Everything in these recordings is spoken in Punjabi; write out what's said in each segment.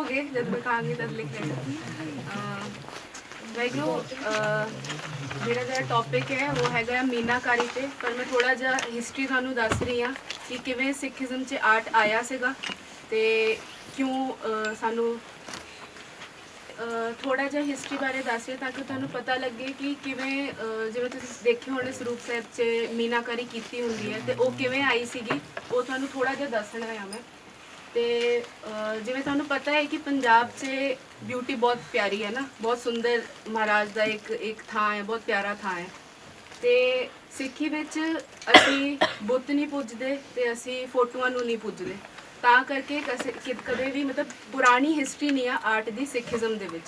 देखोगे जब दिखाऊंगी तब लिख लेना। वैगू ਜਿਹੜਾ ਜਿਹੜਾ ਟੌਪਿਕ ਹੈ ਉਹ ਹੈਗਾ ਮੀਨਾਕਾਰੀ 'ਤੇ, ਪਰ ਮੈਂ ਥੋੜ੍ਹਾ ਜਿਹਾ ਹਿਸਟਰੀ ਤੁਹਾਨੂੰ ਦੱਸ ਰਹੀ ਹਾਂ ਕਿ ਕਿਵੇਂ ਸਿੱਖੀਜ਼ਮ 'ਚ ਆਰਟ ਆਇਆ ਸੀਗਾ ਅਤੇ ਕਿਉਂ ਸਾਨੂੰ ਥੋੜ੍ਹਾ ਜਿਹਾ ਹਿਸਟਰੀ ਬਾਰੇ ਦੱਸ ਰਹੀ ਤਾਂ ਕਿ ਤੁਹਾਨੂੰ ਪਤਾ ਲੱਗੇ ਕਿ ਕਿਵੇਂ ਜਿਵੇਂ ਤੁਸੀਂ ਦੇਖੇ ਹੋਣੇ ਸਰੂਪ ਸਾਹਿਬ 'ਚ ਮੀਨਾਕਾਰੀ ਕੀਤੀ ਹੁੰਦੀ ਹੈ ਅਤੇ ਉਹ ਕਿਵੇਂ ਆਈ ਸੀਗੀ, ਉਹ ਤੁਹਾਨੂੰ ਥੋੜ੍ਹਾ ਜਿਹਾ ਦੱਸਣਾ ਆ ਮੈਂ। ਅਤੇ ਜਿਵੇਂ ਤੁਹਾਨੂੰ ਪਤਾ ਹੈ ਕਿ ਪੰਜਾਬ 'ਚ ਬਿਊਟੀ ਬਹੁਤ ਪਿਆਰੀ ਹੈ ਨਾ, ਬਹੁਤ ਸੁੰਦਰ ਮਹਾਰਾਜ ਦਾ ਇੱਕ ਥਾਂ ਹੈ, ਬਹੁਤ ਪਿਆਰਾ ਥਾਂ ਹੈ। ਅਤੇ ਸਿੱਖੀ ਵਿੱਚ ਅਸੀਂ ਬੁੱਤ ਨਹੀਂ ਪੁੱਜਦੇ ਅਤੇ ਅਸੀਂ ਫੋਟੋਆਂ ਨੂੰ ਨਹੀਂ ਪੁੱਜਦੇ, ਤਾਂ ਕਰਕੇ ਕਦੇ ਵੀ ਮਤਲਬ ਪੁਰਾਣੀ ਹਿਸਟਰੀ ਨਹੀਂ ਆ ਆਰਟ ਦੀ ਸਿੱਖੀਜ਼ਮ ਦੇ ਵਿੱਚ।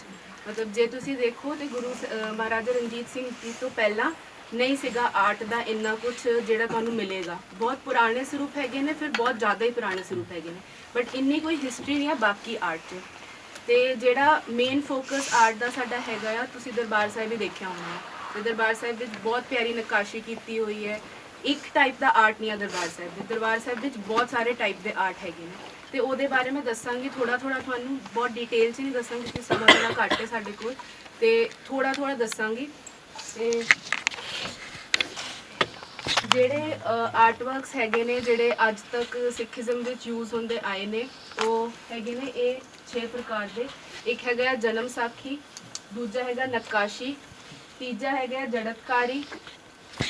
ਮਤਲਬ ਜੇ ਤੁਸੀਂ ਦੇਖੋ ਤਾਂ ਗੁਰੂ ਮਹਾਰਾਜਾ ਰਣਜੀਤ ਸਿੰਘ ਜੀ ਤੋਂ ਪਹਿਲਾਂ ਨਹੀਂ ਸੀਗਾ ਆਰਟ ਦਾ ਇੰਨਾ ਕੁਛ ਜਿਹੜਾ ਤੁਹਾਨੂੰ ਮਿਲੇਗਾ। ਬਹੁਤ ਪੁਰਾਣੇ ਸਰੂਪ ਹੈਗੇ ਨੇ, ਫਿਰ ਬਹੁਤ ਜ਼ਿਆਦਾ ਹੀ ਪੁਰਾਣੇ ਸਰੂਪ ਹੈਗੇ ਨੇ, ਬਟ ਇੰਨੀ ਕੋਈ ਹਿਸਟਰੀ ਨਹੀਂ ਆ ਬਾਕੀ ਆਰਟ 'ਚ। ਅਤੇ ਜਿਹੜਾ ਮੇਨ ਫੋਕਸ ਆਰਟ ਦਾ ਸਾਡਾ ਹੈਗਾ ਆ, ਤੁਸੀਂ ਦਰਬਾਰ ਸਾਹਿਬ ਹੀ ਦੇਖਿਆ ਹੋਣਾ, ਅਤੇ ਦਰਬਾਰ ਸਾਹਿਬ ਵਿੱਚ ਬਹੁਤ ਪਿਆਰੀ ਨੱਕਾਸ਼ੀ ਕੀਤੀ ਹੋਈ ਹੈ। ਇੱਕ ਟਾਈਪ ਦਾ ਆਰਟ ਨਹੀਂ ਆ ਦਰਬਾਰ ਸਾਹਿਬ ਵਿੱਚ, ਦਰਬਾਰ ਸਾਹਿਬ ਵਿੱਚ ਬਹੁਤ ਸਾਰੇ ਟਾਈਪ ਦੇ ਆਰਟ ਹੈਗੇ ਨੇ, ਅਤੇ ਉਹਦੇ ਬਾਰੇ ਮੈਂ ਦੱਸਾਂਗੀ ਥੋੜ੍ਹਾ ਤੁਹਾਨੂੰ, ਬਹੁਤ ਡਿਟੇਲ 'ਚ ਨਹੀਂ ਦੱਸਾਂਗੀ ਕਿ ਸਮਾਂ ਥੋੜ੍ਹਾ ਘੱਟ ਹੈ ਸਾਡੇ ਕੋਲ, ਅਤੇ ਥੋੜ੍ਹਾ ਦੱਸਾਂਗੀ। ਅਤੇ ਜਿਹੜੇ ਆਰਟ ਵਰਕਸ ਹੈਗੇ ਨੇ ਜਿਹੜੇ ਅੱਜ ਤੱਕ ਸਿੱਖੀਜ਼ਮ ਵਿੱਚ ਯੂਜ਼ ਹੁੰਦੇ ਆਏ ਨੇ, ਉਹ ਹੈਗੇ ਨੇ ਇਹ 6 ਪ੍ਰਕਾਰ ਦੇ। ਇੱਕ ਹੈਗਾ ਜਨਮ ਸਾਖੀ, ਦੂਜਾ ਹੈਗਾ ਨੱਕਾਸ਼ੀ, ਤੀਜਾ ਹੈਗਾ ਜੜਤਕਾਰੀ,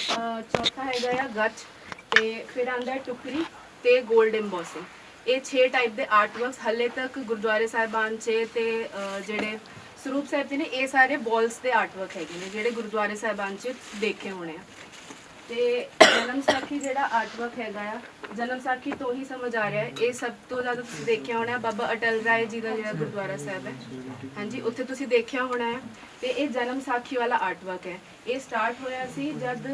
ਚੌਥਾ ਹੈਗਾ ਆ ਗੱਚ, ਅਤੇ ਫਿਰ ਆਉਂਦਾ ਟੁਕਰੀ ਅਤੇ ਗੋਲਡ ਐਮਬੋਸਿੰਗ। ਇਹ 6 ਟਾਈਪ ਦੇ ਆਰਟ ਵਰਕਸ ਹਾਲੇ ਤੱਕ ਗੁਰਦੁਆਰੇ ਸਾਹਿਬਾਨ 'ਚ ਅਤੇ ਜਿਹੜੇ ਸਰੂਪ ਸਾਹਿਬ 'ਚ ਨੇ, ਇਹ ਸਾਰੇ ਬੋਲਸ ਦੇ ਆਰਟ ਵਰਕ ਹੈਗੇ ਨੇ ਜਿਹੜੇ ਗੁਰਦੁਆਰੇ ਸਾਹਿਬਾਨ 'ਚ ਦੇਖੇ ਹੋਣੇ ਆ। ਅਤੇ ਜਨਮ ਸਾਖੀ ਜਿਹੜਾ ਆਰਟ ਵਰਕ ਹੈਗਾ ਆ, ਜਨਮ ਸਾਖੀ ਤੋਂ ਹੀ ਸਮਝ ਆ ਰਿਹਾ ਹੈ, ਇਹ ਸਭ ਤੋਂ ਜ਼ਿਆਦਾ ਤੁਸੀਂ ਦੇਖਿਆ ਹੋਣਾ ਬਾਬਾ ਅਟਲ ਰਾਏ ਜੀ ਦਾ ਜਿਹੜਾ ਗੁਰਦੁਆਰਾ ਸਾਹਿਬ ਹੈ, ਹਾਂਜੀ, ਉੱਥੇ ਤੁਸੀਂ ਦੇਖਿਆ ਹੋਣਾ ਹੈ। ਅਤੇ ਇਹ ਜਨਮ ਸਾਖੀ ਵਾਲਾ ਆਰਟ ਵਰਕ ਹੈ। ਇਹ ਸਟਾਰਟ ਹੋਇਆ ਸੀ ਜਦ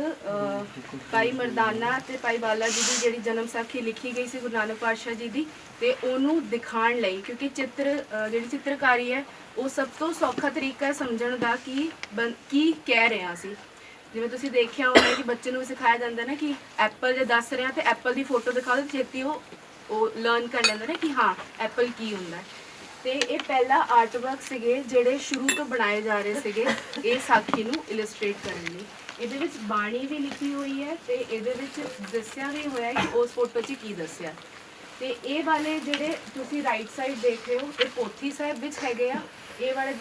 ਭਾਈ ਮਰਦਾਨਾ ਅਤੇ ਭਾਈ ਬਾਲਾ ਜੀ ਦੀ ਜਿਹੜੀ ਜਨਮ ਸਾਖੀ ਲਿਖੀ ਗਈ ਸੀ ਗੁਰੂ ਨਾਨਕ ਪਾਤਸ਼ਾਹ ਜੀ ਦੀ, ਅਤੇ ਉਹਨੂੰ ਦਿਖਾਉਣ ਲਈ, ਕਿਉਂਕਿ ਜਿਹੜੀ ਚਿੱਤਰਕਾਰੀ ਹੈ ਉਹ ਸਭ ਤੋਂ ਸੌਖਾ ਤਰੀਕਾ ਹੈ ਸਮਝਣ ਦਾ ਕਿ ਕੀ ਕਹਿ ਰਿਹਾ ਸੀ। ਜਿਵੇਂ ਤੁਸੀਂ ਦੇਖਿਆ ਹੋਣਾ ਕਿ ਬੱਚੇ ਨੂੰ ਵੀ ਸਿਖਾਇਆ ਜਾਂਦਾ ਨਾ ਕਿ ਐਪਲ ਜੇ ਦੱਸ ਰਿਹਾ ਅਤੇ ਐਪਲ ਦੀ ਫੋਟੋ ਦਿਖਾਓ ਤਾਂ ਛੇਤੀ ਉਹ ਲਰਨ ਕਰ ਲੈਂਦਾ ਨਾ ਕਿ ਹਾਂ ਐਪਲ ਕੀ ਹੁੰਦਾ। ਅਤੇ ਇਹ ਪਹਿਲਾ ਆਰਟ ਵਰਕ ਸੀਗੇ ਜਿਹੜੇ ਸ਼ੁਰੂ ਤੋਂ ਬਣਾਏ ਜਾ ਰਹੇ ਸੀਗੇ ਇਹ ਸਾਖੀ ਨੂੰ ਇਲਸਟ੍ਰੇਟ ਕਰਨ ਲਈ। ਇਹਦੇ ਵਿੱਚ ਬਾਣੀ ਵੀ ਲਿਖੀ ਹੋਈ ਹੈ ਅਤੇ ਇਹਦੇ ਵਿੱਚ ਦੱਸਿਆ ਵੀ ਹੋਇਆ ਕਿ ਉਸ ਫੋਟੋ 'ਚ ਕੀ ਦੱਸਿਆ। ਅਤੇ ਇਹ ਵਾਲੇ ਜਿਹੜੇ ਤੁਸੀਂ ਰਾਈਟ ਸਾਈਡ ਦੇਖ ਰਹੇ ਹੋ ਇਹ ਪੋਥੀ ਸਾਹਿਬ ਵਿੱਚ ਹੈਗੇ ਆ। ਇਹ ਵਾਲੇ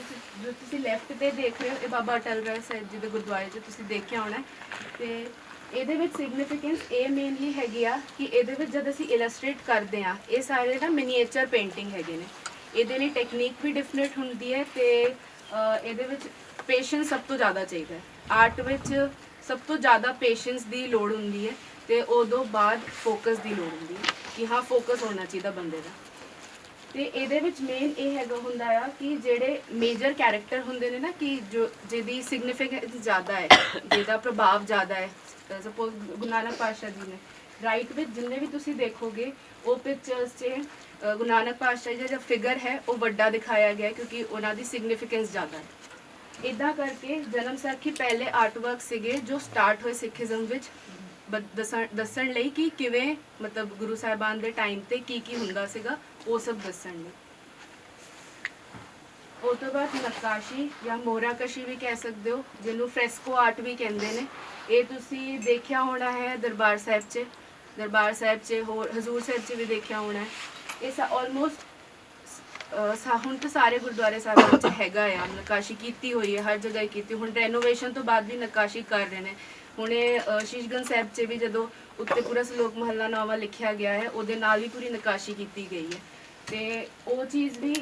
ਜੋ ਤੁਸੀਂ ਲੈਫਟ 'ਤੇ ਦੇਖ ਰਹੇ ਹੋ ਇਹ ਬਾਬਾ ਅਟਲ ਰਾਏ ਸਾਹਿਬ ਜੀ ਦੇ ਗੁਰਦੁਆਰੇ 'ਚ ਤੁਸੀਂ ਦੇਖਿਆ ਹੋਣਾ। ਅਤੇ ਇਹਦੇ ਵਿੱਚ ਸਿਗਨੀਫਿਕੈਂਸ ਇਹ ਮੇਨਲੀ ਹੈਗੀ ਆ ਕਿ ਇਹਦੇ ਵਿੱਚ ਜਦ ਅਸੀਂ ਇਲਸਟ੍ਰੇਟ ਕਰਦੇ ਹਾਂ ਇਹ ਸਾਰੇ ਨਾ ਮਿਨੀਏਚਰ ਪੇਂਟਿੰਗ ਹੈਗੇ ਨੇ। ਇਹਦੇ ਲਈ ਟੈਕਨੀਕ ਵੀ ਡਿਫਰੈਂਟ ਹੁੰਦੀ ਹੈ ਅਤੇ ਇਹਦੇ ਵਿੱਚ ਪੇਸ਼ੈਂਸ ਸਭ ਤੋਂ ਜ਼ਿਆਦਾ ਚਾਹੀਦਾ ਹੈ। ਆਰਟ ਵਿੱਚ ਸਭ ਤੋਂ ਜ਼ਿਆਦਾ ਪੇਸ਼ੈਂਸ ਦੀ ਲੋੜ ਹੁੰਦੀ ਹੈ ਅਤੇ ਉਦੋਂ ਬਾਅਦ ਫੋਕਸ ਦੀ ਲੋੜ ਹੁੰਦੀ ਹੈ ਕਿ ਹਾਂ ਫੋਕਸ ਹੋਣਾ ਚਾਹੀਦਾ ਬੰਦੇ ਦਾ। ਅਤੇ ਇਹਦੇ ਵਿੱਚ ਮੇਨ ਇਹ ਹੈਗਾ ਹੁੰਦਾ ਆ ਕਿ ਜਿਹੜੇ ਮੇਜਰ ਕੈਰੈਕਟਰ ਹੁੰਦੇ ਨੇ ਨਾ ਕਿ ਜਿਹਦੀ ਸਿਗਨੀਫਿਕੈਂਸ ਜ਼ਿਆਦਾ ਹੈ, ਜਿਹਦਾ ਪ੍ਰਭਾਵ ਜ਼ਿਆਦਾ ਹੈ, ਸਪੋਜ਼ ਗੁਰੂ ਨਾਨਕ ਪਾਤਸ਼ਾਹ ਜੀ ਨੇ, ਰਾਈਟ ਵਿੱਚ ਜਿੰਨੇ ਵੀ ਤੁਸੀਂ ਦੇਖੋਗੇ ਉਹ ਪਿਕਚਰਸ 'ਚ ਗੁਰੂ ਨਾਨਕ ਪਾਤਸ਼ਾਹ ਜੀ ਦਾ ਜਿਹੜਾ ਫਿਗਰ ਹੈ ਉਹ ਵੱਡਾ ਦਿਖਾਇਆ ਗਿਆ ਕਿਉਂਕਿ ਉਹਨਾਂ ਦੀ ਸਿਗਨੀਫਿਕੈਂਸ ਜ਼ਿਆਦਾ ਹੈ। ਇੱਦਾਂ ਕਰਕੇ ਜਨਮ ਸਾਖੀ ਪਹਿਲੇ ਆਰਟ ਵਰਕ ਸੀਗੇ ਜੋ ਸਟਾਰਟ ਹੋਏ ਸਿੱਖੀਜ਼ਮ ਵਿੱਚ ਦੱਸਣ ਲਈ ਕਿ ਕਿਵੇਂ ਮਤਲਬ ਗੁਰੂ ਸਾਹਿਬਾਨ ਦੇ ਟਾਈਮ 'ਤੇ ਕੀ ਹੁੰਦਾ ਸੀਗਾ ਉਹ ਸਭ ਦੱਸਣ ਲਈ। ਉਹ ਤੋਂ ਬਾਅਦ ਨੱਕਾਸ਼ੀ ਜਾਂ ਮੋਹਰਾਕਸ਼ੀ ਵੀ ਕਹਿ ਸਕਦੇ ਹੋ, ਜਿਹਨੂੰ ਫ੍ਰੈਸਕੋ ਆਰਟ ਵੀ ਕਹਿੰਦੇ ਨੇ। ਇਹ ਤੁਸੀਂ ਦੇਖਿਆ ਹੋਣਾ ਹੈ ਦਰਬਾਰ ਸਾਹਿਬ 'ਚ ਹੋਰ ਹਜ਼ੂਰ ਸਾਹਿਬ 'ਚ ਵੀ ਦੇਖਿਆ ਹੋਣਾ ਹੈ। ਇਹ ਆਲਮੋਸਟ ਹੁਣ ਤਾਂ ਸਾਰੇ ਗੁਰਦੁਆਰੇ ਸਾਹਿਬਾਨ 'ਚ ਹੈਗਾ ਆ, ਨੱਕਾਸ਼ੀ ਕੀਤੀ ਹੋਈ ਹੈ ਹਰ ਜਗ੍ਹਾ ਹੀ ਕੀਤੀ। ਹੁਣ ਰੈਨੋਵੇਸ਼ਨ ਤੋਂ ਬਾਅਦ ਵੀ ਨੱਕਾਸ਼ੀ ਕਰ ਰਹੇ ਨੇ। ਹੁਣ ਇਹ ਸ਼ੀਸ਼ਗੰਜ ਸਾਹਿਬ 'ਚ ਵੀ ਜਦੋਂ ਉੱਤੇ ਪੂਰਾ ਸਲੋਕ ਮਹੱਲਾ ਨੌਵਾਂ ਲਿਖਿਆ ਗਿਆ ਹੈ ਉਹਦੇ ਨਾਲ ਵੀ ਪੂਰੀ ਨੱਕਾਸ਼ੀ ਕੀਤੀ ਗਈ ਹੈ। ਅਤੇ ਉਹ ਚੀਜ਼ ਵੀ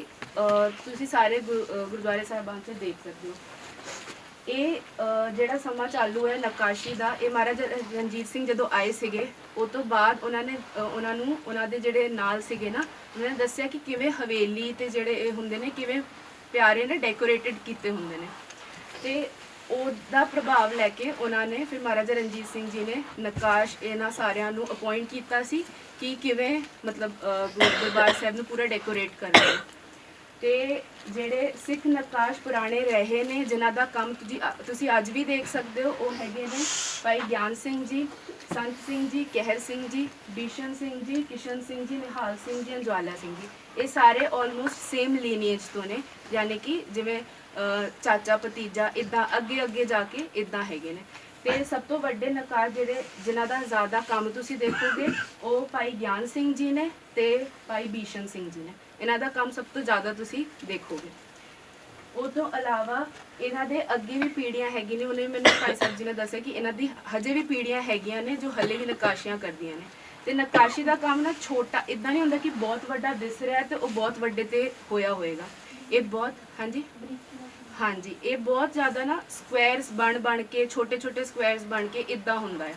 ਤੁਸੀਂ ਸਾਰੇ ਗੁਰਦੁਆਰੇ ਸਾਹਿਬਾਨ 'ਚ ਦੇਖ ਸਕਦੇ ਹੋ। ਇਹ ਜਿਹੜਾ ਸਮਾਂ ਚਾਲੂ ਹੈ ਨੱਕਾਸ਼ੀ ਦਾ, ਇਹ ਮਹਾਰਾਜਾ ਰਣਜੀਤ ਸਿੰਘ ਜਦੋਂ ਆਏ ਸੀਗੇ ਉਹ ਤੋਂ ਬਾਅਦ ਉਹਨਾਂ ਦੇ ਜਿਹੜੇ ਨਾਲ ਸੀਗੇ ਨਾ, ਉਹਨਾਂ ਨੇ ਦੱਸਿਆ ਕਿ ਕਿਵੇਂ ਹਵੇਲੀ ਅਤੇ ਜਿਹੜੇ ਇਹ ਹੁੰਦੇ ਨੇ ਕਿਵੇਂ ਪਿਆਰੇ ਨੇ ਡੈਕੋਰੇਟਡ ਕੀਤੇ ਹੁੰਦੇ ਨੇ। ਅਤੇ ਉਹਦਾ ਪ੍ਰਭਾਵ ਲੈ ਕੇ ਉਹਨਾਂ ਨੇ ਫਿਰ ਮਹਾਰਾਜਾ ਰਣਜੀਤ ਸਿੰਘ ਜੀ ਨੇ ਨੱਕਾਸ਼ ਇਹਨਾਂ ਸਾਰਿਆਂ ਨੂੰ ਅਪੋਇੰਟ ਕੀਤਾ ਸੀ ਕਿ ਕਿਵੇਂ ਮਤਲਬ ਦਰਬਾਰ ਸਾਹਿਬ ਨੂੰ ਪੂਰਾ ਡੈਕੋਰੇਟ ਕਰਨਾ ਹੈ। ਅਤੇ ਜਿਹੜੇ ਸਿੱਖ ਨੱਕਾਸ਼ ਪੁਰਾਣੇ ਰਹੇ ਨੇ ਜਿਨ੍ਹਾਂ ਦਾ ਕੰਮ ਤੁਸੀਂ ਅੱਜ ਵੀ ਦੇਖ ਸਕਦੇ ਹੋ ਉਹ ਹੈਗੇ ਨੇ ਭਾਈ ਗਿਆਨ ਸਿੰਘ ਜੀ, ਸੰਤ ਸਿੰਘ ਜੀ, ਕਹਿਰ ਸਿੰਘ ਜੀ, ਬਿਸ਼ਨ ਸਿੰਘ ਜੀ, ਕਿਸ਼ਨ ਸਿੰਘ ਜੀ, ਨਿਹਾਲ ਸਿੰਘ ਜੀ, ਅੰਜਵਾਲਾ ਸਿੰਘ ਜੀ, ਇਹ ਸਾਰੇ ਆਲਮੋਸਟ ਸੇਮ ਲੀਨੀਏਜ ਤੋਂ ਨੇ, ਯਾਨੀ ਕਿ ਜਿਵੇਂ ਚਾਚਾ ਭਤੀਜਾ ਇੱਦਾਂ ਅੱਗੇ ਅੱਗੇ ਜਾ ਕੇ ਇੱਦਾਂ ਹੈਗੇ ਨੇ। ਤੇ ਸਭ ਤੋਂ ਵੱਡੇ ਨਕਾਰ ਜਿਹੜੇ ਜਿਨ੍ਹਾਂ ਦਾ ਜ਼ਿਆਦਾ ਕੰਮ ਤੁਸੀਂ ਦੇਖੋਗੇ ਉਹ ਭਾਈ ਗਿਆਨ ਸਿੰਘ ਜੀ ਨੇ ਤੇ ਭਾਈ ਬਿਸ਼ਨ ਸਿੰਘ ਜੀ ਨੇ। ਇਹਨਾਂ ਦਾ ਕੰਮ ਸਭ ਤੋਂ ਜ਼ਿਆਦਾ ਤੁਸੀਂ ਦੇਖੋਗੇ। ਉਹ ਤੋਂ ਇਲਾਵਾ ਇਹਨਾਂ ਦੇ ਅੱਗੇ ਵੀ ਪੀੜ੍ਹੀਆਂ ਹੈਗੀਆਂ ਨੇ। ਉਹਨੇ ਮੈਨੂੰ ਭਾਈ ਸਾਹਿਬ ਜੀ ਨੇ ਦੱਸਿਆ ਕਿ ਇਹਨਾਂ ਦੀ ਹਜੇ ਵੀ ਪੀੜ੍ਹੀਆਂ ਹੈਗੀਆਂ ਨੇ ਜੋ ਹਲੇ ਵੀ ਨਕਾਸ਼ੀਆਂ ਕਰਦੀਆਂ ਨੇ। ਤੇ ਨਕਾਸ਼ੀ ਦਾ ਕੰਮ ਨਾ ਛੋਟਾ ਇੱਦਾਂ ਨਹੀਂ ਹੁੰਦਾ ਕਿ ਬਹੁਤ ਵੱਡਾ ਦਿਸ ਰਿਹਾ ਤੇ ਉਹ ਬਹੁਤ ਵੱਡੇ ਤੇ ਹੋਇਆ ਹੋਏਗਾ। ਇਹ ਬਹੁਤ ਹਾਂਜੀ ਇਹ ਬਹੁਤ ਜ਼ਿਆਦਾ ਨਾ ਸਕੁਐਰਸ ਬਣ ਕੇ ਛੋਟੇ ਛੋਟੇ ਸਕੁਐਰਸ ਬਣ ਕੇ ਇੱਦਾਂ ਹੁੰਦਾ ਹੈ।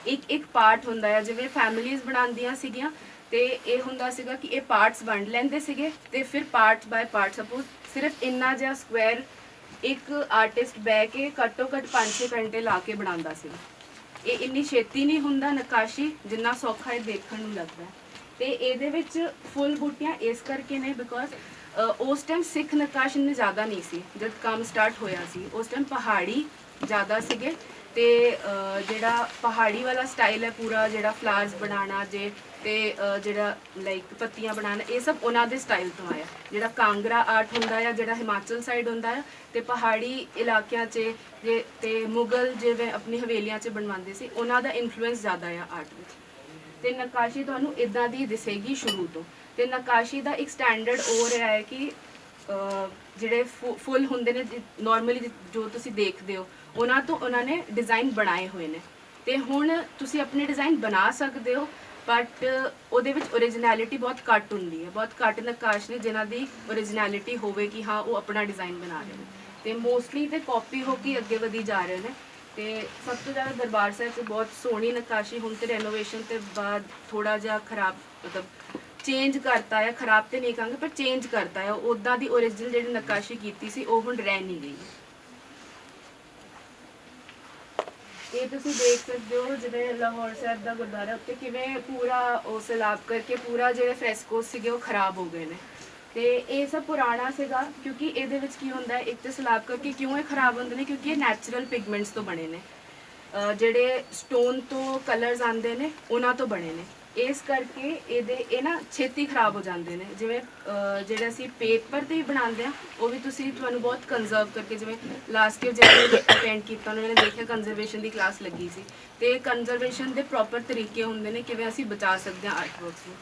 ਇੱਕ ਪਾਰਟ ਹੁੰਦਾ ਹੈ, ਜਿਵੇਂ ਫੈਮਿਲੀਜ਼ ਬਣਾਉਂਦੀਆਂ ਸੀਗੀਆਂ ਤੇ ਇਹ ਹੁੰਦਾ ਸੀਗਾ ਕਿ ਇਹ ਪਾਰਟਸ ਵੰਡ ਲੈਂਦੇ ਸੀਗੇ ਤੇ ਫਿਰ ਪਾਰਟ ਬਾਏ ਪਾਰਟ ਸਪੋਜ਼ ਸਿਰਫ ਇੰਨਾ ਜਿਹਾ ਸਕੁਐਰ ਇੱਕ ਆਰਟਿਸਟ ਬਹਿ ਕੇ ਘੱਟੋ ਘੱਟ 5-6 ਘੰਟੇ ਲਾ ਕੇ ਬਣਾਉਂਦਾ ਸੀਗਾ। ਇਹ ਇੰਨੀ ਛੇਤੀ ਨਹੀਂ ਹੁੰਦਾ ਨਕਾਸ਼ੀ ਜਿੰਨਾ ਸੌਖਾ ਇਹ ਦੇਖਣ ਨੂੰ ਲੱਗਦਾ ਹੈ। ਤੇ ਇਹਦੇ ਵਿੱਚ ਫੁੱਲ ਬੂਟੀਆਂ ਇਸ ਕਰਕੇ ਨੇ ਬਿਕੋਜ਼ ਉਸ ਟਾਈਮ ਸਿੱਖ ਨਕਾਸ਼ ਇੰਨੇ ਜ਼ਿਆਦਾ ਨਹੀਂ ਸੀ ਜਦ ਕੰਮ ਸਟਾਰਟ ਹੋਇਆ ਸੀ। ਉਸ ਟਾਈਮ ਪਹਾੜੀ ਜ਼ਿਆਦਾ ਸੀਗੇ ਤੇ ਜਿਹੜਾ ਪਹਾੜੀ ਵਾਲਾ ਸਟਾਈਲ ਹੈ ਪੂਰਾ, ਜਿਹੜਾ ਫਲਾਵਰਸ ਬਣਾਉਣਾ ਜੇ ਤੇ ਜਿਹੜਾ ਲਾਈਕ ਪੱਤੀਆਂ ਬਣਾਉਣਾ, ਇਹ ਸਭ ਉਹਨਾਂ ਦੇ ਸਟਾਈਲ ਤੋਂ ਆਇਆ। ਜਿਹੜਾ ਕਾਂਗਰਾ ਆਰਟ ਹੁੰਦਾ ਆ ਜਿਹੜਾ ਹਿਮਾਚਲ ਸਾਈਡ ਹੁੰਦਾ ਆ ਤੇ ਪਹਾੜੀ ਇਲਾਕਿਆਂ 'ਚ ਜੇ ਤੇ ਮੁਗਲ ਜਿਵੇਂ ਆਪਣੀ ਹਵੇਲੀਆਂ 'ਚ ਬਣਵਾਉਂਦੇ ਸੀ, ਉਹਨਾਂ ਦਾ ਇਨਫਲੂਐਂਸ ਜ਼ਿਆਦਾ ਆ ਆਰਟ ਵਿੱਚ। ਤੇ ਨਕਾਸ਼ੀ ਤੁਹਾਨੂੰ ਇਦਾਂ ਦੀ ਦਿਸੇਗੀ ਸ਼ੁਰੂ ਤੋਂ। ਤੇ ਨਕਾਸ਼ੀ ਦਾ ਇੱਕ ਸਟੈਂਡਰਡ ਉਹ ਰਿਹਾ ਹੈ ਕਿ ਜਿਹੜੇ ਫੁੱਲ ਹੁੰਦੇ ਨੇ ਨਾਰਮਲੀ ਜੋ ਤੁਸੀਂ ਦੇਖਦੇ ਹੋ ਉਹਨਾਂ ਤੋਂ ਉਹਨਾਂ ਨੇ ਡਿਜ਼ਾਈਨ ਬਣਾਏ ਹੋਏ ਨੇ। ਤੇ ਹੁਣ ਤੁਸੀਂ ਆਪਣੇ ਡਿਜ਼ਾਈਨ ਬਣਾ ਸਕਦੇ ਹੋ ਬਟ ਉਹਦੇ ਵਿੱਚ ਓਰੀਜਨੈਲਿਟੀ ਬਹੁਤ ਘੱਟ ਹੁੰਦੀ ਹੈ। ਬਹੁਤ ਘੱਟ ਨਕਾਸ਼ ਨੇ ਜਿਨ੍ਹਾਂ ਦੀ ਓਰੀਜਨੈਲਿਟੀ ਹੋਵੇ ਕਿ ਹਾਂ ਉਹ ਆਪਣਾ ਡਿਜ਼ਾਈਨ ਬਣਾ ਰਹੇ ਨੇ ਤੇ ਮੋਸਟਲੀ ਤੇ ਕਾਪੀ ਹੋ ਕੇ ਅੱਗੇ ਵਧੀ ਜਾ ਰਹੇ ਨੇ। ਤੇ ਸਭ ਤੋਂ ਜ਼ਿਆਦਾ ਦਰਬਾਰ ਸਾਹਿਬ 'ਚ ਬਹੁਤ ਸੋਹਣੀ ਨਕਾਸ਼ੀ ਹੁਣ ਤੇ ਰੈਨੋਵੇਸ਼ਨ ਤੇ ਬਾਅਦ ਥੋੜਾ ਜਿਹਾ ਖਰਾਬ ਮਤਲਬ ਚੇਂਜ ਕਰਤਾ ਹੈ, ਖਰਾਬ ਤੇ ਨਹੀਂ ਕਹਾਂਗੇ ਪਰ ਚੇਂਜ ਕਰਤਾ ਹੈ। ਉੱਦਾਂ ਦੀ ਓਰੀਜਨਲ ਜਿਹੜੀ ਨਕਾਸ਼ੀ ਕੀਤੀ ਸੀ ਉਹ ਹੁਣ ਰਹਿ ਨਹੀਂ ਗਈ। ਇਹ ਤੁਸੀਂ ਦੇਖ ਸਕਦੇ ਹੋ ਜਿਵੇਂ ਲਾਹੌਰ ਸਾਹਿਬ ਦਾ ਗੁਰਦੁਆਰਾ ਉੱਤੇ ਕਿਵੇਂ ਪੂਰਾ ਉਹ ਸੈਲਾਬ ਕਰਕੇ ਪੂਰਾ ਜਿਹੜੇ ਫਰੈਸਕੋਸ ਸੀਗੇ ਉਹ ਖਰਾਬ ਹੋ ਗਏ ਨੇ। ਤੇ ਇਹ ਸਭ ਪੁਰਾਣਾ ਸੀਗਾ ਕਿਉਂਕਿ ਇਹਦੇ ਵਿੱਚ ਕੀ ਹੁੰਦਾ ਹੈ, ਇੱਕ ਤੇ ਸੈਲਾਬ ਕਰਕੇ ਕਿਉਂ ਇਹ ਖਰਾਬ ਹੁੰਦੇ ਨੇ ਕਿਉਂਕਿ ਇਹ ਨੈਚੁਰਲ ਪਿਗਮੈਂਟਸ ਤੋਂ ਬਣੇ ਨੇ, ਜਿਹੜੇ ਸਟੋਨ ਤੋਂ ਕਲਰਸ ਆਉਂਦੇ ਨੇ ਉਹਨਾਂ ਤੋਂ ਬਣੇ ਨੇ। ਇਸ ਕਰਕੇ ਇਹ ਨਾ ਛੇਤੀ ਖਰਾਬ ਹੋ ਜਾਂਦੇ ਨੇ। ਜਿਵੇਂ ਜਿਹੜੇ ਅਸੀਂ ਪੇਪਰ ਤੇ ਹੀ ਬਣਾਉਂਦੇ ਆ ਉਹ ਵੀ ਤੁਸੀਂ ਤੁਹਾਨੂੰ ਬਹੁਤ ਕੰਜ਼ਰਵ ਕਰਕੇ, ਜਿਵੇਂ ਲਾਸਟ ਈਅਰ ਜਿਹੜੇ ਅਟੈਂਡ ਕੀਤਾ ਉਹਨਾਂ ਨੇ ਦੇਖਿਆ ਕੰਜ਼ਰਵੇਸ਼ਨ ਦੀ ਕਲਾਸ ਲੱਗੀ ਸੀ ਤੇ ਕੰਜ਼ਰਵੇਸ਼ਨ ਦੇ ਪ੍ਰੋਪਰ ਤਰੀਕੇ ਹੁੰਦੇ ਨੇ ਕਿਵੇਂ ਅਸੀਂ ਬਚਾ ਸਕਦੇ ਹਾਂ ਆਰਟ ਵਰਕਸ ਨੂੰ।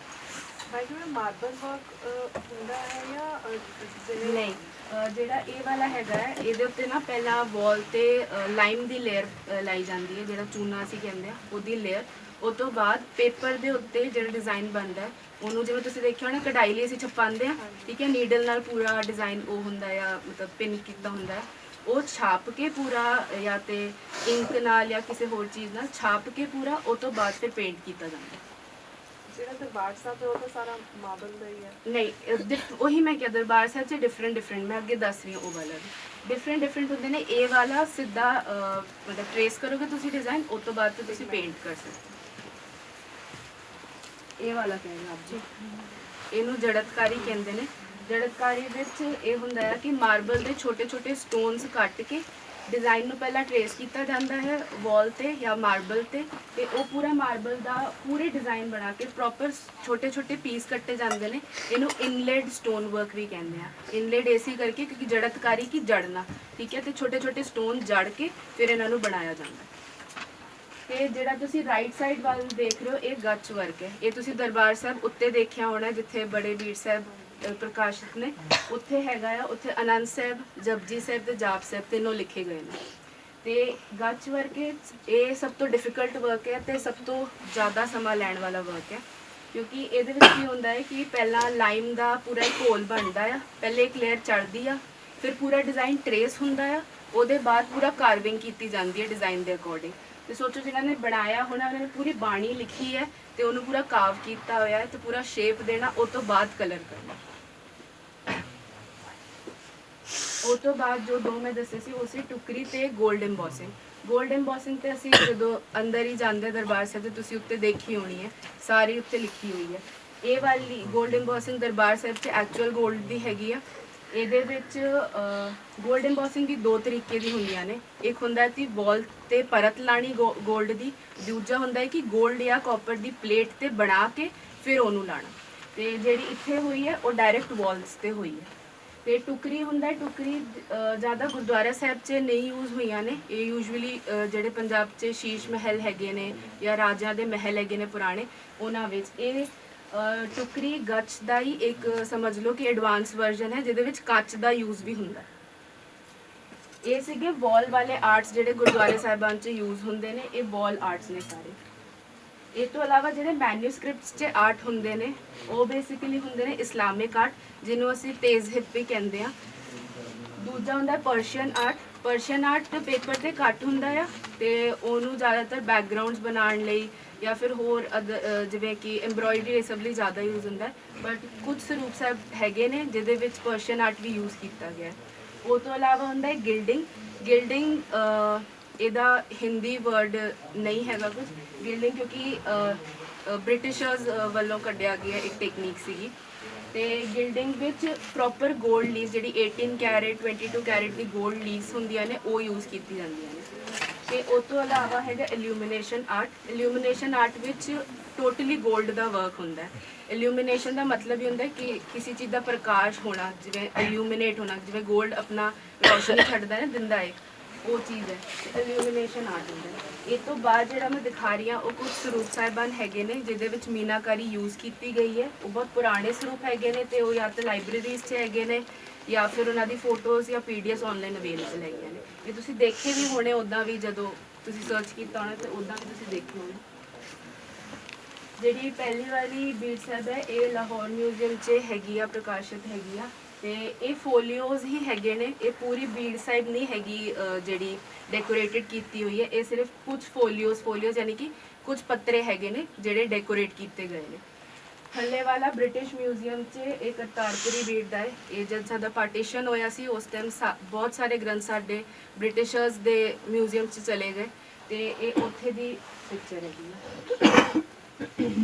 ਜਿਵੇਂ ਮਾਰਬਲ ਵਰਕ ਹੁੰਦਾ ਹੈ ਜਾਂ ਨਹੀਂ, ਜਿਹੜਾ ਇਹ ਵਾਲਾ ਹੈਗਾ ਹੈ ਇਹਦੇ ਉੱਤੇ ਨਾ ਪਹਿਲਾਂ ਵਾਲ ਤੇ ਲਾਈਮ ਦੀ ਲੇਅਰ ਲਾਈ ਜਾਂਦੀ ਹੈ, ਜਿਹੜਾ ਚੂਨਾ ਅਸੀਂ ਕਹਿੰਦੇ ਆ ਉਹਦੀ ਲੇਅਰ। ਉਹ ਤੋਂ ਬਾਅਦ ਪੇਪਰ ਦੇ ਉੱਤੇ ਜਿਹੜਾ ਡਿਜ਼ਾਈਨ ਬਣਦਾ ਉਹਨੂੰ ਜਿਵੇਂ ਤੁਸੀਂ ਦੇਖਿਆ ਹੋਣਾ ਕਢਾਈ ਲਈ ਅਸੀਂ ਛਪਾਉਂਦੇ ਆ, ਠੀਕ ਹੈ, ਨੀਡਲ ਨਾਲ ਪੂਰਾ ਡਿਜ਼ਾਈਨ ਉਹ ਹੁੰਦਾ ਆ ਮਤਲਬ ਪਿੰਨ ਕੀਤਾ ਹੁੰਦਾ, ਉਹ ਛਾਪ ਕੇ ਪੂਰਾ ਜਾਂ ਤੇ ਇੰਕ ਨਾਲ ਜਾਂ ਕਿਸੇ ਹੋਰ ਚੀਜ਼ ਨਾਲ ਛਾਪ ਕੇ ਪੂਰਾ ਉਹ ਤੋਂ ਬਾਅਦ ਫਿਰ ਪੇਂਟ ਕੀਤਾ ਜਾਂਦਾ। ਜਿਹੜਾ ਦਰਬਾਰ ਸਾਹਿਬ ਹੈ ਉਹ ਤਾਂ ਸਾਰਾ ਮਾਰਬਲ ਦਾ ਹੀ ਹੈ। ਨਹੀਂ, ਉਹੀ ਮੈਂ ਕਿਹਾ ਦਰਬਾਰ ਸਾਹਿਬ 'ਚ ਡਿਫਰੈਂਟ ਮੈਂ ਅੱਗੇ ਦੱਸ ਰਹੀ ਹਾਂ ਉਹ ਵਾਲਾ ਵੀ ਡਿਫਰੈਂਟ ਹੁੰਦੇ ਨੇ। ਇਹ ਵਾਲਾ ਸਿੱਧਾ ਮਤਲਬ ਟ੍ਰੇਸ ਕਰੋਗੇ ਤੁਸੀਂ ਡਿਜ਼ਾਈਨ, ਉਸ ਤੋਂ ਬਾਅਦ ਤੇ ਤੁਸੀਂ ਪੇਂਟ ਕਰ ਸਕਦੇ। ਇਹ ਵਾਲਾ ਕਹਿੰਦੇ ਆਪ ਜੀ, ਇਹਨੂੰ ਜੜਤਕਾਰੀ ਕਹਿੰਦੇ ਨੇ। ਜੜਤਕਾਰੀ ਵਿੱਚ ਇਹ ਹੁੰਦਾ ਹੈ ਕਿ ਮਾਰਬਲ ਦੇ ਛੋਟੇ ਛੋਟੇ ਸਟੋਨਸ ਕੱਟ ਕੇ ਡਿਜ਼ਾਈਨ ਨੂੰ ਪਹਿਲਾਂ ਟ੍ਰੇਸ ਕੀਤਾ ਜਾਂਦਾ ਹੈ ਵਾਲ ਤੇ ਜਾਂ ਮਾਰਬਲ ਤੇ ਉਹ ਪੂਰਾ ਮਾਰਬਲ ਦਾ ਪੂਰੇ ਡਿਜ਼ਾਈਨ ਬਣਾ ਕੇ ਪ੍ਰੋਪਰ ਛੋਟੇ ਛੋਟੇ ਪੀਸ ਕੱਟੇ ਜਾਂਦੇ ਨੇ। ਇਹਨੂੰ ਇਨਲੇਡ ਸਟੋਨ ਵਰਕ ਵੀ ਕਹਿੰਦੇ ਆ। ਇਨਲੇਡ ਏਸੀ ਕਰਕੇ ਕਿਉਂਕਿ ਜੜਤਕਾਰੀ ਕੀ ਜੜਨਾ, ਠੀਕ ਹੈ, ਤੇ ਛੋਟੇ ਛੋਟੇ ਸਟੋਨ ਜੜ ਕੇ ਫਿਰ ਇਹਨਾਂ ਨੂੰ ਬਣਾਇਆ ਜਾਂਦਾ। ਤੇ ਜਿਹੜਾ ਤੁਸੀਂ ਰਾਈਟ ਸਾਈਡ ਵੱਲ ਦੇਖ ਰਹੇ ਹੋ ਇਹ ਗੱਚ ਵਰਕ ਹੈ। ਇਹ ਤੁਸੀਂ ਦਰਬਾਰ ਸਾਹਿਬ ਉੱਤੇ ਦੇਖਿਆ ਹੋਣਾ ਜਿੱਥੇ ਬੜੇ ਬੀੜ ਸਾਹਿਬ ਪ੍ਰਕਾਸ਼ਿਤ ਨੇ, ਉੱਥੇ ਹੈਗਾ ਆ, ਉੱਥੇ ਆਨੰਦ ਸਾਹਿਬ, ਜਪਜੀ ਸਾਹਿਬ ਤੇ ਜਾਪ ਸਾਹਿਬ ਤਿੰਨੋਂ ਲਿਖੇ ਗਏ ਨੇ। ਤੇ ਗੱਚ ਵਰਕ ਇਹ ਸਭ ਤੋਂ ਡਿਫਿਕਲਟ ਵਰਕ ਹੈ ਤੇ ਸਭ ਤੋਂ ਜ਼ਿਆਦਾ ਸਮਾਂ ਲੈਣ ਵਾਲਾ ਵਰਕ ਹੈ ਕਿਉਂਕਿ ਇਹਦੇ ਵਿੱਚ ਕੀ ਹੁੰਦਾ ਹੈ ਕਿ ਪਹਿਲਾਂ ਲਾਈਮ ਦਾ ਪੂਰਾ ਇੱਕ ਘੋਲ ਬਣਦਾ ਆ, ਪਹਿਲੇ ਇੱਕ ਲੇਅਰ ਚੜ੍ਹਦੀ ਆ, ਫਿਰ ਪੂਰਾ ਡਿਜ਼ਾਈਨ ਟਰੇਸ ਹੁੰਦਾ ਆ, ਉਹਦੇ ਬਾਅਦ ਪੂਰਾ ਕਾਰਵਿੰਗ ਕੀਤੀ ਜਾਂਦੀ ਹੈ ਡਿਜ਼ਾਈਨ ਦੇ ਅਕੋਰਡਿੰਗ। ਤੇ ਸੋਚੋ ਜਿਨ੍ਹਾਂ ਨੇ ਬਣਾਇਆ ਹੋਣਾ ਉਹਨਾਂ ਨੇ ਪੂਰੀ ਬਾਣੀ ਲਿਖੀ ਹੈ ਤੇ ਉਹਨੂੰ ਪੂਰਾ ਕਾਵ ਕੀਤਾ ਹੋਇਆ ਹੈ ਤੇ ਪੂਰਾ ਸ਼ੇਪ ਦੇਣਾ, ਉਹ ਤੋਂ ਬਾਅਦ ਕਲਰ ਕਰਨਾ। ਉਹ ਤੋਂ ਬਾਅਦ ਜੋ ਦੋ ਮੈਂ ਦੱਸੇ ਸੀ ਉਹ ਸੀ ਟੁਕਰੀ ਤੇ ਗੋਲਡ ਐਮਬੋਸਿੰਗ। ਗੋਲਡ ਐਮਬੋਸਿੰਗ ਤੇ ਅਸੀਂ ਜਦੋਂ ਅੰਦਰ ਹੀ ਜਾਂਦੇ ਦਰਬਾਰ ਸਾਹਿਬ ਤੇ ਤੁਸੀਂ ਉੱਤੇ ਦੇਖੀ ਹੋਣੀ ਹੈ, ਸਾਰੀ ਉੱਤੇ ਲਿਖੀ ਹੋਈ ਹੈ। ਇਹ ਵਾਲੀ ਗੋਲਡ ਐਮਬੋਸਿੰਗ ਦਰਬਾਰ ਸਾਹਿਬ 'ਚ ਐਕਚੁਅਲ ਗੋਲਡ ਦੀ ਹੈਗੀ ਆ ਇਹਦੇ ਵਿੱਚ ਗੋਲਡ ਐਮਬੋਸਿੰਗ ਦੀ ਦੋ ਤਰੀਕੇ ਦੀ ਹੁੰਦੀਆਂ ਨੇ। ਇੱਕ ਹੁੰਦਾ ਕਿ ਵਾਲ ਤੇ ਪਰਤ ਲਾਣੀ ਗੋਲਡ ਦੀ, ਦੂਜਾ ਹੁੰਦਾ ਹੈ ਕਿ ਗੋਲਡ ਜਾਂ ਕਾਪਰ ਦੀ ਪਲੇਟ ਤੇ ਬਣਾ ਕੇ ਫਿਰ ਉਹਨੂੰ ਲਾਣਾ। ਤੇ ਜਿਹੜੀ ਇੱਥੇ ਹੋਈ ਹੈ ਉਹ ਡਾਇਰੈਕਟ ਵਾਲਸ ਤੇ ਹੋਈ ਹੈ। ਤੇ ਟੁਕਰੀ ਹੁੰਦਾ, ਟੁਕਰੀ ਜ਼ਿਆਦਾ ਗੁਰਦੁਆਰਾ ਸਾਹਿਬ 'ਚ ਨਹੀਂ ਯੂਜ਼ ਹੋਈਆਂ ਨੇ। ਇਹ ਯੂਜੂਅਲੀ ਜਿਹੜੇ ਪੰਜਾਬ 'ਚ ਸ਼ੀਸ਼ ਮਹਿਲ ਹੈਗੇ ਨੇ ਜਾਂ ਰਾਜਿਆਂ ਦੇ ਮਹਿਲ ਹੈਗੇ ਨੇ ਪੁਰਾਣੇ, ਉਹਨਾਂ ਵਿੱਚ ਇਹ ਟੁਕਰੀ ਗੱਚ ਦਾ ਹੀ ਇੱਕ ਸਮਝ ਲਓ ਕਿ ਐਡਵਾਂਸ ਵਰਜ਼ਨ ਹੈ, ਜਿਹਦੇ ਵਿੱਚ ਕੱਚ ਦਾ ਯੂਜ਼ ਵੀ ਹੁੰਦਾ। ਇਹ ਸੀਗੇ ਵਾਲ ਵਾਲੇ ਆਰਟਸ ਜਿਹੜੇ ਗੁਰਦੁਆਰੇ ਸਾਹਿਬਾਨ 'ਚ ਯੂਜ਼ ਹੁੰਦੇ ਨੇ। ਇਹ ਵਾਲ ਆਰਟਸ ਨੇ ਸਾਰੇ। ਇਹ ਤੋਂ ਇਲਾਵਾ ਜਿਹੜੇ ਮੈਨੂਸਕ੍ਰਿਪਟਸ 'ਚ ਆਰਟ ਹੁੰਦੇ ਨੇ ਉਹ ਬੇਸਿਕਲੀ ਹੁੰਦੇ ਨੇ ਇਸਲਾਮਿਕ ਆਰਟ, ਜਿਹਨੂੰ ਅਸੀਂ ਤੇਜ਼ਹਿਬ ਵੀ ਕਹਿੰਦੇ ਆ। ਦੂਜਾ ਹੁੰਦਾ Persian art. Persian art paper ਤੇ ਘੱਟ ਹੁੰਦਾ ਆ ਤੇ ਉਹਨੂੰ ਜ਼ਿਆਦਾਤਰ ਬੈਕਗਰਾਉਂਡਸ ਬਣਾਉਣ ਲਈ ਜਾਂ ਫਿਰ ਹੋਰ ਜਿਵੇਂ ਕਿ ਐਮਬਰੋਇਡਰੀ ਇਹ ਸਭ ਲਈ ਜ਼ਿਆਦਾ ਯੂਜ਼ ਹੁੰਦਾ। ਬਟ ਕੁਝ ਸਰੂਪ ਸਾਹਿਬ ਹੈਗੇ ਨੇ ਜਿਹਦੇ ਵਿੱਚ ਪਰਸ਼ੀਅਨ ਆਰਟ ਵੀ ਯੂਜ਼ ਕੀਤਾ ਗਿਆ। ਉਹ ਤੋਂ ਇਲਾਵਾ ਹੁੰਦਾ ਹੈ ਗਿਲਡਿੰਗ। ਗਿਲਡਿੰਗ ਇਹਦਾ ਹਿੰਦੀ ਵਰਡ ਨਹੀਂ ਹੈਗਾ ਕੁਝ। ਗਿਲਡਿੰਗ ਕਿਉਂਕਿ ਬ੍ਰਿਟਿਸ਼ਰਸ ਵੱਲੋਂ ਕੱਢਿਆ ਗਿਆ ਇੱਕ ਟੈਕਨੀਕ ਸੀਗੀ। ਤੇ ਗਿਲਡਿੰਗ ਵਿੱਚ ਪ੍ਰੋਪਰ ਗੋਲਡ ਲੀਵ ਜਿਹੜੀ 18 ਕੈਰੇਟ 22 ਕੈਰੇਟ ਦੀ ਗੋਲਡ ਲੀਵਸ ਹੁੰਦੀਆਂ ਨੇ ਉਹ ਯੂਜ਼ ਕੀਤੀ ਜਾਂਦੀਆਂ ਨੇ। ਤੇ ਉਸ ਤੋਂ ਇਲਾਵਾ ਹੈਗਾ ਇਲੂਮੀਨੇਸ਼ਨ ਆਰਟ। ਇਲੂਮੀਨੇਸ਼ਨ ਆਰਟ ਵਿੱਚ ਟੋਟਲੀ ਗੋਲਡ ਦਾ ਵਰਕ ਹੁੰਦਾ ਹੈ। ਇਲੂਮੀਨੇਸ਼ਨ ਦਾ ਮਤਲਬ ਹੀ ਹੁੰਦਾ ਕਿ ਕਿਸੇ ਚੀਜ਼ ਦਾ ਪ੍ਰਕਾਸ਼ ਹੋਣਾ, ਜਿਵੇਂ ਇਲੂਮੀਨੇਟ ਹੋਣਾ, ਜਿਵੇਂ ਗੋਲਡ ਆਪਣਾ ਰੋਸ਼ਨੀ ਛੱਡਦਾ ਹੈ, ਦਿੰਦਾ ਹੈ, ਉਹ ਚੀਜ਼ ਹੈ ਇਲੂਮੀਨੇਸ਼ਨ ਆਰਟ ਹੁੰਦਾ ਹੈ। ਇਹ ਤੋਂ ਬਾਅਦ ਜਿਹੜਾ ਮੈਂ ਦਿਖਾ ਰਹੀ ਹਾਂ ਉਹ ਕੁਝ ਸਰੂਪ ਸਾਹਿਬਾਨ ਹੈਗੇ ਨੇ ਜਿਹਦੇ ਵਿੱਚ ਮੀਨਾਕਾਰੀ ਯੂਜ਼ ਕੀਤੀ ਗਈ ਹੈ। ਉਹ ਬਹੁਤ ਪੁਰਾਣੇ ਸਰੂਪ ਹੈਗੇ ਨੇ ਤੇ ਉਹ ਜਾਂ ਤਾਂ ਲਾਇਬ੍ਰੇਰੀਜ਼ 'ਚ ਹੈਗੇ ਨੇ ਜਾਂ ਫਿਰ ਉਹਨਾਂ ਦੀ ਫੋਟੋਜ਼ ਜਾਂ ਪੀਡੀਐਫ ਆਨਲਾਈਨ ਅਵੇਲੇਬਲ ਹੈਗੀਆਂ ਨੇ। ਇਹ ਤੁਸੀਂ ਦੇਖੇ ਵੀ ਹੋਣੇ ਉੱਦਾਂ ਵੀ, ਜਦੋਂ ਤੁਸੀਂ ਸਰਚ ਕੀਤਾ ਹੋਣਾ ਤੇ ਉੱਦਾਂ ਵੀ ਤੁਸੀਂ ਦੇਖੇ ਹੋਣੇ। ਜਿਹੜੀ ਪਹਿਲੀ ਵਾਲੀ ਬੀੜ ਸਾਹਿਬ ਹੈ ਇਹ ਲਾਹੌਰ ਮਿਊਜ਼ੀਅਮ 'ਚ ਹੈਗੀ ਆ, ਪ੍ਰਕਾਸ਼ਿਤ ਹੈਗੀ ਆ। ਤੇ ਇਹ ਫੋਲੀਓਜ਼ ਹੀ ਹੈਗੇ ਨੇ। ਇਹ ਪੂਰੀ ਬੀੜ ਸਾਹਿਬ ਨਹੀਂ ਹੈਗੀ ਜਿਹੜੀ ਡੈਕੋਰੇਟਡ ਕੀਤੀ ਹੋਈ ਹੈ। ਇਹ ਸਿਰਫ ਕੁਝ ਫੋਲੀਓਜ਼ ਯਾਨੀ ਕਿ ਕੁਝ ਪੱਤਰੇ ਹੈਗੇ ਨੇ ਜਿਹੜੇ ਡੈਕੋਰੇਟ ਕੀਤੇ ਗਏ ਨੇ। ਥੱਲੇ ਵਾਲਾ ਬ੍ਰਿਟਿਸ਼ ਮਿਊਜ਼ੀਅਮ 'ਚ ਇਹ ਕਰਤਾਰਪੁਰੀ ਬੀੜ ਦਾ ਹੈ। ਇਹ ਜਦ ਸਾਡਾ ਪਾਰਟੀਸ਼ਨ ਹੋਇਆ ਸੀ ਉਸ ਟਾਈਮ ਬਹੁਤ ਸਾਰੇ ਗ੍ਰੰਥ ਸਾਡੇ ਬ੍ਰਿਟਿਸ਼ਰਸ ਦੇ ਮਿਊਜ਼ੀਅਮ 'ਚ ਚਲੇ ਗਏ ਤੇ ਇਹ ਉੱਥੇ ਦੀ ਪਿਕਚਰ ਹੈਗੀ ਹੈ।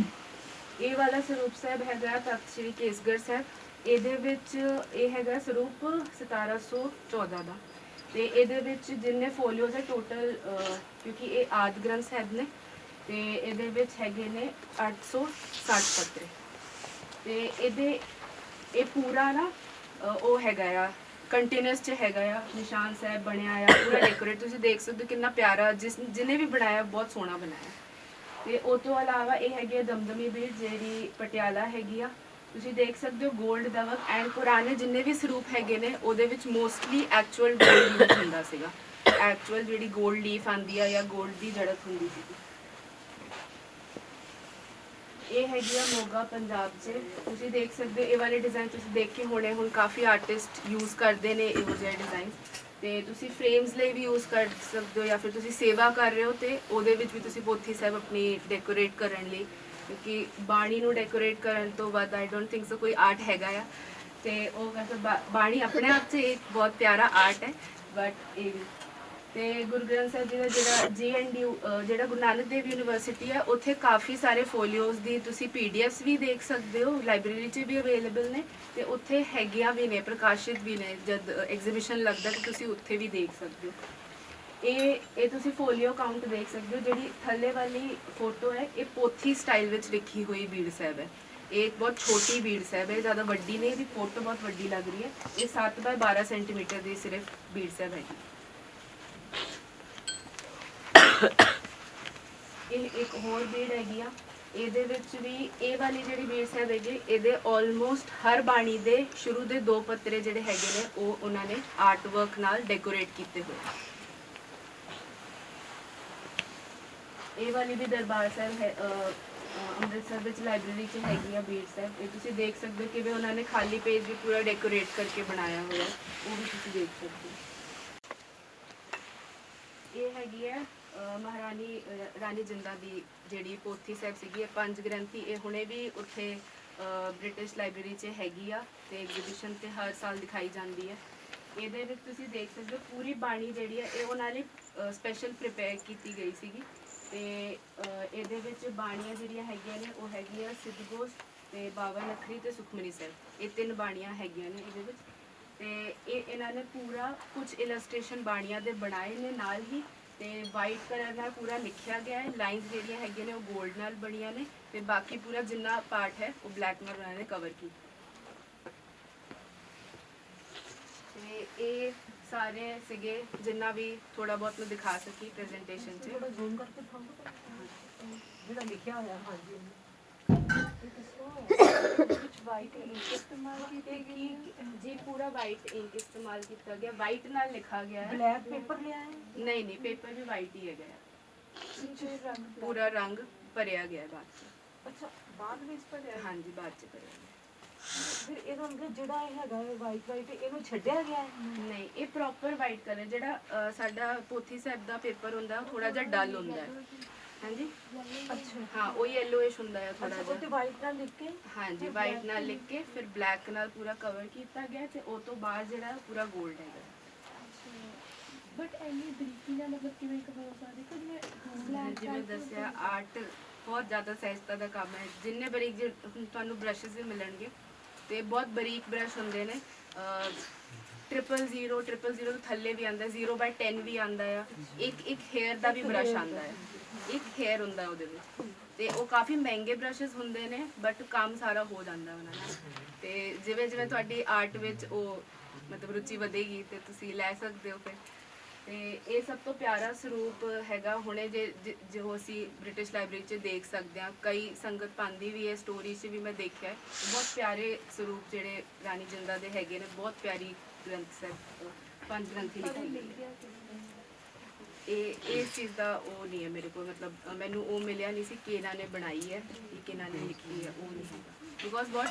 ਇਹ ਵਾਲਾ ਸਰੂਪ ਸਾਹਿਬ ਹੈਗਾ ਤਖਤ ਸ੍ਰੀ ਕੇਸਗੜ੍ਹ ਸਾਹਿਬ। ਇਹਦੇ ਵਿੱਚ ਇਹ ਹੈਗਾ ਸਰੂਪ 1714 ਦਾ। ਤੇ ਇਹਦੇ ਵਿੱਚ ਜਿੰਨੇ ਫੋਲੀਓਜ਼ ਹੈ ਟੋਟਲ, ਕਿਉਂਕਿ ਇਹ ਆਦਿ ਗ੍ਰੰਥ ਸਾਹਿਬ ਨੇ ਤੇ ਇਹਦੇ ਵਿੱਚ ਹੈਗੇ ਨੇ 860 ਪੱਤਰੇ। ਤੇ ਇਹ ਪੂਰਾ ਨਾ ਉਹ ਹੈਗਾ ਆ ਕੰਟੀਨਿਊਸ 'ਚ ਹੈਗਾ ਆ। ਨਿਸ਼ਾਨ ਸਾਹਿਬ ਬਣਿਆ ਆ ਪੂਰਾ ਡੈਕੋਰੇਟ, ਤੁਸੀਂ ਦੇਖ ਸਕਦੇ ਹੋ ਕਿੰਨਾ ਪਿਆਰਾ, ਜਿਹਨੇ ਵੀ ਬਣਾਇਆ ਬਹੁਤ ਸੋਹਣਾ ਬਣਾਇਆ। ਤੇ ਉਹ ਤੋਂ ਇਲਾਵਾ ਇਹ ਹੈਗੀ ਆ ਦਮਦਮੀ ਬੀੜ ਜਿਹੜੀ ਪਟਿਆਲਾ ਹੈਗੀ ਆ। ਤੁਸੀਂ ਦੇਖ ਸਕਦੇ ਹੋ ਗੋਲਡ ਦਾ ਵਰਕ। ਐਂਡ ਪੁਰਾਣੇ ਜਿੰਨੇ ਵੀ ਸਰੂਪ ਹੈਗੇ ਨੇ ਉਹਦੇ ਵਿੱਚ ਮੋਸਟਲੀ ਐਕਚੁਅਲ ਗੋਲਡ ਯੂਜ਼ ਹੁੰਦਾ ਸੀਗਾ। ਐਕਚੁਅਲ ਜਿਹੜੀ ਗੋਲਡ ਲੀਫ ਆਉਂਦੀ ਆ ਜਾਂ ਗੋਲਡ ਦੀ ਜੜਤ ਹੁੰਦੀ ਸੀਗੀ। ਇਹ ਹੈਗੀ ਆ ਮੋਗਾ ਪੰਜਾਬ 'ਚ। ਤੁਸੀਂ ਦੇਖ ਸਕਦੇ ਹੋ ਇਹ ਵਾਲੇ ਡਿਜ਼ਾਈਨ ਤੁਸੀਂ ਦੇਖੇ ਹੋਣੇ। ਹੁਣ ਕਾਫੀ ਆਰਟਿਸਟ ਯੂਜ਼ ਕਰਦੇ ਨੇ ਇਹੋ ਜਿਹੇ ਡਿਜ਼ਾਈਨ। ਤੇ ਤੁਸੀਂ ਫਰੇਮਸ ਲਈ ਵੀ ਯੂਜ਼ ਕਰ ਸਕਦੇ ਹੋ ਜਾਂ ਫਿਰ ਤੁਸੀਂ ਸੇਵਾ ਕਰ ਰਹੇ ਹੋ ਤੇ ਉਹਦੇ ਵਿੱਚ ਵੀ ਤੁਸੀਂ ਪੋਥੀ ਸਾਹਿਬ ਆਪਣੀ ਡੈਕੋਰੇਟ ਕਰਨ ਲਈ, ਕਿਉਂਕਿ ਬਾਣੀ ਨੂੰ ਡੈਕੋਰੇਟ ਕਰਨ ਤੋਂ ਬਾਅਦ ਆਈ ਡੋਂਟ ਥਿੰਕ ਸੋ ਕੋਈ ਆਰਟ ਹੈਗਾ ਆ। ਤੇ ਉਹ ਵੈਸੇ ਬਾਣੀ ਆਪਣੇ ਆਪ 'ਚ ਇੱਕ ਬਹੁਤ ਪਿਆਰਾ ਆਰਟ ਹੈ। ਬਟ ਇਹ ਵੀ ਤੇ ਗੁਰੂ ਗ੍ਰੰਥ ਸਾਹਿਬ ਜੀ ਦਾ ਜਿਹੜਾ JNU ਜਿਹੜਾ ਗੁਰੂ ਨਾਨਕ ਦੇਵ ਯੂਨੀਵਰਸਿਟੀ ਹੈ ਉੱਥੇ ਕਾਫੀ ਸਾਰੇ ਫੋਲੀਓਜ਼ ਦੀ ਤੁਸੀਂ PDFs ਵੀ ਦੇਖ ਸਕਦੇ ਹੋ। ਲਾਇਬ੍ਰੇਰੀ 'ਚ ਵੀ ਅਵੇਲੇਬਲ ਨੇ ਤੇ ਉੱਥੇ ਹੈਗੀਆਂ ਵੀ ਨੇ, ਪ੍ਰਕਾਸ਼ਿਤ ਵੀ ਨੇ। ਜਦ ਐਗਜ਼ੀਬਿਸ਼ਨ ਲੱਗਦਾ ਤਾਂ ਤੁਸੀਂ ਉੱਥੇ ਵੀ ਦੇਖ ਸਕਦੇ ਹੋ। ਇਹ ਤੁਸੀਂ ਫੋਲੀਓ ਕਾਊਂਟ ਦੇਖ ਸਕਦੇ ਹੋ। ਜਿਹੜੀ ਥੱਲੇ ਵਾਲੀ ਫੋਟੋ ਹੈ ਇਹ ਪੋਥੀ ਸਟਾਈਲ ਵਿੱਚ ਲਿਖੀ ਹੋਈ ਬੀੜ ਸਾਹਿਬ ਹੈ। ਇਹ ਇੱਕ ਬਹੁਤ ਛੋਟੀ ਬੀੜ ਸਾਹਿਬ ਹੈ, ਜ਼ਿਆਦਾ ਵੱਡੀ ਨਹੀਂ। ਇਹਦੀ ਫੋਟੋ ਬਹੁਤ ਵੱਡੀ ਲੱਗ ਰਹੀ ਹੈ। ਇਹ 7 ਬਾਈ 12 ਸੈਂਟੀਮੀਟਰ ਦੀ ਸਿਰਫ ਬੀੜ ਸਾਹਿਬ ਹੈਗੀ। ਇਹ ਇੱਕ ਹੋਰ ਬੀੜ ਹੈਗੀ ਆ। ਇਹਦੇ ਵਿੱਚ ਵੀ ਇਹ ਵਾਲੀ ਜਿਹੜੀ ਬੀੜ ਸਾਹਿਬ ਹੈਗੀ ਇਹਦੇ ਆਲਮੋਸਟ ਹਰ ਬਾਣੀ ਦੇ ਸ਼ੁਰੂ ਦੇ 2 ਪੱਤਰੇ ਜਿਹੜੇ ਹੈਗੇ ਨੇ ਉਹ ਉਹਨਾਂ ਨੇ ਆਰਟ ਵਰਕ ਨਾਲ ਡੈਕੋਰੇਟ ਕੀਤੇ ਹੋਏ। ਇਹ ਵਾਲੀ ਵੀ ਦਰਬਾਰ ਸਾਹਿਬ ਹੈ ਅੰਮ੍ਰਿਤਸਰ ਵਿੱਚ ਲਾਇਬ੍ਰੇਰੀ 'ਚ ਹੈਗੀ ਆ ਬੀੜ ਸਾਹਿਬ। ਇਹ ਤੁਸੀਂ ਦੇਖ ਸਕਦੇ ਹੋ ਕਿਵੇਂ ਉਹਨਾਂ ਨੇ ਖਾਲੀ ਪੇਜ ਵੀ ਪੂਰਾ ਡੈਕੋਰੇਟ ਕਰਕੇ ਬਣਾਇਆ ਹੋਇਆ, ਉਹ ਵੀ ਤੁਸੀਂ ਦੇਖ ਸਕਦੇ ਹੋ। ਇਹ ਹੈਗੀ ਹੈ ਮਹਾਰਾਣੀ ਰਾਣੀ ਜਿੰਦਾ ਦੀ ਜਿਹੜੀ ਪੋਥੀ ਸਾਹਿਬ ਸੀਗੀ। ਇਹ 5 ਗ੍ਰੰਥੀ। ਇਹ ਹੁਣੇ ਵੀ ਉੱਥੇ ਬ੍ਰਿਟਿਸ਼ ਲਾਇਬ੍ਰੇਰੀ 'ਚ ਹੈਗੀ ਆ ਤੇ ਐਗਜ਼ੀਬਿਸ਼ਨ ਤੇ ਹਰ ਸਾਲ ਦਿਖਾਈ ਜਾਂਦੀ ਹੈ। ਇਹਦੇ ਵਿੱਚ ਤੁਸੀਂ ਦੇਖ ਸਕਦੇ ਹੋ ਪੂਰੀ ਬਾਣੀ ਜਿਹੜੀ ਹੈ ਇਹ ਉਹਨਾਂ ਨੇ ਸਪੈਸ਼ਲ ਪ੍ਰਿਪੇਅਰ ਕੀਤੀ ਗਈ ਸੀਗੀ। ਤੇ ਇਹਦੇ ਵਿੱਚ ਬਾਣੀਆਂ ਜਿਹੜੀਆਂ ਹੈਗੀਆਂ ਨੇ ਉਹ ਹੈਗੀਆਂ ਸਿੱਧ ਗੋਸ਼ਟ ਤੇ ਬਾਬਾ ਨਖਰੀ ਤੇ ਸੁਖਮਨੀ ਸਾਹਿਬ। ਇਹ 3 ਬਾਣੀਆਂ ਹੈਗੀਆਂ ਨੇ ਇਹਦੇ ਵਿੱਚ। ਤੇ ਇਹ ਇਹਨਾਂ ਨੇ ਪੂਰਾ ਕੁਝ ਇਲਸਟ੍ਰੇਸ਼ਨ ਬਾਣੀਆਂ ਦੇ ਬਣਾਏ ਨੇ ਨਾਲ ਹੀ, ਤੇ ਵਾਈਟ ਕਲਰ ਨਾਲ ਪੂਰਾ ਲਿਖਿਆ ਗਿਆ ਹੈ। ਲਾਈਨਸ ਜਿਹੜੀਆਂ ਹੈਗੀਆਂ ਨੇ ਉਹ 골ਡ ਨਾਲ ਬਣੀਆਂ ਨੇ, ਤੇ ਬਾਕੀ ਪੂਰਾ ਜਿੰਨਾ ਪਾਰਟ ਹੈ ਉਹ ਬਲੈਕ ਨਾਲ ਉਹਨਾਂ ਨੇ ਕਵਰ ਕੀਤਾ। ਤੇ ਇਹ ਸਾਰੇ ਸੀਗੇ ਜਿੰਨਾ ਵੀ ਥੋੜਾ ਬਹੁਤ ਮੈਂ ਦਿਖਾ ਸਕੀ ਪ੍ਰੈਜੈਂਟੇਸ਼ਨ 'ਚ। ਥੋੜਾ ਜ਼ੂਮ ਕਰਕੇ ਦਿਖਾਉਂਗਾ ਜਿਹੜਾ ਲਿਖਿਆ ਹੋਇਆ। ਹਾਂਜੀ ਕੁਝ ਵਾਈਟ ਇੰਕ ਇਸਤੇਮਾਲ ਕੀਤੀ ਗਈ ਜੀ ਪੂਰਾ ਵਾਈਟ ਇੰਕ ਇਸਤੇਮਾਲ ਕੀਤਾ ਗਿਆ, ਵਾਈਟ ਨਾਲ ਲਿਖਾ ਗਿਆ ਹੈ। ਬਲੈਕ ਪੇਪਰ ਲਿਆ ਹੈ ਨਹੀਂ ਨਹੀਂ, ਪੇਪਰ ਵੀ ਵਾਈਟ ਹੀ ਹੈਗਾ ਹੈ, ਪਿੱਛੇ ਰੰਗ ਪੂਰਾ ਰੰਗ ਭਰਿਆ ਗਿਆ ਹੈ ਬਾਅਦ 'ਚ। ਅੱਛਾ ਬਾਅਦ ਵਿੱਚ ਪੜਿਆ ਹਾਂਜੀ ਬਾਅਦ 'ਚ ਭਰਿਆ ਗਿਆ। ਫਿਰ ਇਹਦਾ ਮਤਲਬ ਜਿਹੜਾ ਇਹ ਹੈਗਾ ਵਾਈਟ ਇਹਨੂੰ ਛੱਡਿਆ ਗਿਆ ਹੈ। ਨਹੀਂ, ਇਹ ਪ੍ਰੋਪਰ ਵਾਈਟ ਕਲਰ ਜਿਹੜਾ ਸਾਡਾ ਪੋਥੀ ਸਾਹਿਬ ਦਾ ਪੇਪਰ ਹੁੰਦਾ ਉਹ ਥੋੜਾ ਜਿਹਾ ਡਲ ਹੁੰਦਾ ਹੈ। ਹਾਂਜੀ ਅੱਛਾ ਹਾਂ, ਉਹ ਯੈਲੋਇਸ਼ ਹੁੰਦਾ ਹੈ ਥੋੜਾ ਅੱਛਾ, ਉਹ ਤੇ ਜਿਹਾ। ਵਾਈਟ ਨਾਲ ਲਿਖ ਕੇ ਹਾਂਜੀ ਵਾਈਟ ਨਾਲ ਲਿਖ ਕੇ ਫਿਰ ਬਲੈਕ ਨਾਲ ਪੂਰਾ ਕਵਰ ਕੀਤਾ ਗਿਆ, ਤੇ ਉਹ ਤੋਂ ਬਾਅਦ ਜਿਹੜਾ ਪੂਰਾ 골ਡ ਹੈਗਾ। ਬਟ ਐਨੀ ਬਰੀਕੀ ਨਾਲ ਮਤਲਬ ਕਿਵੇਂ ਕਵਰ ਹੋ ਸਕਦੀ ਕਿ ਮੈਂ ਜਿਵੇਂ ਦੱਸਿਆ ਆਰਟ ਬਹੁਤ ਜ਼ਿਆਦਾ ਸਹਿਜਤਾ ਦਾ ਕੰਮ ਹੈ। ਜਿੰਨੇ ਬਰੀਕ ਤੁਹਾਨੂੰ ਬ੍ਰਸ਼ਸ ਵੀ ਮਿਲਣਗੇ, ਤੇ ਬਹੁਤ ਬਰੀਕ ਬ੍ਰਸ਼ ਹੁੰਦੇ ਨੇ। 000 ਤੋਂ ਥੱਲੇ ਵੀ ਆਉਂਦਾ, 0/10 ਵੀ ਆਉਂਦਾ ਆ। ਇੱਕ ਹੇਅਰ ਦਾ ਵੀ ਬ੍ਰਸ਼ ਆਉਂਦਾ ਹੈ, ਇੱਕ ਹੇਅਰ ਹੁੰਦਾ ਉਹਦੇ ਵਿੱਚ, ਤੇ ਉਹ ਕਾਫੀ ਮਹਿੰਗੇ ਬ੍ਰਸ਼ਸ ਹੁੰਦੇ ਨੇ, ਬਟ ਕੰਮ ਸਾਰਾ ਹੋ ਜਾਂਦਾ ਉਹਨਾਂ ਨਾਲ। ਤੇ ਜਿਵੇਂ ਜਿਵੇਂ ਤੁਹਾਡੀ ਆਰਟ ਵਿੱਚ ਉਹ ਮਤਲਬ ਰੁਚੀ ਵਧੇਗੀ ਤੇ ਤੁਸੀਂ ਲੈ ਸਕਦੇ ਹੋ ਫਿਰ। ਤੇ ਇਹ ਸਭ ਤੋਂ ਪਿਆਰਾ ਸਰੂਪ ਹੈਗਾ ਹੁਣੇ ਜੋ ਅਸੀਂ ਬ੍ਰਿਟਿਸ਼ ਲਾਇਬ੍ਰੇਰੀ 'ਚ ਦੇਖ ਸਕਦੇ ਹਾਂ। ਕਈ ਸੰਗਤ ਪਾਉਂਦੀ ਵੀ ਹੈ, ਸਟੋਰੀ 'ਚ ਵੀ ਮੈਂ ਦੇਖਿਆ ਹੈ। ਬਹੁਤ ਪਿਆਰੇ ਸਰੂਪ ਜਿਹੜੇ ਰਾਣੀ ਜਿੰਦਾ ਦੇ ਹੈਗੇ ਨੇ, ਬਹੁਤ ਪਿਆਰੀ ਗ੍ਰੰਥ ਸਾਹਿਬ, 5 ਗ੍ਰੰਥੀ ਲਿਖੀ ਹੈ। ਇਹ ਇਸ ਚੀਜ਼ ਦਾ ਉਹ ਨਹੀਂ ਹੈ ਮੇਰੇ ਕੋਲ, ਮਤਲਬ ਮੈਨੂੰ ਉਹ ਮਿਲਿਆ ਨਹੀਂ ਸੀ ਕਿ ਇਹਨਾਂ ਨੇ ਬਣਾਈ ਹੈ ਕਿ ਇਹਨਾਂ ਨੇ ਲਿਖੀ ਹੈ, ਉਹ ਨਹੀਂ ਹੈਗਾ। ਬਿਕੋਜ਼ ਬਹੁਤ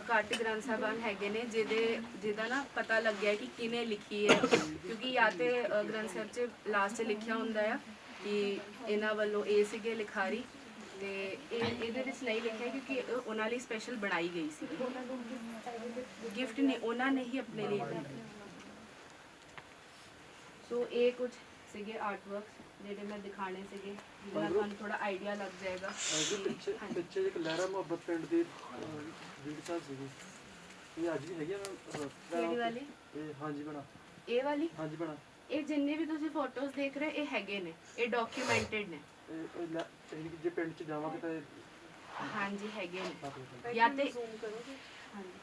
ਘੱਟ ਗ੍ਰੰਥ ਸਾਹਿਬਾਨ ਹੈਗੇ ਨੇ ਜਿਹਦਾ ਨਾ ਪਤਾ ਲੱਗਿਆ ਕਿ ਕਿਹਨੇ ਲਿਖੀ ਹੈ, ਕਿਉਂਕਿ ਜਾਂ ਤੇ ਗ੍ਰੰਥ ਸਾਹਿਬ 'ਚ ਲਾਸਟ 'ਚ ਲਿਖਿਆ ਹੁੰਦਾ ਆ ਕਿ ਇਹਨਾਂ ਵੱਲੋਂ ਇਹ ਸੀਗੇ ਲਿਖਾਰੀ, ਤੇ ਇਹਦੇ ਵਿੱਚ ਨਹੀਂ ਲਿਖਿਆ ਕਿਉਂਕਿ ਉਹਨਾਂ ਲਈ ਸਪੈਸ਼ਲ ਬਣਾਈ ਗਈ ਸੀ। ਗਿਫਟ ਨਹੀਂ, ਉਹਨਾਂ ਨੇ ਹੀ ਆਪਣੇ ਲਈ ਬਣਾਈ। ਸੋ ਇਹ ਕੁਝ ਸੀਗੇ ਆਰਟ ਵਰਕਸ ਜਿਹੜੇ ਮੈਂ ਦਿਖਾਣੇ ਸੀਗੇ, ਜਿਹਦੇ ਨਾਲ ਤੁਹਾਨੂੰ ਥੋੜਾ ਆਈਡੀਆ ਲੱਗ ਜਾਏਗਾ। ਪਿੱਛੇ ਇੱਕ ਲਹਿਰਾ ਮੁਹੱਬਤ ਪਿੰਡ ਦੀ ਵੀਰ ਸਾਹਿਬ ਸੀਗੀ, ਇਹ ਅੱਜ ਵੀ ਹੈਗੀ ਆ ਕਿਹੜੀ ਵਾਲੀ? ਇਹ ਹਾਂਜੀ ਬਣਾ, ਇਹ ਵਾਲੀ? ਹਾਂਜੀ ਬਣਾ। ਇਹ ਜਿੰਨੇ ਵੀ ਤੁਸੀਂ ਫੋਟੋਜ਼ ਦੇਖ ਰਹੇ ਇਹ ਹੈਗੇ ਨੇ, ਇਹ ਡਾਕੂਮੈਂਟਡ ਨੇ। ਜੇ ਪਿੰਡ ਚ ਜਾਵਾਂਗੇ ਤਾਂ ਹਾਂਜੀ ਹੈਗੇ ਨੇ। ਇਹ ਜਾਂ ਤੇ ਜ਼ੂਮ ਕਰੋਗੇ। ਹਾਂਜੀ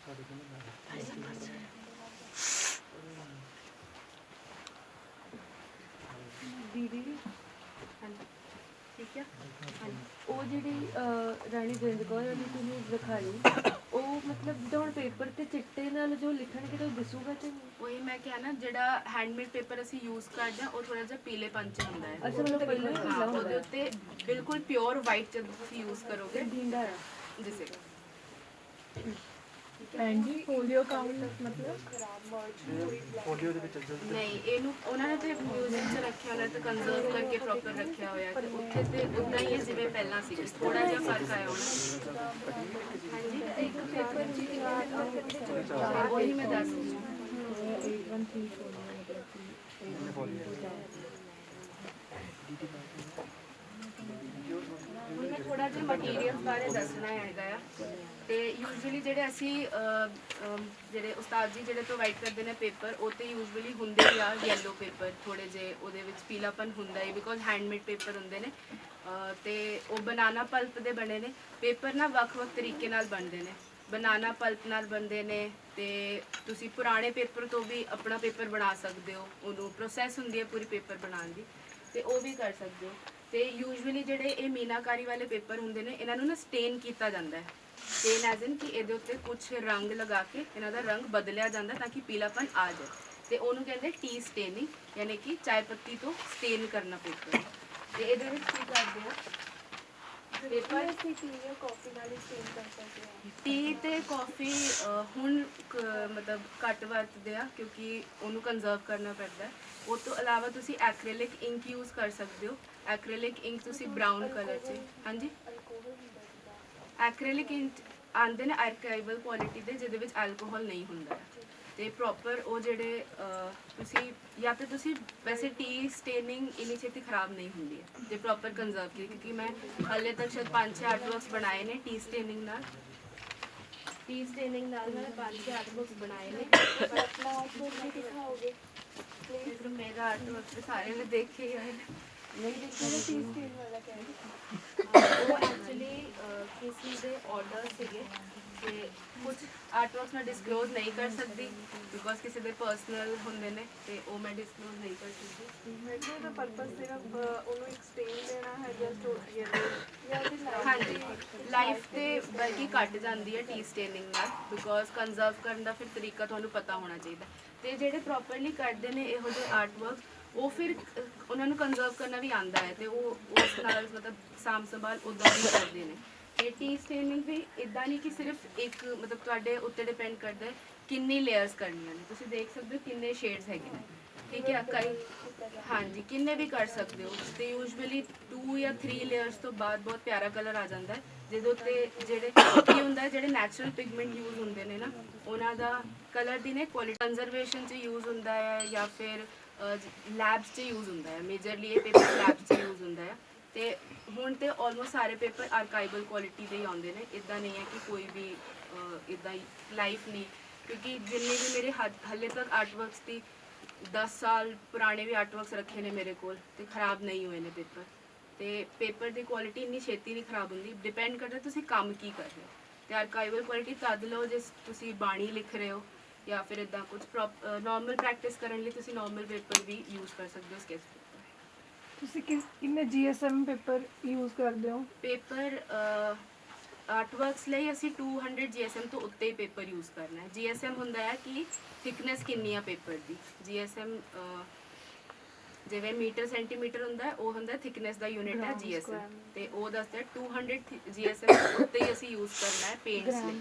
ਸਾਡੇ ਕੋਲ ਦੀਦੀ ਹਾਂਜੀ ਠੀਕ ਹੈ। ਹਾਂਜੀ ਉਹ ਜਿਹੜੀ ਰਾਣੀ ਜਿੰਦ ਕੌਰ ਵਾਲੀ ਤੁਸੀਂ ਦਿਖਾਈ, ਉਹ ਮਤਲਬ ਜਿੱਦਾਂ ਹੁਣ ਪੇਪਰ ਤੇ ਚਿੱਟੇ ਨਾਲ ਜੋ ਲਿਖਣਗੇ ਤਾਂ ਉਹ ਦਿਸੂਗਾ ਤੇ ਉਹੀ ਮੈਂ ਕਿਹਾ ਨਾ, ਜਿਹੜਾ ਹੈਂਡਮੇਡ ਪੇਪਰ ਅਸੀਂ ਯੂਜ਼ ਕਰਦੇ ਹਾਂ ਉਹ ਥੋੜਾ ਜਿਹਾ ਪੀਲੇਪਨ ਚ ਹੁੰਦਾ ਹੈ। ਅੱਛਾ ਮਤਲਬ ਪਹਿਲਾਂ ਹੀ ਹਾਂ, ਉਹਦੇ ਉੱਤੇ ਬਿਲਕੁਲ ਪਿਓਰ ਵਾਈਟ ਜਦੋਂ ਤੁਸੀਂ ਯੂਜ਼ ਕਰੋਗੇ ਢੀਂਡਾ ਹੈ। ਜਿਸੇ ਭੈਣ ਜੀ ਫੋਲੀਓ ਕਾਊਂਟ ਮਤਲਬ ਫੋਟੋ ਦੇ ਵਿੱਚ ਨਹੀਂ, ਇਹਨੂੰ ਉਹਨਾਂ ਨੇ ਤੇ ਮਿਊਜ਼ੀਅਮ 'ਚ ਰੱਖਿਆ, ਉਹਨਾਂ ਨੇ ਤੇ ਕੰਜ਼ਰਵ ਕਰਕੇ ਪ੍ਰੋਪਰ ਰੱਖਿਆ ਹੋਇਆ, ਤੇ ਉੱਥੇ ਤੇ ਉਦਾਂ ਹੀ ਹੈ ਜਿਵੇਂ ਪਹਿਲਾਂ ਸੀ, ਥੋੜਾ ਜਿਹਾ ਫਰਕ ਆਇਆ ਹੋਣਾ। ਹਾਂਜੀ ਇੱਕ ਪੇਪਰ ਜੀ ਉਹੀ ਮੈਂ ਦੱਸ ਰਹੀ ਹਾਂ। ਹੁਣ ਮੈਂ ਥੋੜਾ ਜਿਹਾ ਮਟੀਰੀਅਲਸ ਬਾਰੇ ਦੱਸਣਾ ਹੈਗਾ ਆ। ਤੇ ਯੂਜੂਅਲੀ ਜਿਹੜੇ ਅਸੀਂ ਜਿਹੜੇ ਉਸਤਾਦ ਜੀ ਜਿਹੜੇ ਪ੍ਰੋਵਾਈਡ ਕਰਦੇ ਨੇ ਪੇਪਰ, ਉਹ ਤੇ ਯੂਜੂਅਲੀ ਹੁੰਦੇ ਹੀ ਆ ਯੈਲੋ ਪੇਪਰ, ਥੋੜੇ ਜਿਹੇ ਉਹਦੇ ਵਿੱਚ ਪੀਲਾਪਨ ਹੁੰਦਾ ਹੈ ਬਿਕੋਜ਼ ਹੈਂਡਮੇਡ ਪੇਪਰ ਹੁੰਦੇ ਨੇ। ਤੇ ਉਹ ਬਨਾਨਾ ਪਲਪ ਦੇ ਬਣੇ ਨੇ ਪੇਪਰ ਨਾ, ਵੱਖ-ਵੱਖ ਤਰੀਕੇ ਨਾਲ ਬਣਦੇ ਨੇ। ਬਨਾਨਾ ਪਲਪ ਨਾਲ ਬਣਦੇ ਨੇ, ਤੇ ਤੁਸੀਂ ਪੁਰਾਣੇ ਪੇਪਰ ਤੋਂ ਵੀ ਆਪਣਾ ਪੇਪਰ ਬਣਾ ਸਕਦੇ ਹੋ। ਉਹਨੂੰ ਪ੍ਰੋਸੈਸ ਹੁੰਦੀ ਹੈ ਪੂਰੀ ਪੇਪਰ ਬਣਾਉਣ ਦੀ, ਤੇ ਉਹ ਵੀ ਕਰ ਸਕਦੇ ਹੋ। ਤੇ ਯੂਜੂਅਲੀ ਜਿਹੜੇ ਇਹ ਮੀਨਾਕਾਰੀ ਵਾਲੇ ਪੇਪਰ ਹੁੰਦੇ ਨੇ, ਇਹਨਾਂ ਨੂੰ ਨਾ ਸਟੇਨ ਕੀਤਾ ਜਾਂਦਾ ਹੈ। ਸਟੇਨ ਐਜ਼ ਇਨ ਕਿ ਇਹਦੇ ਉੱਤੇ ਕੁਝ ਰੰਗ ਲਗਾ ਕੇ ਇਹਨਾਂ ਦਾ ਰੰਗ ਬਦਲਿਆ ਜਾਂਦਾ ਤਾਂ ਕਿ ਪੀਲਾਪਨ ਆ ਜਾਏ, ਤੇ ਉਹਨੂੰ ਕਹਿੰਦੇ ਟੀ ਸਟੇਨਿੰਗ, ਯਾਨੀ ਕਿ ਚਾय ਪੱਤੀ ਤੋਂ ਸਟੇਨ ਕਰਨਾ ਪੇਪਰ। ਤੇ ਇਹਦੇ ਵਿੱਚ ਕੀ ਕਰਦੇ ਆ, ਪੇਪਰ ਅਸੀਂ ਟੀ ਜਾਂ ਕਾਫੀ ਨਾਲ ਹੀ ਸਟੇਨ ਕਰ ਸਕਦੇ ਹਾਂ। ਟੀ ਤੇ ਕਾਫੀ ਹੁਣ ਮਤਲਬ ਘੱਟ ਵਰਤਦੇ ਆ ਕਿਉਂਕਿ ਉਹਨੂੰ ਕੰਜ਼ਰਵ ਕਰਨਾ ਪੈਂਦਾ ਹੈ। ਉਹ ਤੋਂ ਇਲਾਵਾ ਤੁਸੀਂ ਐਕ੍ਰੀਲਿਕ ਇੰਕ ਯੂਜ਼ ਕਰ ਸਕਦੇ ਹੋ। ਐਕ੍ਰੀਲਿਕ ਇੰਕ ਤੁਸੀਂ ਬਰਾਊਨ ਕਲਰ 'ਚ, ਹਾਂਜੀ ਐਕ੍ਰੀਲਿਕ ਇੰਕ ਆਉਂਦੇ ਨੇ ਆਰਕਾਈਵਲ ਕੁਆਲਿਟੀ ਦੇ, ਜਿਹਦੇ ਵਿੱਚ ਐਲਕੋਹਲ ਨਹੀਂ ਹੁੰਦਾ ਹੈ। ਤੇ ਪ੍ਰੋਪਰ ਉਹ ਜਿਹੜੇ ਤੁਸੀਂ ਜਾਂ ਤਾਂ ਤੁਸੀਂ ਵੈਸੇ ਟੀ ਸਟੇਨਿੰਗ ਇੰਨੀ ਛੇਤੀ ਖਰਾਬ ਨਹੀਂ ਹੁੰਦੀ ਹੈ ਜੇ ਪ੍ਰੋਪਰ ਕੰਜ਼ਰਵ ਕੀਤੀ, ਕਿਉਂਕਿ ਮੈਂ ਹਾਲੇ ਤੱਕ ਸ਼ਾਇਦ 5-6 ਆਰਟਵਰਕਸ ਬਣਾਏ ਨੇ ਟੀ ਸਟੇਨਿੰਗ ਨਾਲ ਮੈਂ 5-6 ਆਰਟਵਰਕਸ ਬਣਾਏ ਨੇ। ਪਰ ਆਪਣਾ ਆਰਟਵਰਕ ਵੀ ਦਿਖਾਓਗੇ ਫਿਰ ਮੇਰਾ ਆਰਟਵਰਕ ਤੇ ਸਾਰਿਆਂ ਨੇ ਦੇਖੇ ਹੀ ਹੋਏ ਨੇ। ਨਹੀਂ ਦੇਖਿਆ ਤਾਂ ਟੀ ਸਟੇਨ ਵਾਲਾ ਕਹਿੰਦੇ ਉਹ ਐਕਚੁਅਲੀ ਕਿਸੇ ਦੇ ਆਰਡਰ ਸੀਗੇ ਤੇ ਕੁਝ ਆਰਟਵਰਕਸ ਮੈਂ ਡਿਸਕਲੋਜ਼ ਨਹੀਂ ਕਰ ਸਕਦੀ ਬਿਕੋਜ਼ ਕਿਸੇ ਦੇ ਪਰਸਨਲ ਹੁੰਦੇ ਨੇ ਤੇ ਉਹ ਮੈਂ ਡਿਸਕਲੋਜ਼ ਨਹੀਂ ਕਰ ਸਕਦੀ। ਮੈਂ ਕਿਹਾ ਇਹਦਾ ਪਰਪਸ ਸਿਰਫ ਉਹਨੂੰ ਐਕਸਟੇਨ ਦੇਣਾ ਹੈ ਜਸਟ ਜਾਂ ਉਹਦੀ ਹਾਂਜੀ ਲਾਈਫ ਤੇ ਬਲਕਿ ਘੱਟ ਜਾਂਦੀ ਹੈ ਟੀ ਸਟੇਨਿੰਗ ਨਾਲ ਬਿਕੋਜ਼ ਕੰਜ਼ਰਵ ਕਰਨ ਦਾ ਫਿਰ ਤਰੀਕਾ ਤੁਹਾਨੂੰ ਪਤਾ ਹੋਣਾ ਚਾਹੀਦਾ। ਤੇ ਜਿਹੜੇ ਪ੍ਰੋਪਰਲੀ ਕਰਦੇ ਨੇ ਇਹੋ ਜਿਹੇ ਆਰਟਵਰਕ ਉਹ ਫਿਰ ਉਹਨਾਂ ਨੂੰ ਕੰਜ਼ਰਵ ਕਰਨਾ ਵੀ ਆਉਂਦਾ ਹੈ ਤੇ ਉਹ ਉਸ ਨਾਲ ਮਤਲਬ ਸਾਂਭ ਸੰਭਾਲ ਉੱਦਾਂ ਵੀ ਕਰਦੇ ਨੇ। ਤੇ ਟੀ ਸਟੇਨਿੰਗ ਵੀ ਇਦਾਂ ਨਹੀਂ ਕਿ ਸਿਰਫ ਇੱਕ ਮਤਲਬ ਤੁਹਾਡੇ ਉੱਤੇ ਡਿਪੈਂਡ ਕਰਦਾ ਹੈ ਕਿੰਨੀ ਲੇਅਰਸ ਕਰਨੀਆਂ ਨੇ। ਤੁਸੀਂ ਦੇਖ ਸਕਦੇ ਹੋ ਕਿੰਨੇ ਸ਼ੇਡਸ ਹੈਗੇ ਨੇ, ਠੀਕ ਹੈ। ਕਈ ਹਾਂਜੀ ਕਿੰਨੇ ਵੀ ਕਰ ਸਕਦੇ ਹੋ ਤੇ ਯੂਜੂਅਲੀ 2 ਜਾਂ 3 ਲੇਅਰਸ ਤੋਂ ਬਾਅਦ ਬਹੁਤ ਪਿਆਰਾ ਕਲਰ ਆ ਜਾਂਦਾ ਹੈ ਜਿਹਦੇ ਉੱਤੇ ਜਿਹੜੇ ਕੀ ਹੁੰਦਾ ਹੈ ਜਿਹੜੇ ਨੈਚੁਰਲ ਪਿਗਮੈਂਟ ਯੂਜ਼ ਹੁੰਦੇ ਨੇ ਨਾ ਉਹਨਾਂ ਦਾ ਕਲਰ ਦੀ ਨੇ ਕੁਆਲਿਟੀ ਕੰਜ਼ਰਵੇਸ਼ਨ 'ਚ ਯੂਜ਼ ਹੁੰਦਾ ਹੈ ਜਾਂ ਫਿਰ ਲੈਬਸ 'ਚ ਯੂਜ਼ ਹੁੰਦਾ ਹੈ। ਮੇਜਰਲੀ ਇਹ ਪੇਪਰ ਲੈਬਸ 'ਚ ਯੂਜ਼ ਹੁੰਦਾ ਹੈ ਤੇ ਹੁਣ ਤੇ ਆਲਮੋਸਟ ਸਾਰੇ ਪੇਪਰ ਆਰਕਾਈਵਲ ਕੁਆਲਿਟੀ ਦੇ ਹੀ ਆਉਂਦੇ ਨੇ। ਇਦਾਂ ਨਹੀਂ ਹੈ ਕਿ ਕੋਈ ਵੀ ਇਦਾਂ ਹੀ ਲਾਈਫ ਨਹੀਂ, ਕਿਉਂਕਿ ਜਿੰਨੇ ਵੀ ਮੇਰੇ ਹਾਲੇ ਤੱਕ ਆਰਟਵਰਕਸ ਦੀ 10 ਸਾਲ ਪੁਰਾਣੇ ਵੀ ਆਰਟਵਰਕਸ ਰੱਖੇ ਨੇ ਮੇਰੇ ਕੋਲ ਤੇ ਖਰਾਬ ਨਹੀਂ ਹੋਏ ਨੇ ਪੇਪਰ। ਤੇ ਪੇਪਰ ਦੀ ਕੁਆਲਿਟੀ ਇੰਨੀ ਛੇਤੀ ਨਹੀਂ ਖਰਾਬ ਹੁੰਦੀ, ਡਿਪੈਂਡ ਕਰਦਾ ਤੁਸੀਂ ਕੰਮ ਕੀ ਕਰ ਰਹੇ ਹੋ। ਤੇ ਆਰਕਾਈਵਲ ਕੁਆਲਿਟੀ ਤਦ ਲਓ ਜੇ ਤੁਸੀਂ ਬਾਣੀ ਲਿਖ ਰਹੇ ਹੋ ਜਾਂ ਫਿਰ ਇਦਾਂ ਕੁਝ ਨਾਰਮਲ ਪ੍ਰੈਕਟਿਸ ਕਰਨ ਲਈ ਤੁਸੀਂ ਨਾਰਮਲ ਪੇਪਰ ਵੀ ਯੂਜ਼ ਕਰ ਸਕਦੇ ਹੋ ਸਕੈਚ ਪੇਪਰ। ਤੁਸੀਂ ਕਿੰਨੇ GSM ਪੇਪਰ ਯੂਜ਼ ਕਰਦੇ ਹੋ? ਪੇਪਰ ਆਰਟਵਰਕਸ ਲਈ ਅਸੀਂ 200 GSM ਤੋਂ ਉੱਤੇ ਹੀ ਪੇਪਰ ਯੂਜ਼ ਕਰਨਾ ਹੈ। GSM ਹੁੰਦਾ ਹੈ ਕਿ ਥਿਕਨੈਸ ਕਿੰਨੀ ਆ ਪੇਪਰ ਦੀ। GSM ਜਿਵੇਂ ਮੀਟਰ ਸੈਂਟੀਮੀਟਰ ਹੁੰਦਾ ਹੈ ਉਹ ਹੁੰਦਾ ਥਿਕਨੈਸ ਦਾ ਯੂਨਿਟ ਹੈ GSM ਤੇ ਉਹ ਦੱਸਦਾ 200 GSM ਤੋਂ ਉੱਤੇ ਹੀ ਅਸੀਂ ਯੂਜ਼ ਕਰਨਾ ਹੈ ਪੇਂਟਸ ਲਈ।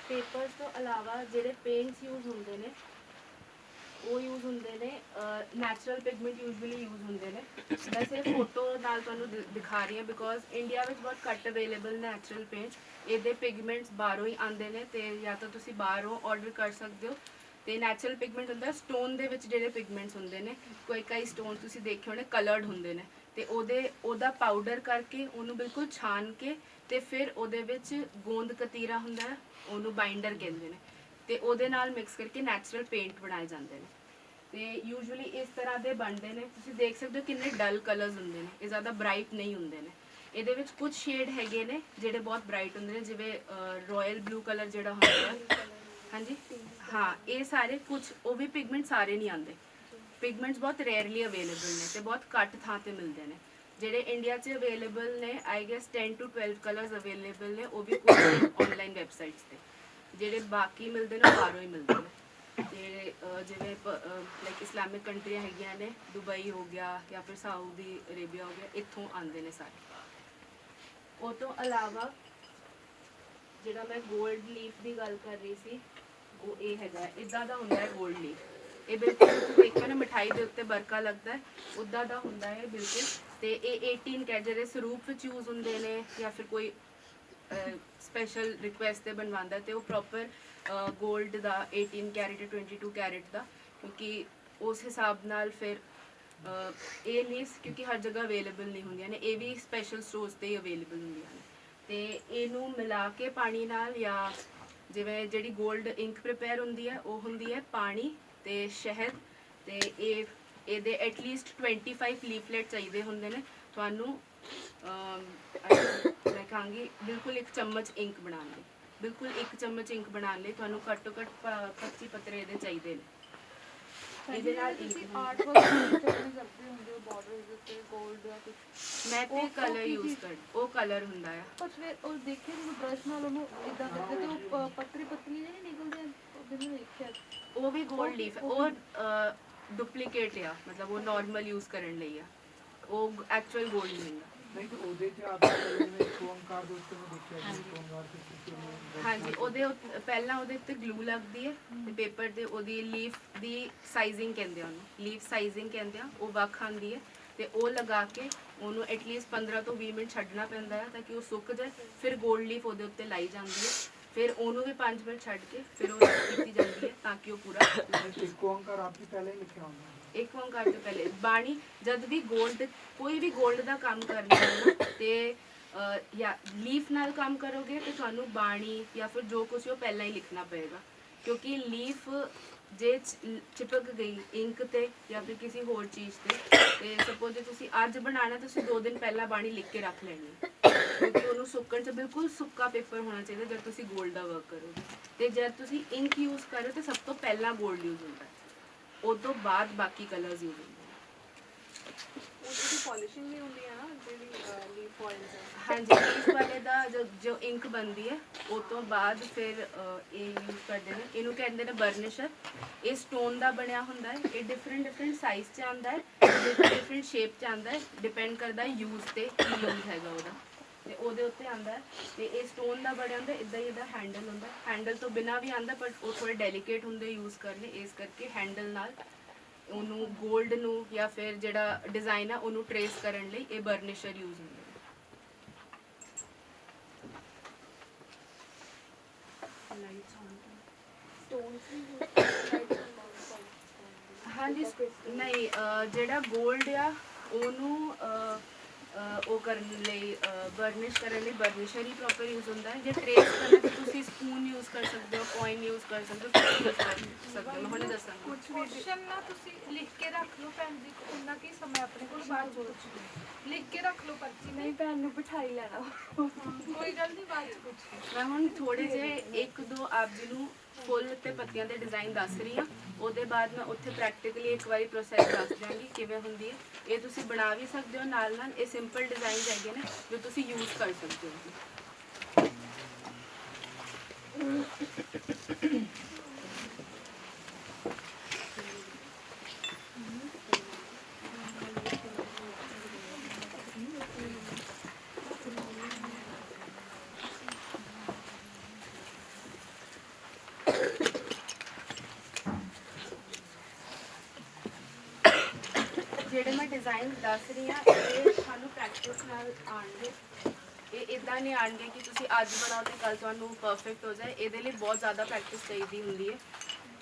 ਪੇਪਰਸ ਤੋਂ ਇਲਾਵਾ ਜਿਹੜੇ ਪੇਂਟਸ ਯੂਜ਼ ਹੁੰਦੇ ਨੇ ਉਹ ਯੂਜ਼ ਹੁੰਦੇ ਨੇ ਨੈਚੁਰਲ ਪਿਗਮੈਂਟ ਯੂਜੂਅਲੀ ਯੂਜ਼ ਹੁੰਦੇ ਨੇ। ਮੈਂ ਸਿਰਫ ਫੋਟੋ ਨਾਲ ਤੁਹਾਨੂੰ ਦਿਖਾ ਰਹੀ ਹਾਂ ਬਿਕੋਜ਼ ਇੰਡੀਆ ਵਿੱਚ ਬਹੁਤ ਘੱਟ ਅਵੇਲੇਬਲ ਨੈਚੁਰਲ ਪੇਂਟ। ਇਹਦੇ ਪਿਗਮੈਂਟਸ ਬਾਹਰੋਂ ਹੀ ਆਉਂਦੇ ਨੇ ਤੇ ਜਾਂ ਤਾਂ ਤੁਸੀਂ ਬਾਹਰੋਂ ਆਰਡਰ ਕਰ ਸਕਦੇ ਹੋ। ਤੇ ਨੈਚੁਰਲ ਪਿਗਮੈਂਟ ਹੁੰਦਾ ਸਟੋਨ ਦੇ ਵਿੱਚ ਜਿਹੜੇ ਪਿਗਮੈਂਟਸ ਹੁੰਦੇ ਨੇ ਕਈ ਸਟੋਨ ਤੁਸੀਂ ਦੇਖੇ ਹੋਣੇ ਕਲਰਡ ਹੁੰਦੇ ਨੇ ਤੇ ਉਹਦਾ ਪਾਊਡਰ ਕਰਕੇ ਉਹਨੂੰ ਬਿਲਕੁਲ ਛਾਣ ਕੇ ਤੇ ਫਿਰ ਉਹਦੇ ਵਿੱਚ ਗੋਂਦ ਕਤੀਰਾ ਹੁੰਦਾ ਹੈ ਉਹਨੂੰ ਬਾਈਂਡਰ ਕਹਿੰਦੇ ਨੇ ਤੇ ਉਹਦੇ ਨਾਲ ਮਿਕਸ ਕਰਕੇ ਨੈਚੁਰਲ ਪੇਂਟ ਬਣਾਏ ਜਾਂਦੇ ਨੇ। ਤੇ ਯੂਜੂਅਲੀ ਇਸ ਤਰ੍ਹਾਂ ਦੇ ਬਣਦੇ ਨੇ। ਤੁਸੀਂ ਦੇਖ ਸਕਦੇ ਹੋ ਕਿੰਨੇ ਡਲ ਕਲਰਸ ਹੁੰਦੇ ਨੇ, ਇਹ ਜ਼ਿਆਦਾ ਬ੍ਰਾਈਟ ਨਹੀਂ ਹੁੰਦੇ ਨੇ। ਇਹਦੇ ਵਿੱਚ ਕੁਝ ਸ਼ੇਡ ਹੈਗੇ ਨੇ ਜਿਹੜੇ ਬਹੁਤ ਬ੍ਰਾਈਟ ਹੁੰਦੇ ਨੇ ਜਿਵੇਂ ਰਾਇਲ ਬਲੂ ਕਲਰ ਜਿਹੜਾ ਹੁੰਦਾ ਹੈ ਹਾਂਜੀ ਹਾਂ ਇਹ ਸਾਰੇ ਕੁਝ ਉਹ ਵੀ ਪਿਗਮੈਂਟ ਸਾਰੇ ਨਹੀਂ ਆਉਂਦੇ। ਪਿਗਮੈਂਟਸ ਬਹੁਤ ਰੇਅਰਲੀ ਅਵੇਲੇਬਲ ਨੇ ਤੇ ਬਹੁਤ ਘੱਟ ਥਾਂ ਤੇ ਮਿਲਦੇ ਨੇ। ਜਿਹੜੇ ਇੰਡੀਆ 'ਚ ਅਵੇਲੇਬਲ ਨੇ I guess 10 to 12 colours available ਨੇ ਉਹ ਵੀ ਕੁਝ ਆਨਲਾਈਨ ਵੈਬਸਾਈਟਸ ਤੇ। ਜਿਹੜੇ ਬਾਕੀ ਮਿਲਦੇ ਨੇ ਉਹ ਬਾਹਰੋਂ ਹੀ ਮਿਲਦੇ ਨੇ। ਤੇ ਜਿਵੇਂ ਲਾਈਕ ਇਸਲਾਮਿਕ ਕੰਟਰੀਆਂ ਹੈਗੀਆਂ ਨੇ ਦੁਬਈ ਹੋ ਗਿਆ ਜਾਂ ਫਿਰ ਸਾਊਦੀ ਅਰੇਬੀਆ ਹੋ ਗਿਆ ਇੱਥੋਂ ਆਉਂਦੇ ਨੇ ਸਾਰੇ। ਉਹ ਤੋਂ ਇਲਾਵਾ ਜਿਹੜਾ ਮੈਂ 골ਡ ਲੀਫ ਦੀ ਗੱਲ ਕਰ ਰਹੀ ਸੀ ਉਹ ਇਹ ਹੈਗਾ ਇਦਾਂ ਦਾ ਹੁੰਦਾ ਹੈ 골ਡ ਲੀਫ। ਇਹ ਬਿਲਕੁਲ ਤੁਸੀਂ ਦੇਖਿਆ ਨਾ ਮਿਠਾਈ ਦੇ ਉੱਤੇ ਬਰਕਾ ਲੱਗਦਾ ਹੈ ਉੱਦਾਂ ਦਾ ਹੁੰਦਾ ਹੈ ਬਿਲਕੁਲ। ਤੇ ਇਹ 18 ਕੈਰਟ ਜਿਹੜੇ ਸਰੂਪ ਵਿੱਚ ਯੂਜ਼ ਹੁੰਦੇ ਨੇ ਜਾਂ ਫਿਰ ਕੋਈ ਸਪੈਸ਼ਲ ਰਿਕੁਐਸਟ ਤੇ ਬਣਵਾਉਂਦਾ ਤੇ ਉਹ ਪ੍ਰੋਪਰ 골ਡ ਦਾ 18 ਕੈਰਟ 22 ਕੈਰਟ ਦਾ, ਕਿਉਂਕਿ ਉਸ ਹਿਸਾਬ ਨਾਲ ਫਿਰ ਇਹ ਲੀਵਸ ਕਿਉਂਕਿ ਹਰ ਜਗ੍ਹਾ ਅਵੇਲੇਬਲ ਨਹੀਂ ਹੁੰਦੀਆਂ ਨੇ, ਇਹ ਵੀ ਸਪੈਸ਼ਲ ਸਟੋਰਸ ਤੇ ਹੀ ਅਵੇਲੇਬਲ ਹੁੰਦੀਆਂ ਨੇ। ਤੇ ਇਹਨੂੰ ਮਿਲਾ ਕੇ ਪਾਣੀ ਨਾਲ ਜਾਂ ਜਿਵੇਂ ਜਿਹੜੀ 골ਡ ਇੰਕ ਪ੍ਰਿਪੇਅਰ ਹੁੰਦੀ ਹੈ ਉਹ ਹੁੰਦੀ ਹੈ ਪਾਣੀ ਤੇ ਸ਼ਹਿਦ ਤੇ ਇਹਦੇ ਐਟਲੀਸਟ 25 ਲੀਫਲੇਟ ਚਾਹੀਦੇ ਹੁੰਦੇ ਨੇ ਤੁਹਾਨੂੰ। ਮੈਂ ਕਹਾਂਗੀ ਬਿਲਕੁਲ 1 ਚਮਚ ਇੰਕ ਬਣਾਉਣ ਲਈ, ਬਿਲਕੁਲ 1 ਚਮਚ ਇੰਕ ਬਣਾਉਣ ਲਈ ਤੁਹਾਨੂੰ ਘੱਟੋ ਘੱਟ 25 ਪੱਤਰੇ ਇਹਦੇ ਚਾਹੀਦੇ ਨੇ। ਇਹਦੇ ਨਾਲ ਤੁਸੀਂ ਆਰਟ ਵਰਕ ਕਰਨੇ ਕਰਦੇ ਹੁੰਦੇ ਹੋ ਬਾਰਡਰਸ ਦੇ ਉੱਤੇ 골ਡ ਜਾਂ ਕੁਝ ਮੈਂ ਤੇ ਕਲਰ ਯੂਜ਼ ਕਰ ਉਹ ਕਲਰ ਹੁੰਦਾ ਆ। ਪਰ ਫਿਰ ਉਹ ਦੇਖਿਆ ਜਦੋਂ ਬ੍ਰਸ਼ ਨਾਲ ਉਹਨੂੰ ਇਦਾਂ ਕਰਦੇ ਤੇ ਉਹ ਪਤਲੀ ਪਤਲੀ ਜਿਹੀ ਨਿਕਲਦੇ ਉਹਦੇ ਨੂੰ ਦੇਖਿਆ ਉਹ ਵੀ 골ਡ ਲੀਫ ਹੈ, ਉਹ ਡੁਪਲੀਕੇਟ ਆ ਮਤਲਬ ਉਹ ਨਾਰਮਲ ਯੂਜ਼ ਕਰਨ ਲਈ ਆ, ਉਹ ਐਕਚੁਅਲ 골ਡ ਨਹੀਂ ਹੁੰਦਾ। ਨਹੀਂ ਤੇ ਉਹਦੇ ਚ ਆਪ ਜਿਵੇਂ ਇੱਕ ਓਂਕਾਰ ਦੇ ਉੱਤੇ ਮੈਂ ਦੇਖਿਆ ਜੀ ਓਂਕਾਰ ਦੇ ਉੱਤੇ ਹਾਂਜੀ ਉਹਦੇ ਪਹਿਲਾਂ ਉਹਦੇ ਉੱਤੇ ਗਲੂ ਲੱਗਦੀ ਹੈ ਤੇ ਪੇਪਰ ਦੇ ਉਹਦੀ ਲੀਫ ਦੀ ਸਾਈਜ਼ਿੰਗ ਕਹਿੰਦੇ ਆ ਉਹਨੂੰ, ਲੀਫ ਸਾਈਜ਼ਿੰਗ ਕਹਿੰਦੇ ਆ, ਉਹ ਵੱਖ ਆਉਂਦੀ ਹੈ ਤੇ ਉਹ ਲਗਾ ਕੇ ਉਹਨੂੰ ਐਟਲੀਸਟ 15 ਤੋਂ 20 ਮਿੰਟ ਛੱਡਣਾ ਪੈਂਦਾ ਹੈ ਤਾਂ ਕਿ ਉਹ ਸੁੱਕ ਜਾਏ। ਫਿਰ 골ਡ ਲੀਫ ਉਹਦੇ ਉੱਤੇ ਲਾਈ ਜਾਂਦੀ ਹੈ, ਫਿਰ ਉਹਨੂੰ ਵੀ 5 ਮਿੰਟ ਛੱਡ ਕੇ ਫਿਰ ਉਹ ਕੀਤੀ ਜਾਂਦੀ ਹੈ ਤਾਂ ਕਿ ਉਹ ਪੂਰਾ ਇੱਕ ਓਂਕਾਰ ਆਪ ਹੀ ਪਹਿਲਾਂ ਹੀ ਲਿਖਿਆ ਹੁੰਦਾ ਇੱਕ ਓਂਕਾਰ ਤੋਂ ਪਹਿਲੇ ਬਾਣੀ ਜਦ ਵੀ 골ਡ ਕੋਈ ਵੀ 골ਡ ਦਾ ਕੰਮ ਕਰਨਾ ਹੈ ਨਾ ਤੇ ਜਾਂ ਲੀਫ ਨਾਲ ਕੰਮ ਕਰੋਗੇ ਤੇ ਤੁਹਾਨੂੰ ਬਾਣੀ ਜਾਂ ਫਿਰ ਜੋ ਕੁਝ ਉਹ ਪਹਿਲਾਂ ਹੀ ਲਿਖਣਾ ਪਏਗਾ, ਕਿਉਂਕਿ ਲੀਫ ਜੇ ਚਿਪਕ ਗਈ ਇੰਕ ਤੇ ਜਾਂ ਫਿਰ ਕਿਸੇ ਹੋਰ ਚੀਜ਼ ਤੇ ਸਪੋਜ਼ ਜੇ ਤੁਸੀਂ ਅੱਜ ਬਣਾਉਣਾ ਤੁਸੀਂ 2 ਦਿਨ ਪਹਿਲਾਂ ਬਾਣੀ ਲਿਖ ਕੇ ਰੱਖ ਲੈਣੀ ਹੈ, ਕਿਉਂਕਿ ਉਹਨੂੰ ਸੁੱਕਣ 'ਚ ਬਿਲਕੁਲ ਸੁੱਕਾ ਪੇਪਰ ਹੋਣਾ ਚਾਹੀਦਾ ਜਦ ਤੁਸੀਂ 골ਡ ਦਾ ਵਰਕ ਕਰੋਗੇ। ਤੇ ਜਦ ਤੁਸੀਂ ਇੰਕ ਯੂਜ਼ ਕਰੋ ਤੇ ਸਭ ਤੋਂ ਪਹਿਲਾਂ 골ਡ ਯੂਜ਼ ਹੁੰਦਾ ਹੈ, ਉਹ ਤੋਂ ਬਾਅਦ ਬਾਕੀ ਕਲਰਸ ਯੂਜ਼ ਹੁੰਦੇ ਨੇ। ਉਹਦੀ ਪੋਲਿਸ਼ਿੰਗ ਵੀ ਹੁੰਦੀ ਹੈ ਨਾ ਜਿਹੜੀ ਲੀਫ ਆਇਲਸ ਹੈ। ਹਾਂਜੀ ਲੀਫ ਵਾਲੇ ਦਾ ਜੋ ਇੰਕ ਬਣਦੀ ਹੈ ਉਹ ਤੋਂ ਬਾਅਦ ਫਿਰ ਇਹ ਯੂਜ਼ ਕਰਦੇ ਨੇ, ਇਹਨੂੰ ਕਹਿੰਦੇ ਨੇ ਬਰਨਿਸ਼ਰ। ਇਹ ਸਟੋਨ ਦਾ ਬਣਿਆ ਹੁੰਦਾ ਹੈ, ਇਹ ਡਿਫਰੈਂਟ ਸਾਈਜ਼ 'ਚ ਆਉਂਦਾ ਹੈ, ਡਿਫਰੈਂਟ ਸ਼ੇਪ 'ਚ ਆਉਂਦਾ ਹੈ, ਡਿਪੈਂਡ ਕਰਦਾ ਯੂਜ਼ ਤੇ ਕੀ ਯੂਜ਼ ਹੈਗਾ ਉਹਦਾ ਤੇ ਉਹਦੇ ਉੱਤੇ ਆਉਂਦਾ ਹੈ। ਤੇ ਇਹ ਸਟੋਨ ਦਾ ਬਣਿਆ ਹੁੰਦਾ, ਇੱਦਾਂ ਹੀ ਇਹਦਾ ਹੈਂਡਲ ਹੁੰਦਾ, ਹੈਂਡਲ ਤੋਂ ਬਿਨਾਂ ਵੀ ਆਉਂਦਾ ਪਰ ਉਹ ਥੋੜੇ ਡੈਲੀਕੇਟ ਹੁੰਦੇ ਯੂਜ਼ ਕਰਨੇ, ਇਸ ਕਰਕੇ ਹੈਂਡਲ ਨਾਲ ਉਹਨੂੰ 골ਡ ਨੂੰ ਜਾਂ ਫਿਰ ਜਿਹੜਾ ਡਿਜ਼ਾਈਨ ਆ ਉਹਨੂੰ ਟਰੇਸ ਕਰਨ ਲਈ ਇਹ ਬਰਨਿਸ਼ਰ ਯੂਜ਼ ਹੁੰਦਾ ਹੈ। ਹਾਂਜੀ ਨਹੀਂ ਜਿਹੜਾ 골ਡ ਆ ਉਹਨੂੰ ਉਹ ਕਰਨ ਲਈ ਬਰਨਿਸ਼ ਕਰਨ ਲਈ ਬਰਨਿਸ਼ਰ ਹੀ ਪ੍ਰੋਪਰ ਯੂਜ਼ ਹੁੰਦਾ ਹੈ। ਜੇ ਟਰੇਸ ਕਰਨਾ ਤਾਂ ਤੁਸੀਂ ਸਪੂਨ ਯੂਜ਼ ਕਰ ਸਕਦੇ ਹੋ, ਕੋਇਨ ਯੂਜ਼ ਕਰ ਸਕਦੇ ਹੋ, ਕੁਛ use ਕਰ ਸਕਦੇ ਹੋ। ਮੈਂ ਹੁਣੇ ਦੱਸਾਂਗੀ। ਕੁਝ ਵੀ ਕੁਐਸਚਨ ਨਾ ਤੁਸੀਂ ਲਿਖ ਕੇ ਰੱਖ ਲਓ ਭੈਣ ਜੀ, ਉਹਨਾਂ ਕੀ ਸਮਾਂ ਆਪਣੇ ਕੋਲ ਬਾਅਦ ਚ ਪੁੱਛ ਲਿਖ ਕੇ ਰੱਖ ਲਓ ਪਰਚੀ ਨਹੀਂ ਭੈਣ ਨੂੰ ਬਿਠਾਈ ਲੈਣਾ। ਕੋਈ ਗੱਲ ਨਹੀਂ ਬਾਅਦ ਚ ਪੁੱਛ ਮੈਂ ਹੁਣ ਥੋੜੇ ਜਿਹੇ 1-2 ਆਪ ਜੀ ਨੂੰ ਫੁੱਲ ਤੇ ਪੱਤੀਆਂ ਦੇ ਡਿਜ਼ਾਈਨ ਦੱਸ ਰਹੀ ਹਾਂ, ਉਹਦੇ ਬਾਅਦ ਮੈਂ ਉੱਥੇ ਪ੍ਰੈਕਟੀਕਲੀ ਇੱਕ ਵਾਰੀ ਪ੍ਰੋਸੈਸ ਦੱਸ ਦਿਆਂਗੀ ਕਿਵੇਂ ਹੁੰਦੀ ਹੈ। ਇਹ ਤੁਸੀਂ ਬਣਾ ਵੀ ਸਕਦੇ ਹੋ ਨਾਲ ਨਾਲ, ਇਹ ਸਿੰਪਲ ਡਿਜ਼ਾਈਨਸ ਹੈਗੇ ਨੇ ਜੋ ਤੁਸੀਂ ਯੂਜ਼ ਕਰ ਸਕਦੇ ਹੋ। ਜਿਹੜੇ ਮੈਂ ਡਿਜ਼ਾਈਨ ਦੱਸ ਰਹੀ ਹਾਂ ਇਹ ਤੁਹਾਨੂੰ ਪ੍ਰੈਕਟਿਸ ਨਾਲ ਆਉਣਗੇ, ਇਹ ਇਦਾਂ ਨਹੀਂ ਆਉਣਗੇ ਕਿ ਤੁਸੀਂ ਅੱਜ ਬਣਾਓ ਤੇ ਕੱਲ ਤੁਹਾਨੂੰ ਪਰਫੈਕਟ ਹੋ ਜਾਏ, ਇਹਦੇ ਲਈ ਬਹੁਤ ਜ਼ਿਆਦਾ ਪ੍ਰੈਕਟਿਸ ਚਾਹੀਦੀ ਹੁੰਦੀ ਹੈ।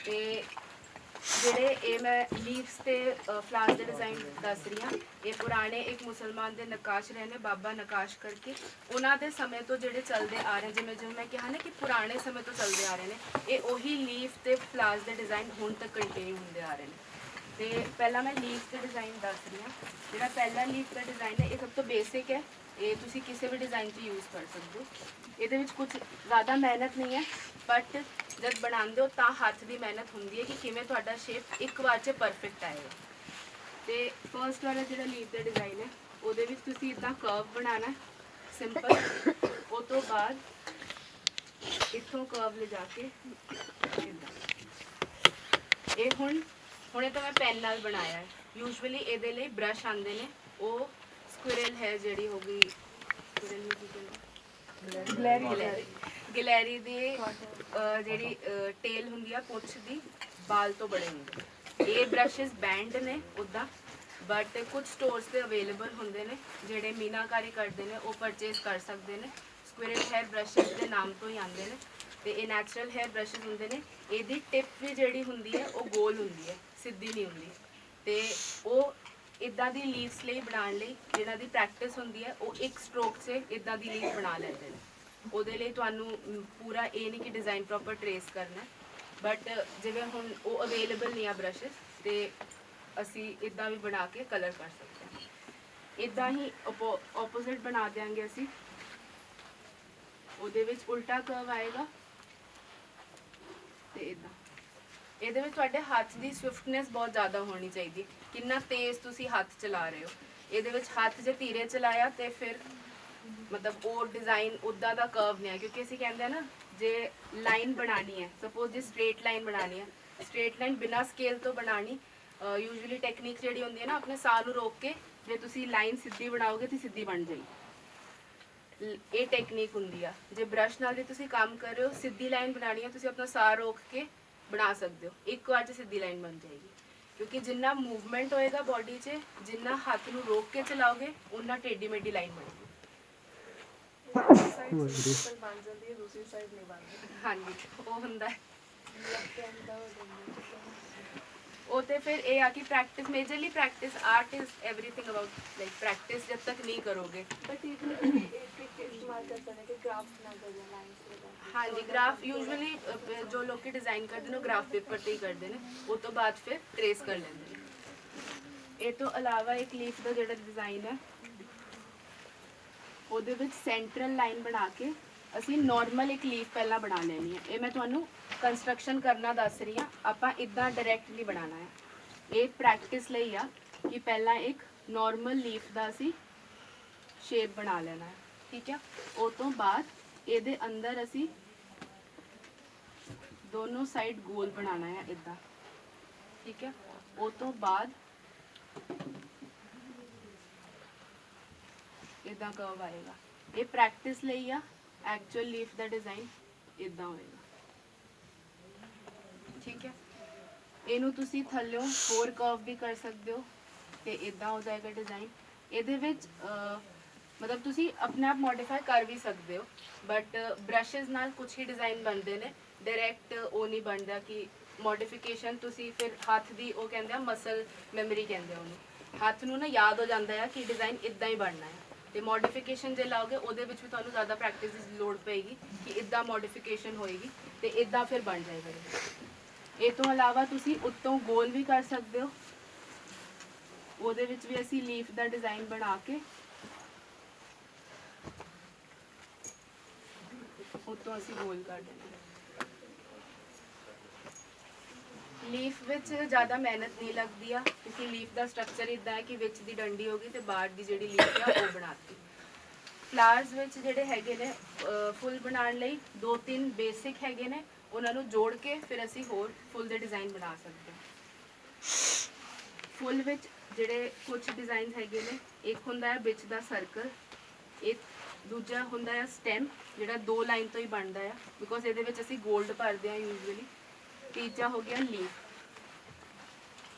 ਤੇ ਜਿਹੜੇ ਇਹ ਮੈਂ ਲੀਵਸ ਤੇ ਫਲਾਵਰ ਦੇ ਡਿਜ਼ਾਈਨ ਦੱਸ ਰਹੀ ਹਾਂ, ਇਹ ਪੁਰਾਣੇ ਇੱਕ ਮੁਸਲਮਾਨ ਦੇ ਨਕਾਸ਼ ਰਹੇ ਨੇ ਬਾਬਾ ਨਕਾਸ਼ ਕਰਕੇ, ਉਹਨਾਂ ਦੇ ਸਮੇਂ ਤੋਂ ਜਿਹੜੇ ਚੱਲਦੇ ਆ ਰਹੇ, ਜਿਵੇਂ ਮੈਂ ਕਿਹਾ ਨਾ ਕਿ ਪੁਰਾਣੇ ਸਮੇਂ ਤੋਂ ਚੱਲਦੇ ਆ ਰਹੇ ਨੇ, ਇਹ ਉਹੀ ਲੀਫ ਤੇ ਫਲਾਵਰ ਦੇ ਡਿਜ਼ਾਈਨ ਹੁਣ ਤੱਕ ਕੰਟੀਨਿਊ ਹੁੰਦੇ ਆ ਰਹੇ ਨੇ। ਤੇ ਪਹਿਲਾਂ ਮੈਂ ਲੀਫ ਦੇ ਡਿਜ਼ਾਈਨ ਦੱਸ ਰਹੀ ਹਾਂ। ਜਿਹੜਾ ਪਹਿਲਾ ਲੀਫ ਦਾ ਡਿਜ਼ਾਈਨ ਹੈ ਇਹ ਸਭ ਤੋਂ ਬੇਸਿਕ ਹੈ, ਇਹ ਤੁਸੀਂ ਕਿਸੇ ਵੀ ਡਿਜ਼ਾਈਨ 'ਚ ਯੂਜ਼ ਕਰ ਸਕਦੇ ਹੋ। ਇਹਦੇ ਵਿੱਚ ਕੁਝ ਜ਼ਿਆਦਾ ਮਿਹਨਤ ਨਹੀਂ ਹੈ, ਬਟ ਜਦ ਬਣਾਉਂਦੇ ਹੋ ਤਾਂ ਹੱਥ ਦੀ ਮਿਹਨਤ ਹੁੰਦੀ ਹੈ ਕਿ ਕਿਵੇਂ ਤੁਹਾਡਾ ਸ਼ੇਪ ਇੱਕ ਵਾਰ 'ਚ ਪਰਫੈਕਟ ਆਏਗਾ। ਤੇ ਫਰਸਟ ਵਾਲਾ ਜਿਹੜਾ ਲੀਫ ਦਾ ਡਿਜ਼ਾਈਨ ਹੈ ਉਹਦੇ ਵਿੱਚ ਤੁਸੀਂ ਇੱਦਾਂ ਕਰਵ ਬਣਾਉਣਾ ਸਿੰਪਲ, ਉਹ ਤੋਂ ਬਾਅਦ ਇੱਥੋਂ ਕਰਵ ਲਿਜਾ ਕੇ ਇੱਦਾਂ। ਇਹ ਹੁਣੇ ਤਾਂ ਮੈਂ ਪੈਨ ਨਾਲ ਬਣਾਇਆ ਹੈ। ਯੂਜੂਅਲੀ ਇਹਦੇ ਲਈ ਬ੍ਰਸ਼ ਆਉਂਦੇ ਨੇ, ਉਹ ਸਕੁਇਰਲ ਹੈ ਜਿਹੜੀ ਹੋ ਗਈ ਗਲੈਰੀ ਦੀ ਜਿਹੜੀ ਟੇਲ ਹੁੰਦੀ ਆ ਪੁੱਛ ਦੀ ਬਾਲ ਤੋਂ ਬਣੇ ਹੁੰਦੇ। ਇਹ ਬ੍ਰਸ਼ਸ ਬੈਂਡ ਨੇ ਉੱਦਾਂ, ਬਟ ਕੁਝ ਸਟੋਰਸ ਤੇ ਅਵੇਲੇਬਲ ਹੁੰਦੇ ਨੇ, ਜਿਹੜੇ ਮੀਨਾਕਾਰੀ ਕਰਦੇ ਨੇ ਉਹ ਪਰਚੇਸ ਕਰ ਸਕਦੇ ਨੇ। ਸਕੁਇਰਲ ਹੈਅਰ ਬ੍ਰਸ਼ਸ ਦੇ ਨਾਮ ਤੋਂ ਹੀ ਆਉਂਦੇ ਨੇ ਤੇ ਇਹ ਨੈਚੁਰਲ ਹੈਅਰ ਬ੍ਰਸ਼ਸ ਹੁੰਦੇ ਨੇ। ਇਹਦੀ ਟਿਪ ਵੀ ਜਿਹੜੀ ਹੁੰਦੀ ਹੈ ਉਹ ਗੋਲ ਹੁੰਦੀ ਹੈ, ਸਿੱਧੀ ਨਹੀਂ ਹੁੰਦੀ। ਤੇ ਉਹ ਇਦਾਂ ਦੀ ਲੀਵਸ ਲਈ ਬਣਾਉਣ ਲਈ ਜਿਹਨਾਂ ਦੀ ਪ੍ਰੈਕਟਿਸ ਹੁੰਦੀ ਹੈ ਉਹ ਇੱਕ ਸਟ੍ਰੋਕ 'ਚ ਇਦਾਂ ਦੀ ਲੀਵ ਬਣਾ ਲੈਂਦੇ ਨੇ। ਉਹਦੇ ਲਈ ਤੁਹਾਨੂੰ ਪੂਰਾ ਇਹ ਨਹੀਂ ਕਿ ਡਿਜ਼ਾਈਨ ਪ੍ਰੋਪਰ ਟਰੇਸ ਕਰਨਾ, ਬਟ ਜਿਵੇਂ ਹੁਣ ਉਹ ਅਵੇਲੇਬਲ ਨਹੀਂ ਆ ਬ੍ਰਸ਼ਸ ਤੇ ਅਸੀਂ ਇਦਾਂ ਵੀ ਬਣਾ ਕੇ ਕਲਰ ਕਰ ਸਕਦੇ ਹਾਂ। ਇਦਾਂ ਹੀ ਆਪੋਜ਼ਿਟ ਬਣਾ ਦਿਆਂਗੇ ਅਸੀਂ, ਉਹਦੇ ਵਿੱਚ ਉਲਟਾ ਕਰਵ ਆਏਗਾ ਤੇ ਇਦਾਂ। ਇਹਦੇ ਵਿੱਚ ਤੁਹਾਡੇ ਹੱਥ ਦੀ ਸਵਿਫਟਨੈਸ ਬਹੁਤ ਜ਼ਿਆਦਾ ਹੋਣੀ ਚਾਹੀਦੀ, ਕਿੰਨਾ ਤੇਜ਼ ਤੁਸੀਂ ਹੱਥ ਚਲਾ ਰਹੇ ਹੋ। ਇਹਦੇ ਵਿੱਚ ਹੱਥ ਜੇ ਧੀਰੇ ਚਲਾਇਆ ਤੇ ਫਿਰ ਮਤਲਬ ਉਹ ਡਿਜ਼ਾਈਨ ਉੱਦਾਂ ਦਾ ਕਰਵ ਨਹੀਂ ਹੈ, ਕਿਉਂਕਿ ਅਸੀਂ ਕਹਿੰਦੇ ਆ ਨਾ ਜੇ ਲਾਈਨ ਬਣਾਉਣੀ ਹੈ, ਸਪੋਜ਼ ਜੇ ਸਟ੍ਰੇਟ ਲਾਈਨ ਬਣਾਉਣੀ ਹੈ, ਸਟ੍ਰੇਟ ਲਾਈਨ ਬਿਨਾਂ ਸਕੇਲ ਤੋਂ ਬਣਾਉਣੀ ਯੂਜੂਅਲੀ ਟੈਕਨੀਕ ਜਿਹੜੀ ਹੁੰਦੀ ਹੈ ਨਾ, ਆਪਣੇ ਸਾਹ ਨੂੰ ਰੋਕ ਕੇ ਜੇ ਤੁਸੀਂ ਲਾਈਨ ਸਿੱਧੀ ਬਣਾਓਗੇ ਤਾਂ ਸਿੱਧੀ ਬਣ ਜਾਏਗੀ। ਇਹ ਟੈਕਨੀਕ ਹੁੰਦੀ ਆ। ਜੇ ਬ੍ਰਸ਼ ਨਾਲ ਵੀ ਤੁਸੀਂ ਕੰਮ ਕਰ ਰਹੇ ਹੋ, ਸਿੱਧੀ ਲਾਈਨ ਬਣਾਉਣੀ ਹੈ, ਤੁਸੀਂ ਆਪਣਾ ਸਾਹ ਰੋਕ ਕੇ ਬਣਾ ਸਕਦੇ ਹੋ, ਇੱਕ ਵਾਰ 'ਚ ਸਿੱਧੀ ਲਾਈਨ ਬਣ ਜਾਏਗੀ। ਕਿਉਂਕਿ ਜਿੰਨਾ ਮੂਵਮੈਂਟ ਹੋਏਗਾ ਬੋਡੀ 'ਚ, ਜਿੰਨਾ ਹੱਥ ਨੂੰ ਰੋਕ ਕੇ ਚਲਾਓਗੇ, ਉਨਾ ਟੇਢੀ ਮੇਢੀ ਲਾਈਨ ਬਣੇਗੀ। ਸਾਈਡ ਸਿੰਪਲ ਬਣ ਜਾਂਦੀ ਹੈ, ਦੂਸਰੀ ਸਾਈਡ ਨਹੀਂ ਬਣਦੀ। ਹਾਂਜੀ, ਉਹ ਹੁੰਦਾ ਹੈ। ਲੈਫਟ ਹੈਂਡ ਦਾ ਹੋ ਜਾਂਦਾ ਹੈ। ਉਹ ਤੇ ਫਿਰ ਇਹ ਆ ਕਿ practice, majorly practice, art is everything about like practice. जब तक नहीं करोगे बट इसमें एक ट्रिक इस्तेमाल कर सकते हैं कि ग्राफ्स ना करें, लाइंस लगा के। हाँ जी, ग्राफ यूजुअली जो लोग डिज़ाइन करते हैं ग्राफ पेपर ਤੇ ਹੀ ਕਰਦੇ ਨੇ, ਉਹ ਤੋਂ ਬਾਅਦ ਫਿਰ ਟਰੇਸ ਕਰ ਲੈਂਦੇ ਨੇ। ਇਹ ਤੋਂ ਇਲਾਵਾ ਇੱਕ ਲੀਫ ਦਾ ਜਿਹੜਾ ਡਿਜ਼ਾਈਨ ਹੈ, ਉਹਦੇ ਵਿੱਚ ਸੈਂਟਰਲ ਲਾਈਨ ਬਣਾ ਕੇ ਅਸੀਂ ਨਾਰਮਲ ਇੱਕ ਲੀਫ ਪਹਿਲਾਂ ਬਣਾ ਲੈਣੀ ਹੈ। ਇਹ ਮੈਂ ਤੁਹਾਨੂੰ ਕੰਸਟਰਕਸ਼ਨ ਕਰਨਾ ਦੱਸ ਰਹੀ ਹਾਂ, ਆਪਾਂ ਇਦਾਂ ਡਾਇਰੈਕਟਲੀ ਬਣਾਉਣਾ ਹੈ। ਇਹ ਪ੍ਰੈਕਟਿਸ ਲਈ ਆ ਕਿ ਪਹਿਲਾਂ ਇੱਕ ਨਾਰਮਲ ਲੀਫ ਦਾ ਅਸੀਂ ਸ਼ੇਪ ਬਣਾ ਲੈਣਾ ਹੈ, ਠੀਕ ਹੈ। ਉਹ ਤੋਂ ਬਾਅਦ ਇਹਦੇ ਅੰਦਰ ਅਸੀਂ ਦੋਨੋਂ ਸਾਈਡ ਗੋਲ ਬਣਾਉਣਾ ਹੈ ਇਦਾਂ, ਠੀਕ ਹੈ। ਉਹ ਤੋਂ ਬਾਅਦ ਇਦਾਂ ਕਰਵ ਆਏਗਾ। ਇਹ ਪ੍ਰੈਕਟਿਸ ਲਈ ਆ, ਐਕਚੁਅਲ ਲੀਫ ਦਾ ਡਿਜ਼ਾਈਨ ਇਦਾਂ ਹੋਏਗਾ, ਠੀਕ ਹੈ। ਇਹਨੂੰ ਤੁਸੀਂ ਥੱਲਿਓਂ ਹੋਰ ਕਰਵ ਵੀ ਕਰ ਸਕਦੇ ਹੋ ਤੇ ਇਦਾਂ ਹੋ ਜਾਏਗਾ ਡਿਜ਼ਾਈਨ। ਇਹਦੇ ਵਿੱਚ ਮਤਲਬ ਤੁਸੀਂ ਆਪਣੇ ਆਪ ਮੋਡੀਫਾਈ ਕਰ ਵੀ ਸਕਦੇ ਹੋ, ਬਟ ਬ੍ਰਸ਼ਸ ਨਾਲ ਕੁਝ ਹੀ ਡਿਜ਼ਾਈਨ ਬਣਦੇ ਨੇ, ਡਾਇਰੈਕਟ ਉਹ ਨਹੀਂ ਬਣਦਾ ਕਿ ਮੋਡੀਫਿਕੇਸ਼ਨ ਤੁਸੀਂ ਫਿਰ ਹੱਥ ਦੀ, ਉਹ ਕਹਿੰਦੇ ਆ ਮਸਲ ਮੈਮਰੀ ਕਹਿੰਦੇ ਆ ਉਹਨੂੰ, ਹੱਥ ਨੂੰ ਨਾ ਯਾਦ ਹੋ ਜਾਂਦਾ ਆ ਕਿ ਡਿਜ਼ਾਈਨ ਇਦਾਂ ਹੀ ਬਣਨਾ ਹੈ। ਤੇ ਮੋਡੀਫਿਕੇਸ਼ਨ ਜੇ ਲਾਓਗੇ ਉਹਦੇ ਵਿੱਚ ਵੀ ਤੁਹਾਨੂੰ ਜ਼ਿਆਦਾ ਪ੍ਰੈਕਟਿਸ ਦੀ ਲੋੜ ਪਏਗੀ ਕਿ ਇਦਾਂ ਮੋਡੀਫਿਕੇਸ਼ਨ ਹੋਏਗੀ ਤੇ ਇਦਾਂ ਫਿਰ ਬਣ ਜਾਏਗਾ। ਇਹ ਤੋਂ ਇਲਾਵਾ ਤੁਸੀਂ ਉੱਤੋਂ ਗੋਲ ਵੀ ਕਰ ਸਕਦੇ ਹੋ, ਉਹਦੇ ਵਿੱਚ ਵੀ ਅਸੀਂ ਲੀਫ ਦਾ ਡਿਜ਼ਾਈਨ ਬਣਾ ਕੇ ਉੱਤੋਂ ਅਸੀਂ ਗੋਲ ਕਰ ਦਿੰਦੇ। ਲੀਫ ਵਿੱਚ ਜ਼ਿਆਦਾ ਮਿਹਨਤ ਨਹੀਂ ਲੱਗਦੀ ਆ, ਕਿਉਂਕਿ ਲੀਫ ਦਾ ਸਟਰਕਚਰ ਇਦਾਂ ਹੈ ਕਿ ਵਿੱਚ ਦੀ ਡੰਡੀ ਹੋ ਗਈ ਤੇ ਬਾਹਰ ਦੀ ਜਿਹੜੀ ਲੀਫ ਆ ਉਹ ਬਣਾਤੀ। ਫਲਾਵਰਸ ਵਿੱਚ ਜਿਹੜੇ ਹੈਗੇ ਨੇ ਫੁੱਲ ਬਣਾਉਣ ਲਈ 2-3 ਬੇਸਿਕ ਹੈਗੇ ਨੇ, ਉਹਨਾਂ ਨੂੰ ਜੋੜ ਕੇ ਫਿਰ ਅਸੀਂ ਹੋਰ ਫੁੱਲ ਦੇ ਡਿਜ਼ਾਈਨ ਬਣਾ ਸਕਦੇ ਹਾਂ। ਫੁੱਲ ਵਿੱਚ ਜਿਹੜੇ ਕੁਝ ਡਿਜ਼ਾਈਨ ਹੈਗੇ ਨੇ, ਇੱਕ ਹੁੰਦਾ ਹੈ ਵਿੱਚ ਦਾ ਸਰਕਲ, ਇੱਕ ਦੂਜਾ ਹੁੰਦਾ ਹੈ ਸਟੈਮ ਜਿਹੜਾ 2 ਲਾਈਨ ਤੋਂ ਹੀ ਬਣਦਾ ਹੈ, ਬਿਕੋਜ਼ ਇਹਦੇ ਵਿੱਚ ਅਸੀਂ 골ਡ ਭਰਦੇ ਹਾਂ ਯੂਜੂਅਲੀ। ਤੀਜਾ ਹੋ ਗਿਆ ਲੀਫ।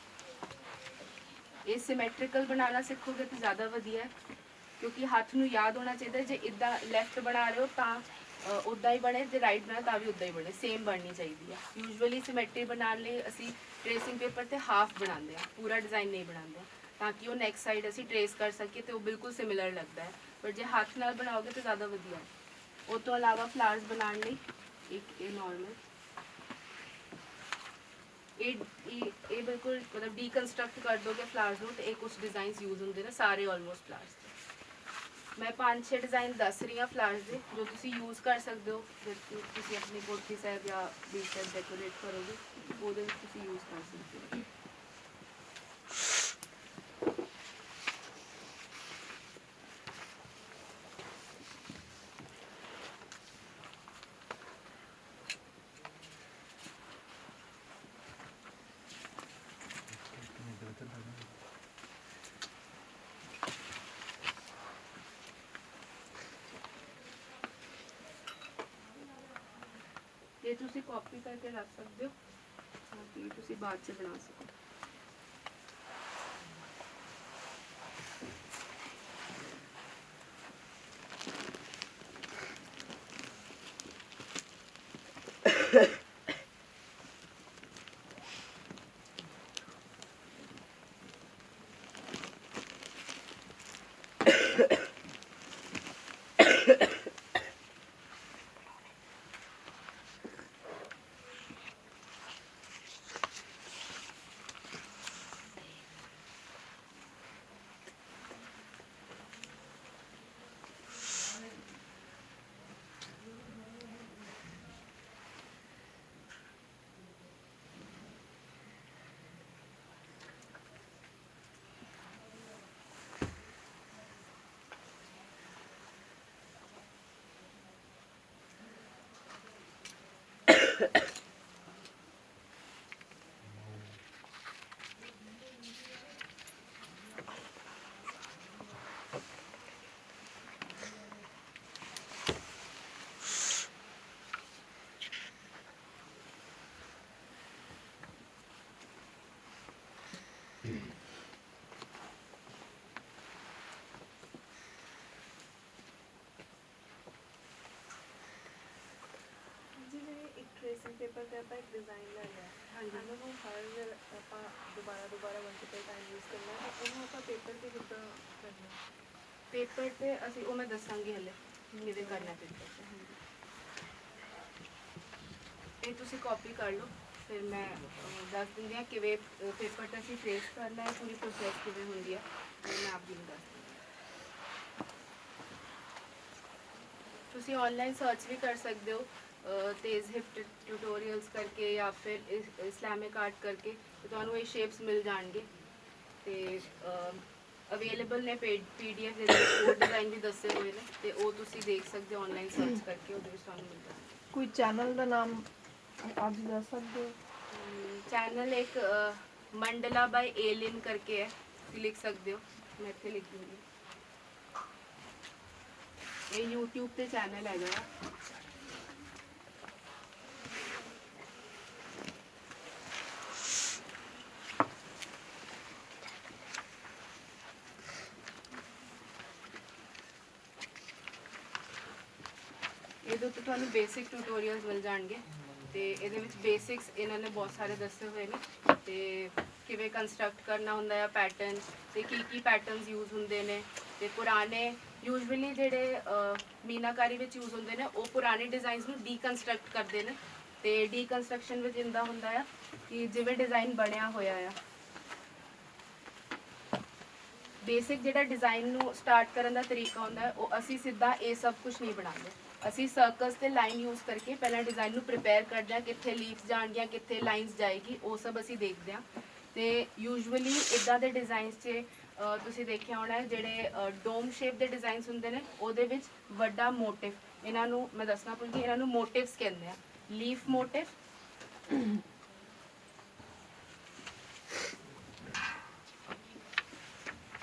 ਇਹ ਸਿਮੈਟ੍ਰੀਕਲ ਬਣਾਉਣਾ ਸਿੱਖੋਗੇ ਤਾਂ ਜ਼ਿਆਦਾ ਵਧੀਆ ਹੈ, ਕਿਉਂਕਿ ਹੱਥ ਨੂੰ ਯਾਦ ਹੋਣਾ ਚਾਹੀਦਾ ਜੇ ਇਦਾਂ ਲੈਫਟ ਬਣਾ ਰਹੇ ਹੋ ਤਾਂ ਉੱਦਾਂ ਹੀ ਬਣੇ, ਜੇ ਰਾਈਟ ਬਣਾ ਤਾਂ ਵੀ ਉੱਦਾਂ ਹੀ ਬਣੇ, ਸੇਮ ਬਣਨੀ ਚਾਹੀਦੀ ਹੈ। ਯੂਜੂਅਲੀ ਸਿਮੈਟਰੀ ਬਣਾਉਣ ਲਈ ਅਸੀਂ ਟ੍ਰੇਸਿੰਗ ਪੇਪਰ ਤੇ ਹਾਫ ਬਣਾਉਂਦੇ ਹਾਂ, ਪੂਰਾ ਡਿਜ਼ਾਈਨ ਨਹੀਂ ਬਣਾਉਂਦੇ, ਤਾਂ ਕਿ ਉਹ ਨੈਕਸਟ ਸਾਈਡ ਅਸੀਂ ਟ੍ਰੇਸ ਕਰ ਸਕੀਏ ਤੇ ਉਹ ਬਿਲਕੁਲ ਸਿਮਿਲਰ ਲੱਗਦਾ ਹੈ। ਪਰ ਜੇ ਹੱਥ ਨਾਲ ਬਣਾਓਗੇ ਤਾਂ ਜ਼ਿਆਦਾ ਵਧੀਆ ਹੈ। ਉਹ ਤੋਂ ਇਲਾਵਾ ਫਲਾਵਰਸ ਬਣਾਉਣ ਲਈ ਇੱਕ ਇਹ ਨਾਰਮਲ, ਇਹ ਬਿਲਕੁਲ ਮਤਲਬ ਡੀਕਨਸਟਰਕਟ ਕਰ ਦੋਗੇ ਫਲਾਵਰਸ ਨੂੰ ਤੇ ਇਹ ਕੁਝ ਡਿਜ਼ਾਈਨਸ ਯੂਜ਼ ਹੁੰਦੇ ਨੇ ਸਾਰੇ ਆਲਮੋਸਟ ਫਲਾਵਰਸ ਦੇ। ਮੈਂ 5-6 ਡਿਜ਼ਾਈਨ ਦੱਸ ਰਹੀ ਹਾਂ ਫਲਾਵਰਸ ਦੇ, ਜੋ ਤੁਸੀਂ ਯੂਜ਼ ਕਰ ਸਕਦੇ ਹੋ ਜਦ ਤੁਸੀਂ ਆਪਣੀ ਕੋਠੀ ਸਾਹਿਬ ਜਾਂ ਬੀਚ ਸਾਹਿਬ ਡੈਕੋਰੇਟ ਕਰੋਗੇ, ਉਹਦੇ ਵਿੱਚ ਤੁਸੀਂ ਯੂਜ਼ ਕਰ ਸਕਦੇ ਹੋ। ਇਹ ਤੁਸੀਂ ਕਾਪੀ ਕਰਕੇ ਰੱਖ ਸਕਦੇ ਹੋ ਤਾਂ ਕਿ ਤੁਸੀਂ ਬਾਅਦ 'ਚ ਬਣਾ ਸਕੋ। ਪੇਪਰ ਤੇ ਆਪਾਂ ਇੱਕ ਡਿਜ਼ਾਈਨ ਲੈ ਲਿਆ ਇਹਨਾਂ ਨੂੰ ਹਰ ਆਪਾਂ ਦੁਬਾਰਾ ਮਲਟੀਪਲ ਟਾਈਮ ਯੂਜ਼ ਕਰਨਾ ਹੈ ਤਾਂ ਉਹਨੂੰ ਆਪਾਂ ਪੇਪਰ ਤੇ ਕਿੱਦਾਂ ਕਰਨਾ ਪੇਪਰ ਤੇ ਅਸੀਂ ਉਹ ਮੈਂ ਦੱਸਾਂਗੀ ਹਲੇ ਕਿਵੇਂ ਕਰਨਾ ਪੇਪਰ ਤੇ। ਇਹ ਤੁਸੀਂ ਕਾਪੀ ਕਰ ਲਓ ਫਿਰ ਮੈਂ ਦੱਸ ਦਿੰਦੀ ਹਾਂ ਕਿਵੇਂ ਪੇਪਰ ਤੇ ਅਸੀਂ ਟ੍ਰੇਸ ਕਰਨਾ ਹੈ, ਪੂਰੀ ਪ੍ਰੋਸੈਸ ਕਿਵੇਂ ਹੁੰਦੀ ਹੈ ਮੈਂ ਆਪ ਜੀ ਨੂੰ ਦੱਸ ਦਿੰਦੀ ਹਾਂ। ਤੁਸੀਂ ਆਨਲਾਈਨ ਸਰਚ ਵੀ ਕਰ ਸਕਦੇ ਹੋ ਤੇਜ਼ ਹਿਪ ਟਿਊਟੋਰੀਅਲਸ ਕਰਕੇ ਜਾਂ ਫਿਰ ਇਸਲਾਮਿਕ ਆਰਟ ਕਰਕੇ ਤੇ ਤੁਹਾਨੂੰ ਇਹ ਸ਼ੇਪਸ ਮਿਲ ਜਾਣਗੇ ਤੇ ਅਵੇਲੇਬਲ ਨੇ PDF ਦੇ ਵਿੱਚ ਹੋਰ ਡਿਜ਼ਾਈਨ ਵੀ ਦੱਸੇ ਹੋਏ ਨੇ ਤੇ ਉਹ ਤੁਸੀਂ ਦੇਖ ਸਕਦੇ ਹੋ ਆਨਲਾਈਨ ਸਰਚ ਕਰਕੇ, ਉਹਦੇ ਵਿੱਚ ਤੁਹਾਨੂੰ ਮਿਲ ਜਾਣਗੇ। ਕੋਈ ਚੈਨਲ ਦਾ ਨਾਮ ਅੱਜ ਦੱਸ ਸਕਦੇ ਹੋ? ਚੈਨਲ ਇੱਕ ਮੰਡਲਾ ਬਾਈ ਏਲਿਨ ਕਰਕੇ ਹੈ, ਤੁਸੀਂ ਲਿਖ ਸਕਦੇ ਹੋ, ਮੈਂ ਇੱਥੇ ਲਿਖ ਦੂੰਗੀ। ਇਹ YouTube ਤੇ ਚੈਨਲ ਹੈਗਾ ਆ। ਇਹਦੇ ਉੱਤੇ ਤੁਹਾਨੂੰ ਬੇਸਿਕ ਟਿਊਟੋਰੀਅਲਸ ਮਿਲ ਜਾਣਗੇ ਤੇ ਇਹਦੇ ਵਿੱਚ ਬੇਸਿਕਸ ਇਹਨਾਂ ਨੇ ਬਹੁਤ ਸਾਰੇ ਦੱਸੇ ਹੋਏ ਨੇ ਤੇ ਕਿਵੇਂ ਕੰਸਟਰਕਟ ਕਰਨਾ ਹੁੰਦਾ ਹੈ ਪੈਟਰਨ ਤੇ ਕੀ ਪੈਟਰਨਸ ਯੂਜ਼ ਹੁੰਦੇ ਨੇ ਤੇ ਪੁਰਾਣੇ ਯੂਜੂਅਲੀ ਜਿਹੜੇ ਮੀਨਾਕਾਰੀ ਵਿੱਚ ਯੂਜ਼ ਹੁੰਦੇ ਨੇ ਉਹ ਪੁਰਾਣੇ ਡਿਜ਼ਾਈਨਸ ਨੂੰ ਡੀਕਨਸਟਰਕਟ ਕਰਦੇ ਨੇ ਤੇ ਡੀਕਨਸਟਰਕਸ਼ਨ ਵਿੱਚ ਇੰਦਾ ਹੁੰਦਾ ਆ ਕਿ ਜਿਵੇਂ ਡਿਜ਼ਾਈਨ ਬਣਿਆ ਹੋਇਆ ਆ ਬੇਸਿਕ ਜਿਹੜਾ ਡਿਜ਼ਾਈਨ ਨੂੰ ਸਟਾਰਟ ਕਰਨ ਦਾ ਤਰੀਕਾ ਹੁੰਦਾ ਹੈ ਉਹ ਅਸੀਂ ਸਿੱਧਾ ਇਹ ਸਭ ਕੁਝ ਨਹੀਂ ਬਣਾਉਂਦੇ। ਅਸੀਂ ਸਰਕਲਸ ਤੇ ਲਾਈਨ ਯੂਜ਼ ਕਰਕੇ ਪਹਿਲਾਂ ਡਿਜ਼ਾਈਨ ਨੂੰ ਪ੍ਰਿਪੇਅਰ ਕਰਦੇ ਹਾਂ, ਕਿੱਥੇ ਲੀਫਸ ਜਾਣਗੀਆਂ ਕਿੱਥੇ ਲਾਈਨਸ ਜਾਏਗੀ ਉਹ ਸਭ ਅਸੀਂ ਦੇਖਦੇ ਹਾਂ ਤੇ ਯੂਜੂਅਲੀ ਇਦਾਂ ਦੇ ਡਿਜ਼ਾਈਨਸ 'ਚ ਤੁਸੀਂ ਦੇਖਿਆ ਹੋਣਾ ਹੈ ਜਿਹੜੇ ਡੋਮ ਸ਼ੇਪ ਦੇ ਡਿਜ਼ਾਈਨਸ ਹੁੰਦੇ ਨੇ ਉਹਦੇ ਵਿੱਚ ਵੱਡਾ ਮੋਟਿਵ, ਇਹਨਾਂ ਨੂੰ ਮੈਂ ਦੱਸਣਾ ਭੁੱਲ ਗਈ, ਇਹਨਾਂ ਨੂੰ ਮੋਟਿਵਸ ਕਹਿੰਦੇ ਆ। ਲੀਫ ਮੋਟਿਵ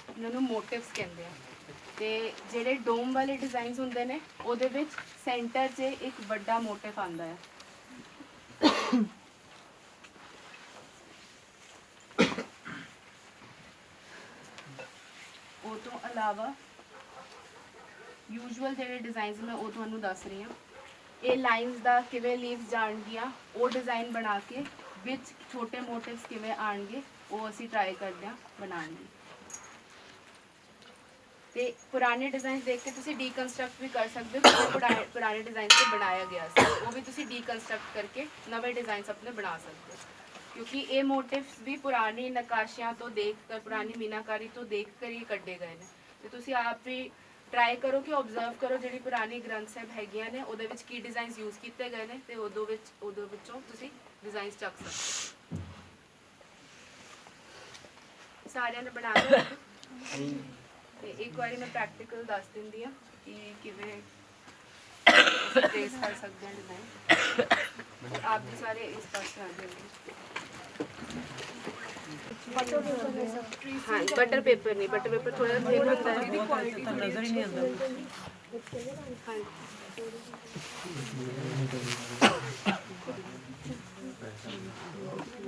ਇਹਨਾਂ ਨੂੰ ਮੋਟਿਵਸ ਕਹਿੰਦੇ ਆ ਤੇ ਜਿਹੜੇ ਡੋਮ ਵਾਲੇ ਡਿਜ਼ਾਈਨਸ ਹੁੰਦੇ ਨੇ ਉਹਦੇ ਵਿੱਚ ਸੈਂਟਰ 'ਚ ਇੱਕ ਵੱਡਾ ਮੋਟਿਵ ਆਉਂਦਾ ਹੈ। ਉਹ ਤੋਂ ਇਲਾਵਾ ਯੂਜੂਅਲ ਜਿਹੜੇ ਡਿਜ਼ਾਈਨਸ ਮੈਂ ਉਹ ਤੁਹਾਨੂੰ ਦੱਸ ਰਹੀ ਹਾਂ। ਇਹ ਲਾਈਨਸ ਦਾ ਕਿਵੇਂ ਲੀਵਸ ਜਾਣਗੀਆਂ ਉਹ ਡਿਜ਼ਾਈਨ ਬਣਾ ਕੇ ਵਿੱਚ ਛੋਟੇ ਮੋਟਿਵਸ ਕਿਵੇਂ ਆਣਗੇ ਉਹ ਅਸੀਂ ਟਰਾਈ ਕਰਦੇ ਹਾਂ ਬਣਾਉਣ ਦੀ। ਤੇ ਪੁਰਾਣੇ ਡਿਜ਼ਾਈਨਸ ਦੇਖ ਕੇ ਤੁਸੀਂ ਡੀਕਨਸਟਰਕਟ ਵੀ ਕਰ ਸਕਦੇ ਹੋ ਕਿ ਪੁਰਾਣੇ ਡਿਜ਼ਾਈਨ ਤੇ ਬਣਾਇਆ ਗਿਆ ਸੀ ਉਹ ਵੀ ਤੁਸੀਂ ਡੀਕਨਸਟਰਕਟ ਕਰਕੇ ਨਵੇਂ ਡਿਜ਼ਾਈਨਸ ਆਪਣੇ ਬਣਾ ਸਕਦੇ ਹੋ ਕਿਉਂਕਿ ਇਹ ਮੋਟਿਵਸ ਵੀ ਪੁਰਾਣੀ ਨਕਾਸ਼ਿਆਂ ਤੋਂ ਦੇਖ ਕਰ ਪੁਰਾਣੀ ਮੀਨਾਕਾਰੀ ਤੋਂ ਦੇਖ ਕਰ ਹੀ ਕੱਢੇ ਗਏ ਨੇ ਤੇ ਤੁਸੀਂ ਆਪ ਵੀ ਟਰਾਈ ਕਰੋ ਕਿ ਆਬਜ਼ਰਵ ਕਰੋ ਜਿਹੜੀ ਪੁਰਾਣੀ ਗ੍ਰੰਥ ਸਾਹਿਬ ਹੈਗੀਆਂ ਨੇ ਉਹਦੇ ਵਿੱਚ ਕੀ ਡਿਜ਼ਾਈਨਸ ਯੂਜ਼ ਕੀਤੇ ਗਏ ਨੇ ਤੇ ਉਹਦੇ ਵਿੱਚੋਂ ਤੁਸੀਂ ਡਿਜ਼ਾਈਨਸ ਚੱਕ ਸਕਦੇ ਹੋ। ਸਾਰਿਆਂ ਨੇ ਬਣਾ ਲਿਆ ਤੇ ਇੱਕ ਵਾਰੀ ਮੈਂ ਪ੍ਰੈਕਟੀਕਲ ਦੱਸ ਦਿੰਦੀ ਆ ਕਿ ਕਿਵੇਂ ਟ੍ਰੇਸ ਕਰ ਸਕਦੇ ਹਾਂ ਡਿਜ਼ਾਈਨ। ਆਪ ਵੀ ਸਾਰੇ ਇਸ ਪਾਸੇ ਆ ਜਾਓਗੇ। हाँ बटर पेपर नहीं, बटर पेपर थोड़ा थिक होता है। नजर ही नहीं आता। हाँ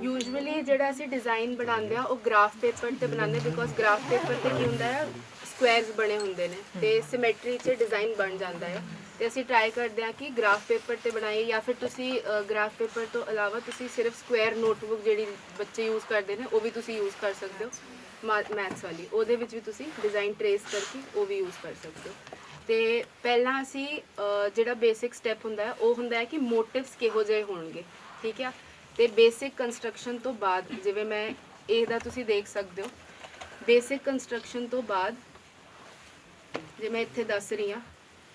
यूजुअली ਜਿਹੜਾ ਅਸੀਂ ਡਿਜ਼ਾਈਨ ਬਣਾਉਂਦੇ ਆ ਉਹ ਗ੍ਰਾਫ ਪੇਪਰ ਤੇ ਬਣਾਉਂਦੇ ਬਿਕੋਜ਼ ਗ੍ਰਾਫ ਪੇਪਰ ਤੇ ਕੀ ਹੁੰਦਾ ਹੈ ਸਕੁਅਰਸ ਬਣੇ ਹੁੰਦੇ ਨੇ ਤੇ ਸਿਮੈਟਰੀ 'ਚ ਡਿਜ਼ਾਈਨ ਬਣ ਜਾਂਦਾ ਹੈ ਤੇ ਅਸੀਂ ਟਰਾਈ ਕਰਦੇ ਹਾਂ ਕਿ ਗ੍ਰਾਫ ਪੇਪਰ ਤੇ ਬਣਾਈਏ ਜਾਂ ਫਿਰ ਤੁਸੀਂ ਗ੍ਰਾਫ ਪੇਪਰ ਤੋਂ ਇਲਾਵਾ ਤੁਸੀਂ ਸਿਰਫ ਸਕੁਅਰ ਨੋਟਬੁੱਕ ਜਿਹੜੀ ਬੱਚੇ ਯੂਜ਼ ਕਰਦੇ ਨੇ ਉਹ ਵੀ ਤੁਸੀਂ ਯੂਜ਼ ਕਰ ਸਕਦੇ ਹੋ ਮੈਥਸ ਵਾਲੀ, ਉਹਦੇ ਵਿੱਚ ਵੀ ਤੁਸੀਂ ਡਿਜ਼ਾਈਨ ਟ੍ਰੇਸ ਕਰਕੇ ਉਹ ਵੀ ਯੂਜ਼ ਕਰ ਸਕਦੇ ਹੋ। ਤੇ ਪਹਿਲਾਂ ਅਸੀਂ ਜਿਹੜਾ ਬੇਸਿਕ ਸਟੈਪ ਹੁੰਦਾ ਹੈ ਉਹ ਹੁੰਦਾ ਹੈ ਕਿ ਮੋਟਿਵਸ ਕਿਹੋ ਜਿਹੇ ਹੋਣਗੇ, ਠੀਕ ਆ। ਤੇ ਬੇਸਿਕ ਕੰਸਟਰਕਸ਼ਨ ਤੋਂ ਬਾਅਦ ਜਿਵੇਂ ਮੈਂ ਇਹਦਾ ਤੁਸੀਂ ਦੇਖ ਸਕਦੇ ਹੋ ਬੇਸਿਕ ਕੰਸਟਰਕਸ਼ਨ ਤੋਂ ਬਾਅਦ ਜੇ ਮੈਂ ਇੱਥੇ ਦੱਸ ਰਹੀ ਹਾਂ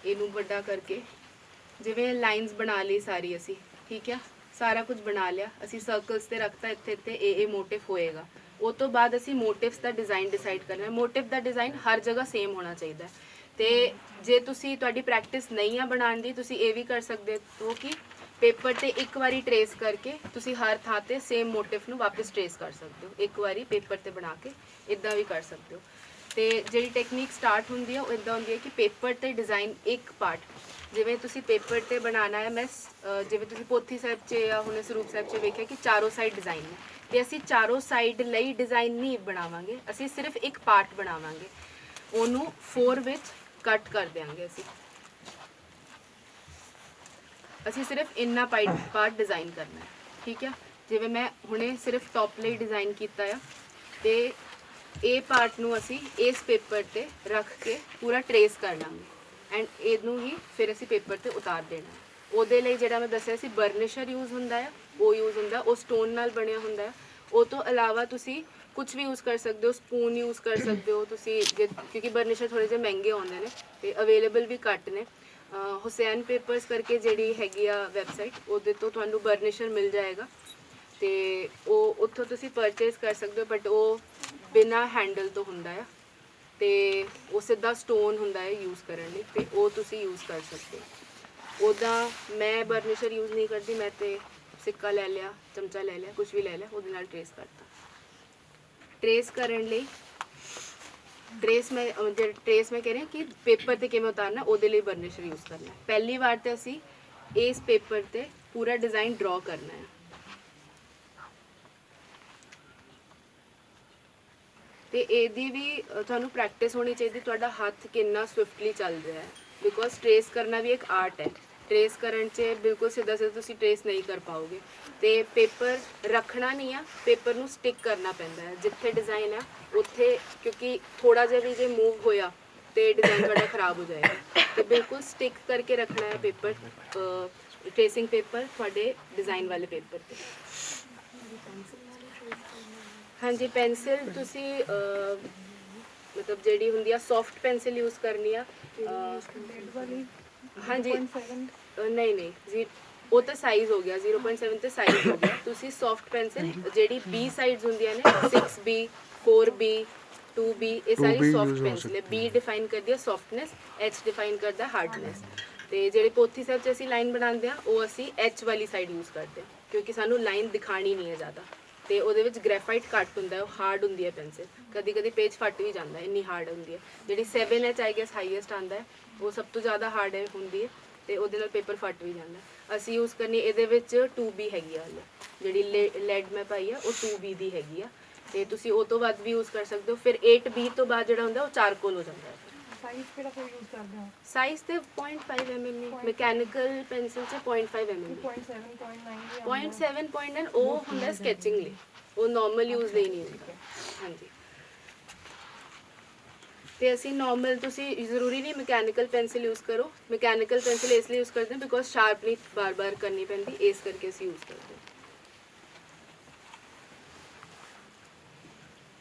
ਇਹਨੂੰ ਵੱਡਾ ਕਰਕੇ ਜਿਵੇਂ ਲਾਈਨਸ ਬਣਾ ਲਈ ਸਾਰੀ ਅਸੀਂ, ਠੀਕ ਆ, ਸਾਰਾ ਕੁਝ ਬਣਾ ਲਿਆ ਅਸੀਂ ਸਰਕਲਸ ਤੇ ਰੱਖਤਾ ਇੱਥੇ ਇਹ ਮੋਟਿਵ ਹੋਏਗਾ। ਉਹ ਤੋਂ ਬਾਅਦ ਅਸੀਂ ਮੋਟਿਵਸ ਦਾ ਡਿਜ਼ਾਈਨ ਡਿਸਾਈਡ ਕਰਨਾ ਹੈ। ਮੋਟਿਵ ਦਾ ਡਿਜ਼ਾਈਨ ਹਰ ਜਗ੍ਹਾ ਸੇਮ ਹੋਣਾ ਚਾਹੀਦਾ ਤੇ ਜੇ ਤੁਸੀਂ ਤੁਹਾਡੀ ਪ੍ਰੈਕਟਿਸ ਨਹੀਂ ਆ ਬਣਾਉਣ ਦੀ ਤੁਸੀਂ ਇਹ ਵੀ ਕਰ ਸਕਦੇ ਹੋ ਕਿ ਪੇਪਰ ਤੇ ਇੱਕ ਵਾਰੀ ਟ੍ਰੇਸ ਕਰਕੇ ਤੁਸੀਂ ਹਰ ਥਾਂ ਤੇ ਸੇਮ ਮੋਟਿਵ ਨੂੰ ਵਾਪਸ ਟ੍ਰੇਸ ਕਰ ਸਕਦੇ ਹੋ। ਇੱਕ ਵਾਰੀ ਪੇਪਰ ਤੇ ਬਣਾ ਕੇ ਇਦਾਂ ਵੀ ਕਰ ਸਕਦੇ ਹੋ। ਤੇ ਜਿਹੜੀ ਟੈਕਨੀਕ ਸਟਾਰਟ ਹੁੰਦੀ ਹੈ ਉਹ ਇਦਾਂ ਹੁੰਦੀ ਹੈ ਕਿ ਪੇਪਰ ਤੇ ਡਿਜ਼ਾਈਨ ਇੱਕ ਪਾਰਟ ਜਿਵੇਂ ਤੁਸੀਂ ਪੇਪਰ ਤੇ ਬਣਾਉਣਾ ਹੈ ਮੈਂ ਜਿਵੇਂ ਤੁਸੀਂ ਪੋਥੀ ਸਾਹਿਬ 'ਚ ਜਾਂ ਹੁਣ ਸਰੂਪ ਸਾਹਿਬ 'ਚ ਵੇਖਿਆ ਕਿ ਚਾਰੋਂ ਸਾਈਡ ਡਿਜ਼ਾਈਨ ਹੈ ਤੇ ਅਸੀਂ ਚਾਰੋਂ ਸਾਈਡ ਲਈ ਡਿਜ਼ਾਈਨ ਨਹੀਂ ਬਣਾਵਾਂਗੇ, ਅਸੀਂ ਸਿਰਫ ਇੱਕ ਪਾਰਟ ਬਣਾਵਾਂਗੇ, ਉਹਨੂੰ 4 ਵਿੱਚ ਕੱਟ ਕਰ ਦਿਆਂਗੇ ਅਸੀਂ। ਅਸੀਂ ਸਿਰਫ ਇੰਨਾ ਪਾਰਟ ਡਿਜ਼ਾਈਨ ਕਰਨਾ ਹੈ, ਠੀਕ ਹੈ। ਜਿਵੇਂ ਮੈਂ ਹੁਣੇ ਸਿਰਫ ਟੌਪ ਲਈ ਡਿਜ਼ਾਈਨ ਕੀਤਾ ਆ, ਤੇ ਇਹ ਪਾਰਟ ਨੂੰ ਅਸੀਂ ਇਸ ਪੇਪਰ ਤੇ ਰੱਖ ਕੇ ਪੂਰਾ ਟਰੇਸ ਕਰ ਲਾਂਗੇ ਐਂਡ ਇਹਨੂੰ ਹੀ ਫਿਰ ਅਸੀਂ ਪੇਪਰ ਤੇ ਉਤਾਰ ਦੇਣਾ ਹੈ। ਉਹਦੇ ਲਈ ਜਿਹੜਾ ਮੈਂ ਦੱਸਿਆ ਸੀ ਬਰਨਿਸ਼ਰ ਯੂਜ਼ ਹੁੰਦਾ ਆ, ਉਹ ਯੂਜ਼ ਹੁੰਦਾ, ਉਹ ਸਟੋਨ ਨਾਲ ਬਣਿਆ ਹੁੰਦਾ ਹੈ। ਉਹ ਤੋਂ ਇਲਾਵਾ ਤੁਸੀਂ ਕੁਝ ਵੀ ਯੂਜ਼ ਕਰ ਸਕਦੇ ਹੋ, ਸਪੂਨ ਯੂਜ਼ ਕਰ ਸਕਦੇ ਹੋ ਤੁਸੀਂ, ਕਿਉਂਕਿ ਬਰਨਿਸ਼ਰ ਥੋੜ੍ਹੇ ਜਿਹੇ ਮਹਿੰਗੇ ਆਉਂਦੇ ਨੇ ਤੇ ਅਵੇਲੇਬਲ ਵੀ ਘੱਟ ਨੇ। ਹੁਸੈਨ ਪੇਪਰਸ ਕਰਕੇ ਜਿਹੜੀ ਹੈਗੀ ਆ ਵੈਬਸਾਈਟ, ਉਹਦੇ ਤੋਂ ਤੁਹਾਨੂੰ ਬਰਨਿਸ਼ਰ ਮਿਲ ਜਾਏਗਾ ਤੇ ਉਹ ਉੱਥੋਂ ਤੁਸੀਂ ਪਰਚੇਸ ਕਰ ਸਕਦੇ ਹੋ, ਬਟ ਉਹ ਬਿਨਾਂ ਹੈਂਡਲ ਤੋਂ ਹੁੰਦਾ ਆ ਤੇ ਉਹ ਸਿੱਧਾ ਸਟੋਨ ਹੁੰਦਾ ਹੈ ਯੂਜ਼ ਕਰਨ ਲਈ, ਤੇ ਉਹ ਤੁਸੀਂ ਯੂਜ਼ ਕਰ ਸਕਦੇ ਹੋ। ਉੱਦਾਂ ਮੈਂ ਬਰਨਿਸ਼ਰ ਯੂਜ਼ ਨਹੀਂ ਕਰਦੀ, ਮੈਂ ਤੇ ਸਿੱਕਾ ਲੈ ਲਿਆ, ਚਮਚਾ ਲੈ ਲਿਆ, ਕੁਝ ਵੀ ਲੈ ਲਿਆ, ਉਹਦੇ ਨਾਲ ਟਰੇਸ ਕਰਤਾ। ਟਰੇਸ ਕਰਨ ਲਈ ਟਰੇਸ ਮੈਂ ਕਹਿ ਰਹੀ ਹਾਂ ਕਿ ਪੇਪਰ ਤੇ ਕਿਵੇਂ ਉਤਾਰਨਾ, ਉਹਦੇ ਲਈ ਬਰਨਿਸ਼ਰ ਯੂਜ਼ ਕਰਨਾ ਹੈ। ਪਹਿਲੀ ਵਾਰ ਤੇ ਅਸੀਂ ਇਸ ਪੇਪਰ ਤੇ ਪੂਰਾ ਡਿਜ਼ਾਈਨ ਡਰਾ ਕਰਨਾ ਹੈ, ਤੇ ਇਹਦੀ ਵੀ ਤੁਹਾਨੂੰ ਪ੍ਰੈਕਟਿਸ ਹੋਣੀ ਚਾਹੀਦੀ, ਤੁਹਾਡਾ ਹੱਥ ਕਿੰਨਾ ਸਵਿਫਟਲੀ ਚੱਲ ਰਿਹਾ ਹੈ, ਬਿਕੋਜ਼ ਟਰੇਸ ਕਰਨਾ ਵੀ ਇੱਕ ਆਰਟ ਹੈ। ਟਰੇਸ ਕਰਨ 'ਚ ਬਿਲਕੁਲ ਸਿੱਧਾ ਤੁਸੀਂ ਟਰੇਸ ਨਹੀਂ ਕਰ ਪਾਓਗੇ, ਤੇ ਪੇਪਰ ਰੱਖਣਾ ਨਹੀਂ ਆ, ਪੇਪਰ ਨੂੰ ਸਟਿਕ ਕਰਨਾ ਪੈਂਦਾ ਹੈ ਜਿੱਥੇ ਡਿਜ਼ਾਈਨ ਹੈ ਉੱਥੇ, ਕਿਉਂਕਿ ਥੋੜਾ ਜਿਹਾ ਵੀ ਜੇ ਮੂਵ ਹੋਇਆ ਤੇ ਡਿਜ਼ਾਈਨ ਤੁਹਾਡਾ ਖਰਾਬ ਹੋ ਜਾਏਗਾ। ਤੇ ਬਿਲਕੁਲ ਸਟਿਕ ਕਰਕੇ ਰੱਖਣਾ ਹੈ ਪੇਪਰ, ਟਰੇਸਿੰਗ ਪੇਪਰ ਤੁਹਾਡੇ ਡਿਜ਼ਾਈਨ ਵਾਲੇ ਪੇਪਰ ਤੇ। ਹਾਂਜੀ, ਪੈਨਸਿਲ ਤੁਸੀਂ ਮਤਲਬ ਜਿਹੜੀ ਹੁੰਦੀ ਆ ਸੌਫਟ ਪੈਨਸਿਲ ਯੂਜ਼ ਕਰਨੀ ਆ। ਹਾਂਜੀ ਨਹੀਂ ਜੀ, ਉਹ ਤਾਂ ਸਾਈਜ਼ ਹੋ ਗਿਆ 0.7 ਤੇ ਸਾਈਜ਼ ਹੋ ਗਿਆ। ਤੁਸੀਂ ਸੌਫਟ ਪੈਨਸਿਲ ਜਿਹੜੀ B ਸਾਈਡਸ ਹੁੰਦੀਆਂ ਨੇ 6B 4B 2B, ਇਹ ਸਾਰੀ ਸੌਫਟ ਪੈਨਸਿਲ ਹੈ। B ਡਿਫਾਈਨ ਕਰਦੀ ਹੈ ਸੌਫਟਨੈਸ, H ਡਿਫਾਈਨ ਕਰਦਾ ਹਾਰਡਨੈਸ, ਤੇ ਜਿਹੜੇ ਪੋਥੀ ਸਾਹਿਬ 'ਚ ਅਸੀਂ ਲਾਈਨ ਬਣਾਉਂਦੇ ਹਾਂ ਉਹ ਅਸੀਂ H ਵਾਲੀ ਸਾਈਡ ਯੂਜ਼ ਕਰਦੇ ਹਾਂ, ਕਿਉਂਕਿ ਸਾਨੂੰ ਲਾਈਨ ਦਿਖਾਣੀ ਨਹੀਂ ਹੈ ਜ਼ਿਆਦਾ, ਤੇ ਉਹਦੇ ਵਿੱਚ ਗ੍ਰੈਫਾਈਟ ਘੱਟ ਹੁੰਦਾ, ਉਹ ਹਾਰਡ ਹੁੰਦੀ ਹੈ ਪੈਨਸਿਲ, ਕਦੀ ਕਦੀ ਪੇਜ ਫਟ ਵੀ ਜਾਂਦਾ, ਇੰਨੀ ਹਾਰਡ ਹੁੰਦੀ ਹੈ। ਜਿਹੜੀ 7H ਆਈ ਗੈਸ ਹਾਈਐਸਟ ਆਉਂਦਾ ਹੈ, ਉਹ ਸਭ ਤੋਂ ਜ਼ਿਆਦਾ ਹਾਰਡ ਹੁੰਦੀ ਹੈ, ਤੇ ਉਹਦੇ ਨਾਲ ਪੇਪਰ ਫਟ ਵੀ ਜਾਂਦਾ। ਅਸੀਂ ਯੂਜ਼ ਕਰਨੀ ਇਹਦੇ ਵਿੱਚ 2B ਹੈਗੀ ਆ, ਜਿਹੜੀ ਲੈਡ ਮੈਂ ਪਾਈ ਆ ਉਹ 2B ਦੀ ਹੈਗੀ ਆ, ਤੇ ਤੁਸੀਂ ਉਹ ਤੋਂ ਵੱਧ ਵੀ ਯੂਜ਼ ਕਰ ਸਕਦੇ ਹੋ। ਫਿਰ 8B ਤੋਂ ਬਾਅਦ ਜਿਹੜਾ ਹੁੰਦਾ ਉਹ ਚਾਰਕੋਲ ਹੋ ਜਾਂਦਾ ਹੈ। ਸਾਈਜ਼ ਕਿਹੜਾ ਕੋਈ ਯੂਜ਼ ਕਰਦੇ ਹੋ? ਸਾਈਜ਼ ਤੇ 0.5 mm, ਮੈਕੈਨੀਕਲ ਪੈਨਸਿਲ 'ਚ 0.5 mm, 0.7 0.9 ਉਹ ਹੁੰਦਾ ਸਕੈਚਿੰਗ ਲਈ, ਉਹ ਨਾਰਮਲ ਯੂਜ਼ ਲਈ ਨਹੀਂ ਹੁੰਦਾ। ਹਾਂਜੀ, ਤੇ ਅਸੀਂ ਨਾਰਮਲ, ਤੁਸੀਂ ਜ਼ਰੂਰੀ ਨਹੀਂ ਮੈਕੈਨੀਕਲ ਪੈਨਸਿਲ ਯੂਜ਼ ਕਰੋ। ਮੈਕੈਨੀਕਲ ਪੈਨਸਿਲ ਇਸ ਲਈ ਯੂਜ਼ ਕਰਦੇ ਹਾਂ ਬਿਕੋਜ਼ ਸ਼ਾਰਪਨਿੰਗ ਬਾਰ-ਬਾਰ ਕਰਨੀ ਪੈਂਦੀ, ਇਸ ਕਰਕੇ ਅਸੀਂ ਯੂਜ਼ ਕਰਦੇ ਹਾਂ।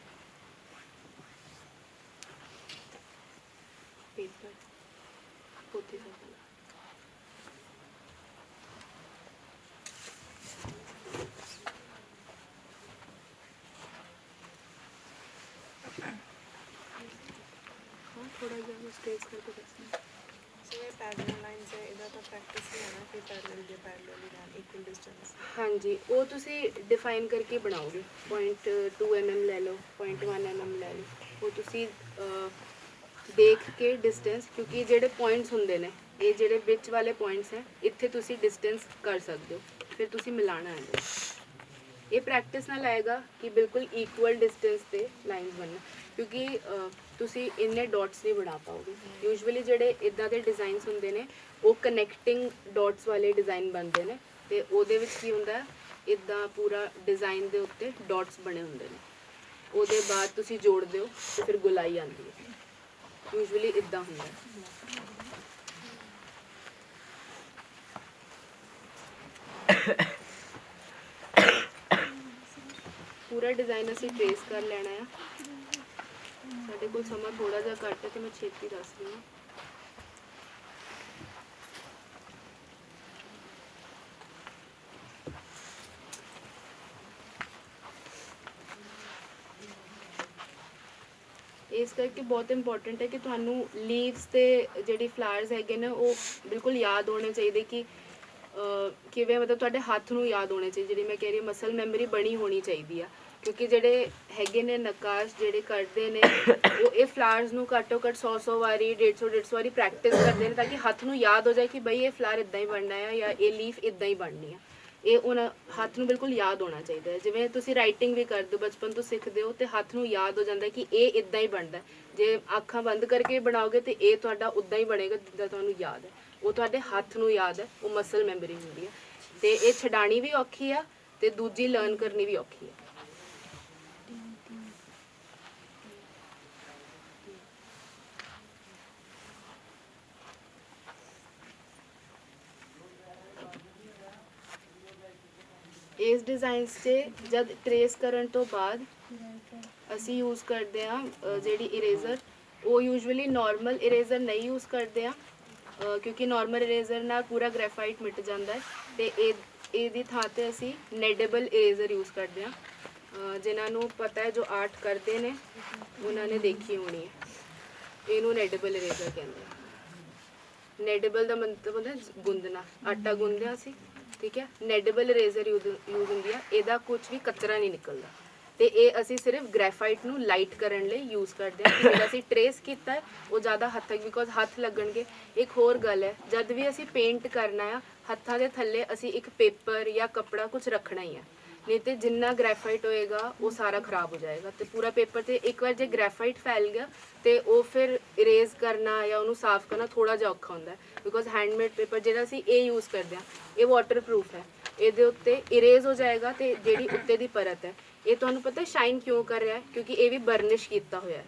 ਪੇਪਰ ਪੋਥੀ ਸਾਹਿਬ ਥੋੜਾ ਜਿਹਾ ਸਟੇਜ ਕਰਕੇ ਦੱਸਣਾ। ਜਿਵੇਂ ਪੈਰਲਲ ਲਾਈਨਸ ਹੈ, ਇਹਦਾ ਤਾਂ ਪ੍ਰੈਕਟਿਸ ਹੀ ਹੈ ਨਾ ਕਿ ਪੈਰਲਲ ਦੇ ਪੈਰਲਲ ਹੀ ਰਹਿਣ, ਇਕੁਅਲ ਡਿਸਟੈਂਸ। ਹਾਂਜੀ, ਉਹ ਤੁਸੀਂ ਡਿਫਾਈਨ ਕਰਕੇ ਬਣਾਓਗੇ। 0.2 mm ਲੈ ਲਓ, 0.1 mm ਲੈ ਲਓ, ਉਹ ਤੁਸੀਂ ਦੇਖ ਕੇ ਡਿਸਟੈਂਸ, ਕਿਉਂਕਿ ਜਿਹੜੇ ਪੁਆਇੰਟਸ ਹੁੰਦੇ ਨੇ, ਇਹ ਜਿਹੜੇ ਵਿੱਚ ਵਾਲੇ ਪੁਆਇੰਟਸ ਹੈ, ਇੱਥੇ ਤੁਸੀਂ ਡਿਸਟੈਂਸ ਕਰ ਸਕਦੇ ਹੋ, ਫਿਰ ਤੁਸੀਂ ਮਿਲਾਣਾ ਹੈ। ਇਹ ਪ੍ਰੈਕਟਿਸ ਨਾਲ ਆਏਗਾ ਕਿ ਬਿਲਕੁਲ ਇਕੁਅਲ ਡਿਸਟੈਂਸ 'ਤੇ ਲਾਈਨਸ ਬਣਨ, ਕਿਉਂਕਿ ਤੁਸੀਂ ਇੰਨੇ ਡਾਟਸ ਨਹੀਂ ਬਣਾ ਪਾਓਗੇ। ਯੂਜੂਅਲੀ ਜਿਹੜੇ ਇੱਦਾਂ ਦੇ ਡਿਜ਼ਾਈਨਸ ਹੁੰਦੇ ਨੇ ਉਹ ਕਨੈਕਟਿੰਗ ਡਾਟਸ ਵਾਲੇ ਡਿਜ਼ਾਈਨ ਬਣਦੇ ਨੇ, ਤੇ ਉਹਦੇ ਵਿੱਚ ਕੀ ਹੁੰਦਾ, ਇੱਦਾਂ ਪੂਰਾ ਡਿਜ਼ਾਈਨ ਦੇ ਉੱਤੇ ਡਾਟਸ ਬਣੇ ਹੁੰਦੇ ਨੇ, ਉਹਦੇ ਬਾਅਦ ਤੁਸੀਂ ਜੋੜਦੇ ਹੋ ਤੇ ਫਿਰ ਗੁਲਾਈ ਆਉਂਦੀ ਹੈ। ਯੂਜੂਅਲੀ ਇੱਦਾਂ ਹੁੰਦਾ। ਪੂਰਾ ਡਿਜ਼ਾਈਨ ਅਸੀਂ ਟ੍ਰੇਸ ਕਰ ਲੈਣਾ ਆ। ਸਾਡੇ ਕੋਲ ਸਮਾਂ ਥੋੜਾ ਜਿਹਾ ਘੱਟ ਹੈ ਤੇ ਮੈਂ ਛੇਤੀ ਦੱਸ ਰਹੀ ਹਾਂ। ਇਸ ਕਰਕੇ ਬਹੁਤ ਇੰਪੋਰਟੈਂਟ ਹੈ ਕਿ ਤੁਹਾਨੂੰ ਲੀਵਸ ਤੇ ਜਿਹੜੀ ਫਲਾਵਰਸ ਹੈਗੇ ਨੇ ਉਹ ਬਿਲਕੁਲ ਯਾਦ ਹੋਣੇ ਚਾਹੀਦੇ, ਕਿ ਕਿਵੇਂ ਮਤਲਬ ਤੁਹਾਡੇ ਹੱਥ ਨੂੰ ਯਾਦ ਹੋਣੇ ਚਾਹੀਦੇ, ਜਿਹੜੀ ਮੈਂ ਕਹਿ ਰਹੀ ਹਾਂ ਮਸਲ ਮੈਮਰੀ ਬਣੀ ਹੋਣੀ ਚਾਹੀਦੀ ਆ। ਕਿਉਂਕਿ ਜਿਹੜੇ ਹੈਗੇ ਨੇ ਨਕਾਸ਼ ਜਿਹੜੇ ਕਰਦੇ ਨੇ ਉਹ ਇਹ ਫਲਾਵਰਸ ਨੂੰ ਘੱਟੋ ਘੱਟ 100 ਵਾਰੀ 150 ਵਾਰੀ ਪ੍ਰੈਕਟਿਸ ਕਰਦੇ ਨੇ, ਤਾਂ ਕਿ ਹੱਥ ਨੂੰ ਯਾਦ ਹੋ ਜਾਏ ਕਿ ਬਈ ਇਹ ਫਲਾਵਰ ਇੱਦਾਂ ਹੀ ਬਣਨਾ ਹੈ ਜਾਂ ਇਹ ਲੀਫ ਇੱਦਾਂ ਹੀ ਬਣਨੀ ਆ। ਇਹ ਉਹਨਾਂ ਹੱਥ ਨੂੰ ਬਿਲਕੁਲ ਯਾਦ ਹੋਣਾ ਚਾਹੀਦਾ ਹੈ। ਜਿਵੇਂ ਤੁਸੀਂ ਰਾਈਟਿੰਗ ਵੀ ਕਰਦੇ ਹੋ, ਬਚਪਨ ਤੋਂ ਸਿੱਖਦੇ ਹੋ, ਤੇ ਹੱਥ ਨੂੰ ਯਾਦ ਹੋ ਜਾਂਦਾ ਕਿ ਇਹ ਇੱਦਾਂ ਹੀ ਬਣਦਾ। ਜੇ ਅੱਖਾਂ ਬੰਦ ਕਰਕੇ ਬਣਾਓਗੇ ਤੇ ਇਹ ਤੁਹਾਡਾ ਉੱਦਾਂ ਹੀ ਬਣੇਗਾ ਜਿੱਦਾਂ ਤੁਹਾਨੂੰ ਯਾਦ ਹੈ। ਉਹ ਤੁਹਾਡੇ ਹੱਥ ਨੂੰ ਯਾਦ ਹੈ, ਉਹ ਮਸਲ ਮੈਮਰੀ ਹੁੰਦੀ ਹੈ। ਤੇ ਇਹ ਛਡਾਣੀ ਵੀ ਔਖੀ ਆ ਤੇ ਦੂਜੀ ਲਰਨ ਕਰਨੀ ਵੀ ਔਖੀ ਆ। ਇਸ ਡਿਜ਼ਾਈਨਸ 'ਚ ਜਦ ਟਰੇਸ ਕਰਨ ਤੋਂ ਬਾਅਦ ਅਸੀਂ ਯੂਜ਼ ਕਰਦੇ ਹਾਂ ਜਿਹੜੀ ਇਰੇਜ਼ਰ, ਉਹ ਯੂਜੂਅਲੀ ਨਾਰਮਲ ਇਰੇਜ਼ਰ ਨਹੀਂ ਯੂਜ਼ ਕਰਦੇ ਹਾਂ ਕਿਉਂਕਿ ਨਾਰਮਲ ਇਰੇਜ਼ਰ ਨਾਲ ਪੂਰਾ ਗ੍ਰੈਫਾਈਟ ਮਿਟ ਜਾਂਦਾ ਹੈ। ਤੇ ਇਹਦੀ ਥਾਂ ਤੇ ਅਸੀਂ ਨੈਡੇਬਲ ਇਰੇਜ਼ਰ ਯੂਜ਼ ਕਰਦੇ ਹਾਂ। ਜਿਨ੍ਹਾਂ ਨੂੰ ਪਤਾ ਹੈ, ਜੋ ਆਰਟ ਕਰਦੇ ਨੇ ਉਹਨਾਂ ਨੇ ਦੇਖੀ ਹੋਣੀ ਹੈ। ਇਹਨੂੰ ਨੈਡੇਬਲ ਇਰੇਜ਼ਰ ਕਹਿੰਦੇ ਆ। ਨੈਡੇਬਲ ਦਾ ਮਤਲਬ ਹੁੰਦਾ ਗੁੰਦਣਾ, ਆਟਾ ਗੁੰਨਦੇ ਹਾਂ ਅਸੀਂ, ਠੀਕ ਹੈ। ਨੈਡੇਬਲ ਇਰੇਜ਼ਰ ਯੂਜ਼ ਹੁੰਦੀ ਆ, ਇਹਦਾ ਕੁਝ ਵੀ ਕਚਰਾ ਨਹੀਂ ਨਿਕਲਦਾ। ਤੇ ਇਹ ਅਸੀਂ ਸਿਰਫ ਗ੍ਰੈਫਾਈਟ ਨੂੰ ਲਾਈਟ ਕਰਨ ਲਈ ਯੂਜ਼ ਕਰਦੇ ਹਾਂ ਕਿ ਜਿਹੜਾ ਅਸੀਂ ਟਰੇਸ ਕੀਤਾ ਹੈ ਉਹ ਜ਼ਿਆਦਾ ਹੱਦ ਤੱਕ, ਬਿਕੋਜ਼ ਹੱਥ ਲੱਗਣਗੇ। ਇੱਕ ਹੋਰ ਗੱਲ ਹੈ, ਜਦ ਵੀ ਅਸੀਂ ਪੇਂਟ ਕਰਨਾ ਆ, ਹੱਥਾਂ ਦੇ ਥੱਲੇ ਅਸੀਂ ਇੱਕ ਪੇਪਰ ਜਾਂ ਕੱਪੜਾ ਕੁਝ ਰੱਖਣਾ ਹੀ ਹੈ, ਨਹੀਂ ਤੇ ਜਿੰਨਾ ਗ੍ਰੈਫਾਈਟ ਹੋਏਗਾ ਉਹ ਸਾਰਾ ਖਰਾਬ ਹੋ ਜਾਏਗਾ। ਤੇ ਪੂਰਾ ਪੇਪਰ ਤੇ ਇੱਕ ਵਾਰ ਜੇ ਗ੍ਰੈਫਾਈਟ ਫੈਲ ਗਿਆ ਤੇ ਉਹ ਫਿਰ ਇਰੇਜ਼ ਕਰਨਾ ਜਾਂ ਉਹਨੂੰ ਸਾਫ਼ ਕਰਨਾ ਥੋੜਾ ਜਿਹਾ ਔਖਾ ਹੁੰਦਾ ਹੈ, ਬਿਕੋਜ਼ ਹੈਂਡਮੇਡ ਪੇਪਰ ਜਿਹੜਾ ਅਸੀਂ ਇਹ ਯੂਜ਼ ਕਰਦੇ ਹਾਂ ਇਹ ਵਾਟਰਪ੍ਰੂਫ ਹੈ। ਇਹਦੇ ਉੱਤੇ ਇਰੇਜ਼ ਹੋ ਜਾਏਗਾ ਤੇ ਜਿਹੜੀ ਉੱਤੇ ਦੀ ਪਰਤ ਹੈ ਇਹ ਤੁਹਾਨੂੰ ਪਤਾ ਸ਼ਾਈਨ ਕਿਉਂ ਕਰ ਰਿਹਾ ਹੈ, ਕਿਉਂਕਿ ਇਹ ਵੀ ਬਰਨਿਸ਼ ਕੀਤਾ ਹੋਇਆ ਹੈ।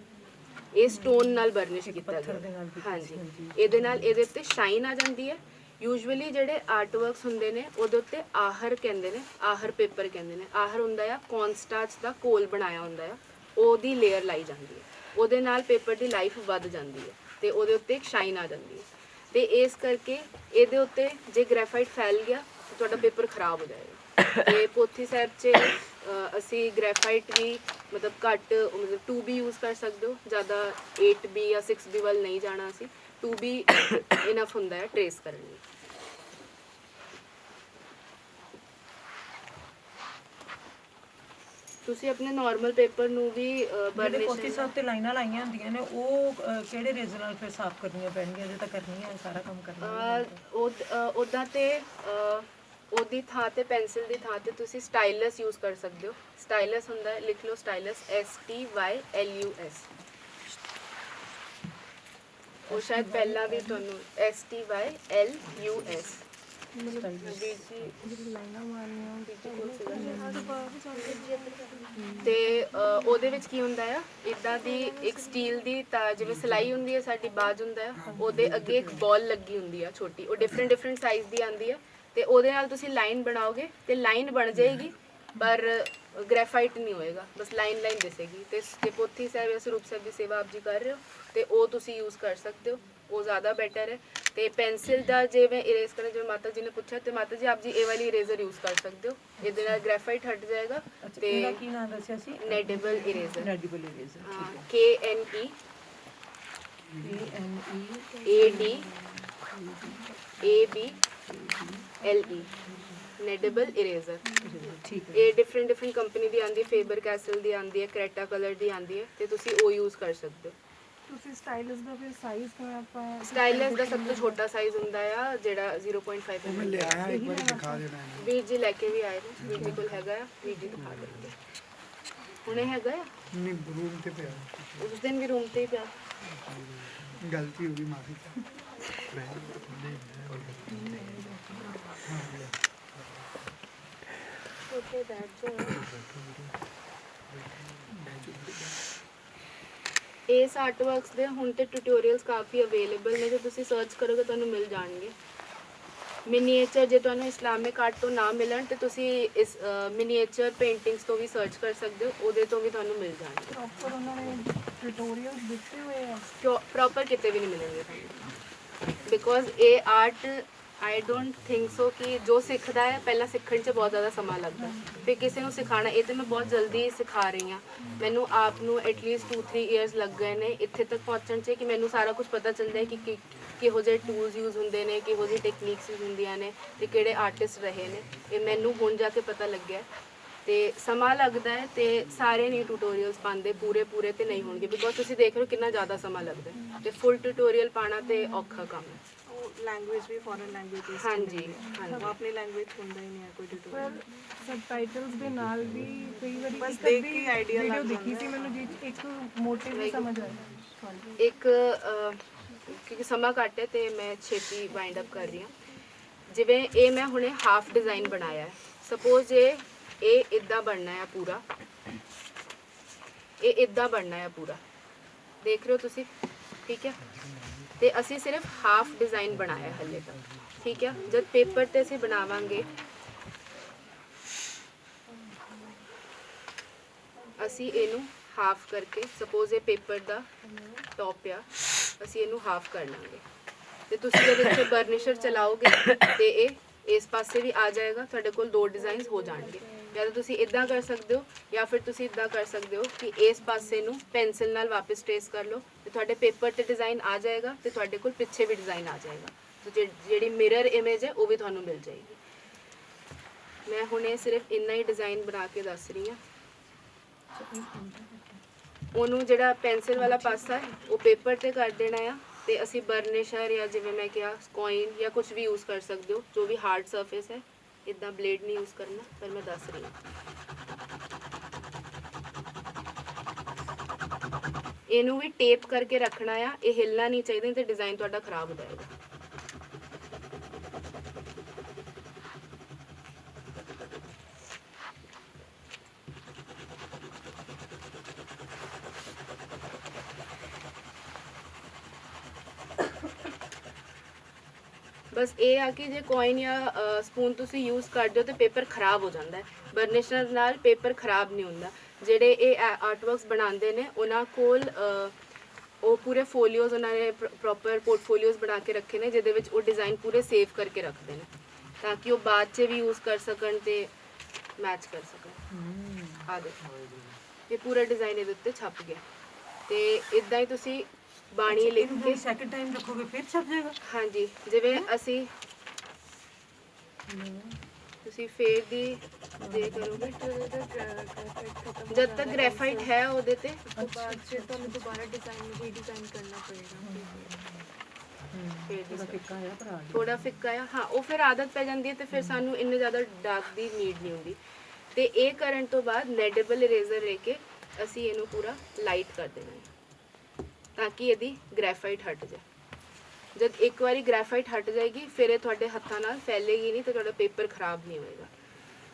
ਇਹ ਸਟੋਨ ਨਾਲ ਬਰਨਿਸ਼ ਕੀਤਾ ਗਿਆ। ਹਾਂਜੀ, ਇਹਦੇ ਨਾਲ ਇਹਦੇ ਉੱਤੇ ਸ਼ਾਈਨ ਆ ਜਾਂਦੀ ਹੈ। ਯੂਜੂਅਲੀ ਜਿਹੜੇ ਆਰਟ ਵਰਕਸ ਹੁੰਦੇ ਨੇ ਉਹਦੇ ਉੱਤੇ ਆਹਰ ਕਹਿੰਦੇ ਨੇ, ਆਹਰ ਪੇਪਰ ਕਹਿੰਦੇ ਨੇ। ਆਹਰ ਹੁੰਦਾ ਆ ਕੌਨਸਟਾਰਚ ਦਾ ਕੋਲ ਬਣਾਇਆ ਹੁੰਦਾ ਆ, ਉਹਦੀ ਲੇਅਰ ਲਾਈ ਜਾਂਦੀ ਹੈ। ਉਹਦੇ ਨਾਲ ਪੇਪਰ ਦੀ ਲਾਈਫ ਵੱਧ ਜਾਂਦੀ ਹੈ ਤੇ ਉਹਦੇ ਉੱਤੇ ਇੱਕ ਸ਼ਾਈਨ ਆ ਜਾਂਦੀ ਹੈ। ਤੇ ਇਸ ਕਰਕੇ ਇਹਦੇ ਉੱਤੇ ਜੇ ਗ੍ਰੈਫਾਈਟ ਫੈਲ ਗਿਆ ਤਾਂ ਤੁਹਾਡਾ ਪੇਪਰ ਖਰਾਬ ਹੋ ਜਾਏਗਾ। ਤੇ ਪੋਥੀ ਸਾਹਿਬ 'ਚ ਅਸੀਂ ਗ੍ਰੈਫਾਈਟ ਵੀ ਮਤਲਬ ਘੱਟ, ਮਤਲਬ 2B ਯੂਜ਼ ਕਰ ਸਕਦੇ ਹੋ, ਜ਼ਿਆਦਾ 8B ਜਾਂ 6B ਵੱਲ ਨਹੀਂ ਜਾਣਾ। ਅਸੀਂ 2B ਇਨਫ ਹੁੰਦਾ ਹੈ ਟਰੇਸ ਕਰਨ ਲਈ। ਤੁਸੀਂ ਆਪਣੇ ਨਾਰਮਲ ਪੇਪਰ ਨੂੰ ਵੀ ਜਿਹੜੇ ਬਰਨਿਸ਼ ਪੋਥੀ ਸਾਹਿਬ ਤੇ ਲਾਈਨਾਂ ਲਾਈਆਂ ਹੁੰਦੀਆਂ ਨੇ ਉਹ ਕਿਹੜੇ ਰੇਜ਼ਰ ਨਾਲ ਫਿਰ ਸਾਫ਼ ਕਰਨੀਆਂ ਪੈਣਗੀਆਂ? ਜੇ ਤਾਂ ਕਰਨੀਆਂ ਸਾਰਾ ਕੰਮ ਕਰਨਾ ਉੱਦਾਂ ਤੇ ਉਹਦੀ ਥਾਂ ਤੇ ਪੈਨਸਿਲ ਦੀ ਥਾਂ ਤੇ ਤੁਸੀਂ ਸਟਾਈਲਸ ਯੂਜ਼ ਕਰ ਸਕਦੇ ਹੋ। ਸਟਾਈਲਸ ਹੁੰਦਾ ਹੈ, ਲਿਖ ਲਓ ਸਟਾਈਲਸ, STYLUS। ਉਹ ਸ਼ਾਇਦ ਪਹਿਲਾਂ ਵੀ ਤੁਹਾਨੂੰ STYLUS। ਤੇ ਉਹਦੇ ਵਿੱਚ ਕੀ ਹੁੰਦਾ ਆ, ਇੱਦਾਂ ਦੀ ਇੱਕ ਸਟੀਲ ਦੀ ਤਾਂ ਜਿਵੇਂ ਸਿਲਾਈ ਹੁੰਦੀ ਹੈ, ਸਾਡੀ ਬਾਜ ਹੁੰਦਾ ਹੈ, ਉਹਦੇ ਅੱਗੇ ਇੱਕ ਬਾਲ ਲੱਗੀ ਹੁੰਦੀ ਆ ਛੋਟੀ, ਉਹ ਡਿਫਰੈਂਟ ਸਾਈਜ਼ ਦੀ ਆਉਂਦੀ ਹੈ। ਤੇ ਉਹਦੇ ਨਾਲ ਤੁਸੀਂ ਲਾਈਨ ਬਣਾਓਗੇ ਤੇ ਲਾਈਨ ਬਣ ਜਾਏਗੀ ਪਰ ਗ੍ਰੈਫਾਈਟ ਨਹੀਂ ਹੋਏਗਾ, ਬਸ ਲਾਈਨ ਦਿਸੇਗੀ। ਤੇ ਜੇ ਪੋਥੀ ਸਾਹਿਬ ਜਾਂ ਸਰੂਪ ਸਾਹਿਬ ਦੀ ਸੇਵਾ ਆਪ ਜੀ ਕਰ ਰਹੇ ਹੋ ਤੇ ਉਹ ਤੁਸੀਂ ਯੂਜ਼ ਕਰ ਸਕਦੇ ਹੋ, ਉਹ ਜ਼ਿਆਦਾ ਬੈਟਰ ਹੈ। ਤੇ ਪੈਨਸਿਲ ਦਾ ਜਿਵੇਂ ਇਰੇਜ਼ ਕਰਨਾ, ਜਿਵੇਂ ਮਾਤਾ ਜੀ ਨੇ ਪੁੱਛਿਆ, ਤੇ ਮਾਤਾ ਜੀ ਆਪ ਜੀ ਇਹ ਵਾਲੀ ਇਰੇਜ਼ਰ ਯੂਜ਼ ਕਰ ਸਕਦੇ ਹੋ, ਇਹਦੇ ਨਾਲ ਗ੍ਰੈਫਾਈਟ ਹਟ ਜਾਏਗਾ। ਤੇ ਇਹਦਾ ਕੀ ਨਾਮ ਦੱਸਿਆ ਸੀ? Kneadable eraser. Kneadable eraser, KNEADABLE kneadable eraser. ਠੀਕ ਹੈ। ਇਹ ਡਿਫਰੈਂਟ ਕੰਪਨੀ ਦੀ ਆਉਂਦੀ ਹੈ, ਫੇਬਰ ਕੈਸਲ ਦੀ ਆਉਂਦੀ ਹੈ, ਕ੍ਰੈਟਾ ਕਲਰ ਦੀ ਆਉਂਦੀ ਹੈ, ਤੇ ਤੁਸੀਂ ਉਹ ਯੂਜ਼ ਕਰ ਸਕਦੇ ਹੋ। ਤੁਸੀਂ ਸਟਾਈਲਸ ਦਾ ਫਿਰ ਸਾਈਜ਼ ਕਿਵੇਂ ਆਪਾਂ? ਸਟਾਈਲਸ ਦਾ ਸਭ ਤੋਂ ਛੋਟਾ ਸਾਈਜ਼ ਹੁੰਦਾ ਆ ਜਿਹੜਾ 0.5 ਮੈਂ ਲਿਆਇਆ ਇੱਕ ਵਾਰੀ ਦਿਖਾ ਦੇਣਾ ਹੈ। ਵੀਰ ਜੀ ਲੈ ਕੇ ਵੀ ਆਏ ਨੇ, ਵੀਰ ਜੀ ਕੋਲ ਹੈਗਾ ਆ, ਵੀਰ ਜੀ ਦਿਖਾ ਦੇਣਗੇ। ਹੁਣੇ ਹੈਗਾ ਆ, ਨਹੀਂ ਰੂਮ ਤੇ ਪਿਆ, ਉਸ ਦਿਨ ਵੀ ਰੂਮ ਤੇ ਹੀ ਪਿਆ। ਗਲਤੀ ਹੋ ਗਈ, ਮਾਫੀ। ਉੱਥੇ ਬੈਠ ਜਾਓ। ਇਸ ਆਰਟ ਵਰਕਸ ਦੇ ਹੁਣ ਤੇ ਟਿਊਟੋਰੀਅਲਸ ਕਾਫੀ ਅਵੇਲੇਬਲ ਨੇ, ਜੇ ਤੁਸੀਂ ਸਰਚ ਕਰੋਗੇ ਤੁਹਾਨੂੰ ਮਿਲ ਜਾਣਗੇ। ਮਿਨੀਏਚਰ ਜੇ ਤੁਹਾਨੂੰ ਇਸਲਾਮਿਕ ਆਰਟ ਤੋਂ ਨਾ ਮਿਲਣ ਤੇ ਤੁਸੀਂ ਇਸ ਮਿਨੀਏਚਰ ਪੇਂਟਿੰਗਸ ਤੋਂ ਵੀ ਸਰਚ ਕਰ ਸਕਦੇ ਹੋ, ਉਹਦੇ ਤੋਂ ਵੀ ਤੁਹਾਨੂੰ ਮਿਲ ਜਾਣਗੇ। ਪ੍ਰੋਪਰ ਉਹਨਾਂ ਨੇ ਟਿਊਟੋਰੀਅਲਸ ਦਿੱਤੇ ਹੋਏ ਆ? ਪ੍ਰੋਪਰ ਕਿਤੇ ਵੀ ਨਹੀਂ ਮਿਲਣਗੇ ਤੁਹਾਨੂੰ, ਬਿਕੋਜ਼ ਇਹ art I don't think so ਕਿ ਜੋ ਸਿੱਖਦਾ ਹੈ ਪਹਿਲਾਂ ਸਿੱਖਣ 'ਚ ਬਹੁਤ ਜ਼ਿਆਦਾ ਸਮਾਂ ਲੱਗਦਾ, ਫਿਰ ਕਿਸੇ ਨੂੰ ਸਿਖਾਉਣਾ, ਇਹ ਤਾਂ ਮੈਂ ਬਹੁਤ ਜਲਦੀ ਸਿਖਾ ਰਹੀ ਹਾਂ। ਮੈਨੂੰ ਆਪ ਨੂੰ ਐਟਲੀਸਟ 2-3 ਇਅਰਸ ਲੱਗ ਗਏ ਨੇ ਇੱਥੇ ਤੱਕ ਪਹੁੰਚਣ 'ਚ, ਕਿ ਮੈਨੂੰ ਸਾਰਾ ਕੁਝ ਪਤਾ ਚੱਲਦਾ ਹੈ ਕਿ ਕਿਹੋ ਜਿਹੇ ਟੂਲਸ ਯੂਜ਼ ਹੁੰਦੇ ਨੇ, ਕਿਹੋ ਜਿਹੀ ਟੈਕਨੀਕਸ ਯੂਜ਼ ਹੁੰਦੀਆਂ ਨੇ, ਤੇ ਕਿਹੜੇ ਆਰਟਿਸਟ ਰਹੇ ਨੇ। ਇਹ ਮੈਨੂੰ ਹੁਣ ਜਾ ਕੇ ਪਤਾ ਲੱਗਿਆ। ਤੇ ਸਮਾਂ ਲੱਗਦਾ ਹੈ ਤੇ ਸਾਰੇ ਨਹੀਂ ਟਿਊਟੋਰੀਅਲਸ ਪਾਉਂਦੇ, ਪੂਰੇ ਤੇ ਨਹੀਂ ਹੋਣਗੇ, ਬਿਕੋਜ਼ ਤੁਸੀਂ ਦੇਖ ਰਹੇ ਹੋ ਕਿੰਨਾ ਜ਼ਿਆਦਾ ਸਮਾਂ ਲੱਗਦਾ ਹੈ ਤੇ ਫੁੱਲ ਟਿਊਟੋਰੀਅਲ ਪਾਉਣਾ ਤੇ ਔਖਾ ਕੰਮ ਹੈ। ਲੈਂਗੁਏਜ ਵੀ ਫੋਰਨ ਲੈਂਗੁਏਜਸ ਹਾਂਜੀ ਆਪਣੀ ਲੈਂਗੁਏਜ ਹੁੰਦਾ ਹੀ ਨਹੀਂ ਹੈ ਕੋਈ ਟਿਊਟੋਰੀਅਲ। ਸਬਟਾਈਟਲਸ ਦੇ ਨਾਲ ਵੀ ਕਈ ਵਾਰੀ ਬਸ ਦੇਖ ਕੇ ਆਈਡੀਆ ਲੱਗ ਵੀਡੀਓ ਦਿਖੀ ਸੀ ਮੈਨੂੰ, ਜਿਹ 'ਚ ਇੱਕ ਮੋਟਿਵ ਵੀ ਸਮਝ ਆਇਆ। ਇੱਕ ਕਿਉਂਕਿ ਸਮਾਂ ਘੱਟ ਹੈ ਤੇ ਮੈਂ ਛੇਤੀ ਵਾਈਂਡ ਅਪ ਕਰ ਰਹੀ ਹਾਂ। ਜਿਵੇਂ ਇਹ ਮੈਂ ਹੁਣੇ ਹਾਫ ਡਿਜ਼ਾਈਨ ਬਣਾਇਆ ਹੈ, ਸਪੋਜ਼ ਇਹ ਇੱਦਾਂ ਬਣਨਾ ਹੈ ਪੂਰਾ, ਇਹ ਇੱਦਾਂ ਬਣਨਾ ਹੈ ਪੂਰਾ, ਦੇਖ ਰਹੇ ਹੋ ਤੁਸੀਂ, ਠੀਕ ਹੈ। ਤੇ ਅਸੀਂ ਸਿਰਫ ਹਾਫ ਡਿਜ਼ਾਈਨ ਬਣਾਇਆ ਹਲੇ ਤੱਕ, ਠੀਕ ਹੈ। ਜਦ ਪੇਪਰ ਤੇ ਅਸੀਂ ਬਣਾਵਾਂਗੇ, ਅਸੀਂ ਇਹਨੂੰ ਹਾਫ ਕਰਕੇ, ਸਪੋਜ਼ ਇਹ ਪੇਪਰ ਦਾ ਟੌਪ ਆ, ਅਸੀਂ ਇਹਨੂੰ ਹਾਫ ਕਰ ਲਾਂਗੇ ਤੇ ਤੁਸੀਂ ਜਦ ਇੱਥੇ ਬਰਨਿਸ਼ਰ ਚਲਾਓਗੇ ਤੇ ਇਹ ਇਸ ਪਾਸੇ ਵੀ ਆ ਜਾਏਗਾ, ਤੁਹਾਡੇ ਕੋਲ 2 ਡਿਜ਼ਾਈਨਸ ਹੋ ਜਾਣਗੇ। ਜਾਂ ਤਾਂ ਤੁਸੀਂ ਇਦਾਂ ਕਰ ਸਕਦੇ ਹੋ ਜਾਂ ਫਿਰ ਤੁਸੀਂ ਇਦਾਂ ਕਰ ਸਕਦੇ ਹੋ ਕਿ ਇਸ ਪਾਸੇ ਨੂੰ ਪੈਨਸਿਲ ਨਾਲ ਵਾਪਸ ਟ੍ਰੇਸ ਕਰ ਲਓ ਤੇ ਤੁਹਾਡੇ ਪੇਪਰ ਤੇ ਡਿਜ਼ਾਈਨ ਆ ਜਾਏਗਾ ਤੇ ਤੁਹਾਡੇ ਕੋਲ ਪਿੱਛੇ ਵੀ ਡਿਜ਼ਾਈਨ ਆ ਜਾਏਗਾ। ਤੇ ਜਿਹੜੀ ਮਿਰਰ ਇਮੇਜ ਹੈ ਉਹ ਵੀ ਤੁਹਾਨੂੰ ਮਿਲ ਜਾਏਗੀ। ਮੈਂ ਹੁਣ ਇਹ ਸਿਰਫ ਇੰਨਾ ਹੀ ਡਿਜ਼ਾਈਨ ਬਣਾ ਕੇ ਦੱਸ ਰਹੀ ਹਾਂ। ਉਹਨੂੰ ਜਿਹੜਾ ਪੈਨਸਿਲ ਵਾਲਾ ਪਾਸਾ ਹੈ ਉਹ ਪੇਪਰ ਤੇ ਕਰ ਦੇਣਾ ਆ ਤੇ ਅਸੀਂ ਬਰਨਿਸ਼ਰ ਜਾਂ ਜਿਵੇਂ ਮੈਂ ਕਿਹਾ ਕੋਇਨ ਜਾਂ ਕੁਝ ਵੀ ਯੂਜ਼ ਕਰ ਸਕਦੇ ਹੋ, ਜੋ ਵੀ ਹਾਰਡ ਸਰਫੇਸ ਹੈ। ਇੱਦਾਂ ਬਲੇਡ ਨਹੀਂ ਯੂਜ਼ ਕਰਨਾ, ਪਰ ਮੈਂ ਦੱਸ ਰਹੀ ਹਾਂ। ਇਹਨੂੰ ਵੀ ਟੇਪ ਕਰਕੇ ਰੱਖਣਾ ਆ, ਇਹ ਹਿੱਲਣਾ ਨਹੀਂ ਚਾਹੀਦਾ ਤੇ ਡਿਜ਼ਾਈਨ ਤੁਹਾਡਾ ਖਰਾਬ ਹੋ ਜਾਏਗਾ। ਬਸ ਇਹ ਆ ਕਿ ਜੇ ਕੋਇਨ ਜਾਂ ਸਪੂਨ ਤੁਸੀਂ ਯੂਜ਼ ਕਰਦੇ ਹੋ ਤੇ ਪੇਪਰ ਖਰਾਬ ਹੋ ਜਾਂਦਾ ਹੈ। ਬਰਨਿਸ਼ਰ ਨਾਲ ਪੇਪਰ ਖਰਾਬ ਨਹੀਂ ਹੁੰਦਾ। ਜਿਹੜੇ ਇਹ ਆਰਟਵਰਕਸ ਬਣਾਉਂਦੇ ਨੇ ਉਹਨਾਂ ਕੋਲ ਉਹ ਪੂਰੇ ਫੋਲੀਓਜ਼, ਉਹਨਾਂ ਨੇ ਪ੍ਰੋਪਰ ਪੋਰਟਫੋਲੀਓਜ਼ ਬਣਾ ਕੇ ਰੱਖੇ ਨੇ ਜਿਹਦੇ ਵਿੱਚ ਉਹ ਡਿਜ਼ਾਈਨ ਪੂਰੇ ਸੇਵ ਕਰਕੇ ਰੱਖਦੇ ਨੇ ਤਾਂ ਕਿ ਉਹ ਬਾਅਦ 'ਚ ਵੀ ਯੂਜ਼ ਕਰ ਸਕਣ ਤੇ ਮੈਚ ਕਰ ਸਕਣ। ਆ ਦੇਖੋ, ਇਹ ਪੂਰਾ ਡਿਜ਼ਾਈਨ ਇਹਦੇ ਉੱਤੇ ਛਪ ਗਿਆ ਤੇ ਇਦਾਂ ਹੀ ਤੁਸੀਂ ਬਾਣੀ ਲਿਖ ਕੇ ਸੈਕਿੰਡ ਟਾਈਮ ਰੱਖੋਗੇ ਫਿਰ ਛਪ ਜਾਏਗਾ। ਹਾਂਜੀ, ਜਿਵੇਂ ਅਸੀਂ ਤੁਸੀਂ ਫੇਰ ਦੀ ਦੇ ਕਰੋਗੇ ਜਦ ਤੱਕ ਗ੍ਰੈਫਾਈਟ ਹੈ ਉਹਦੇ ਤੇ, ਉਸ ਤੋਂ ਬਾਅਦ ਫਿਰ ਤੁਹਾਨੂੰ ਦੁਬਾਰਾ ਡਿਜ਼ਾਈਨ ਰੀਡਿਜ਼ਾਈਨ ਕਰਨਾ ਪਏਗਾ। ਥੋੜਾ ਫਿੱਕਾ ਆ, ਹਾਂ ਉਹ ਫਿਰ ਆਦਤ ਪੈ ਜਾਂਦੀ ਹੈ ਤੇ ਫਿਰ ਸਾਨੂੰ ਇੰਨੇ ਜ਼ਿਆਦਾ ਡਾਰਕ ਦੀ ਨੀਡ ਨਹੀਂ ਹੁੰਦੀ। ਤੇ ਇਹ ਕਰਨ ਤੋਂ ਬਾਅਦ ਨੈਡੇਬਲ ਇਰੇਜ਼ਰ ਲੈ ਕੇ ਅਸੀਂ ਇਹਨੂੰ ਪੂਰਾ ਲਾਈਟ ਕਰ ਦੇਣਾ ਹੈ ਤਾਂ ਕਿ ਇਹਦੀ ਗ੍ਰੈਫਾਈਟ ਹਟ ਜਾਏ। ਜਦ ਇੱਕ ਵਾਰੀ ਗ੍ਰੈਫਾਈਟ ਹਟ ਜਾਏਗੀ ਫਿਰ ਇਹ ਤੁਹਾਡੇ ਹੱਥਾਂ ਨਾਲ ਫੈਲੇਗੀ ਨਹੀਂ ਤੇ ਤੁਹਾਡਾ ਪੇਪਰ ਖਰਾਬ ਨਹੀਂ ਹੋਏਗਾ।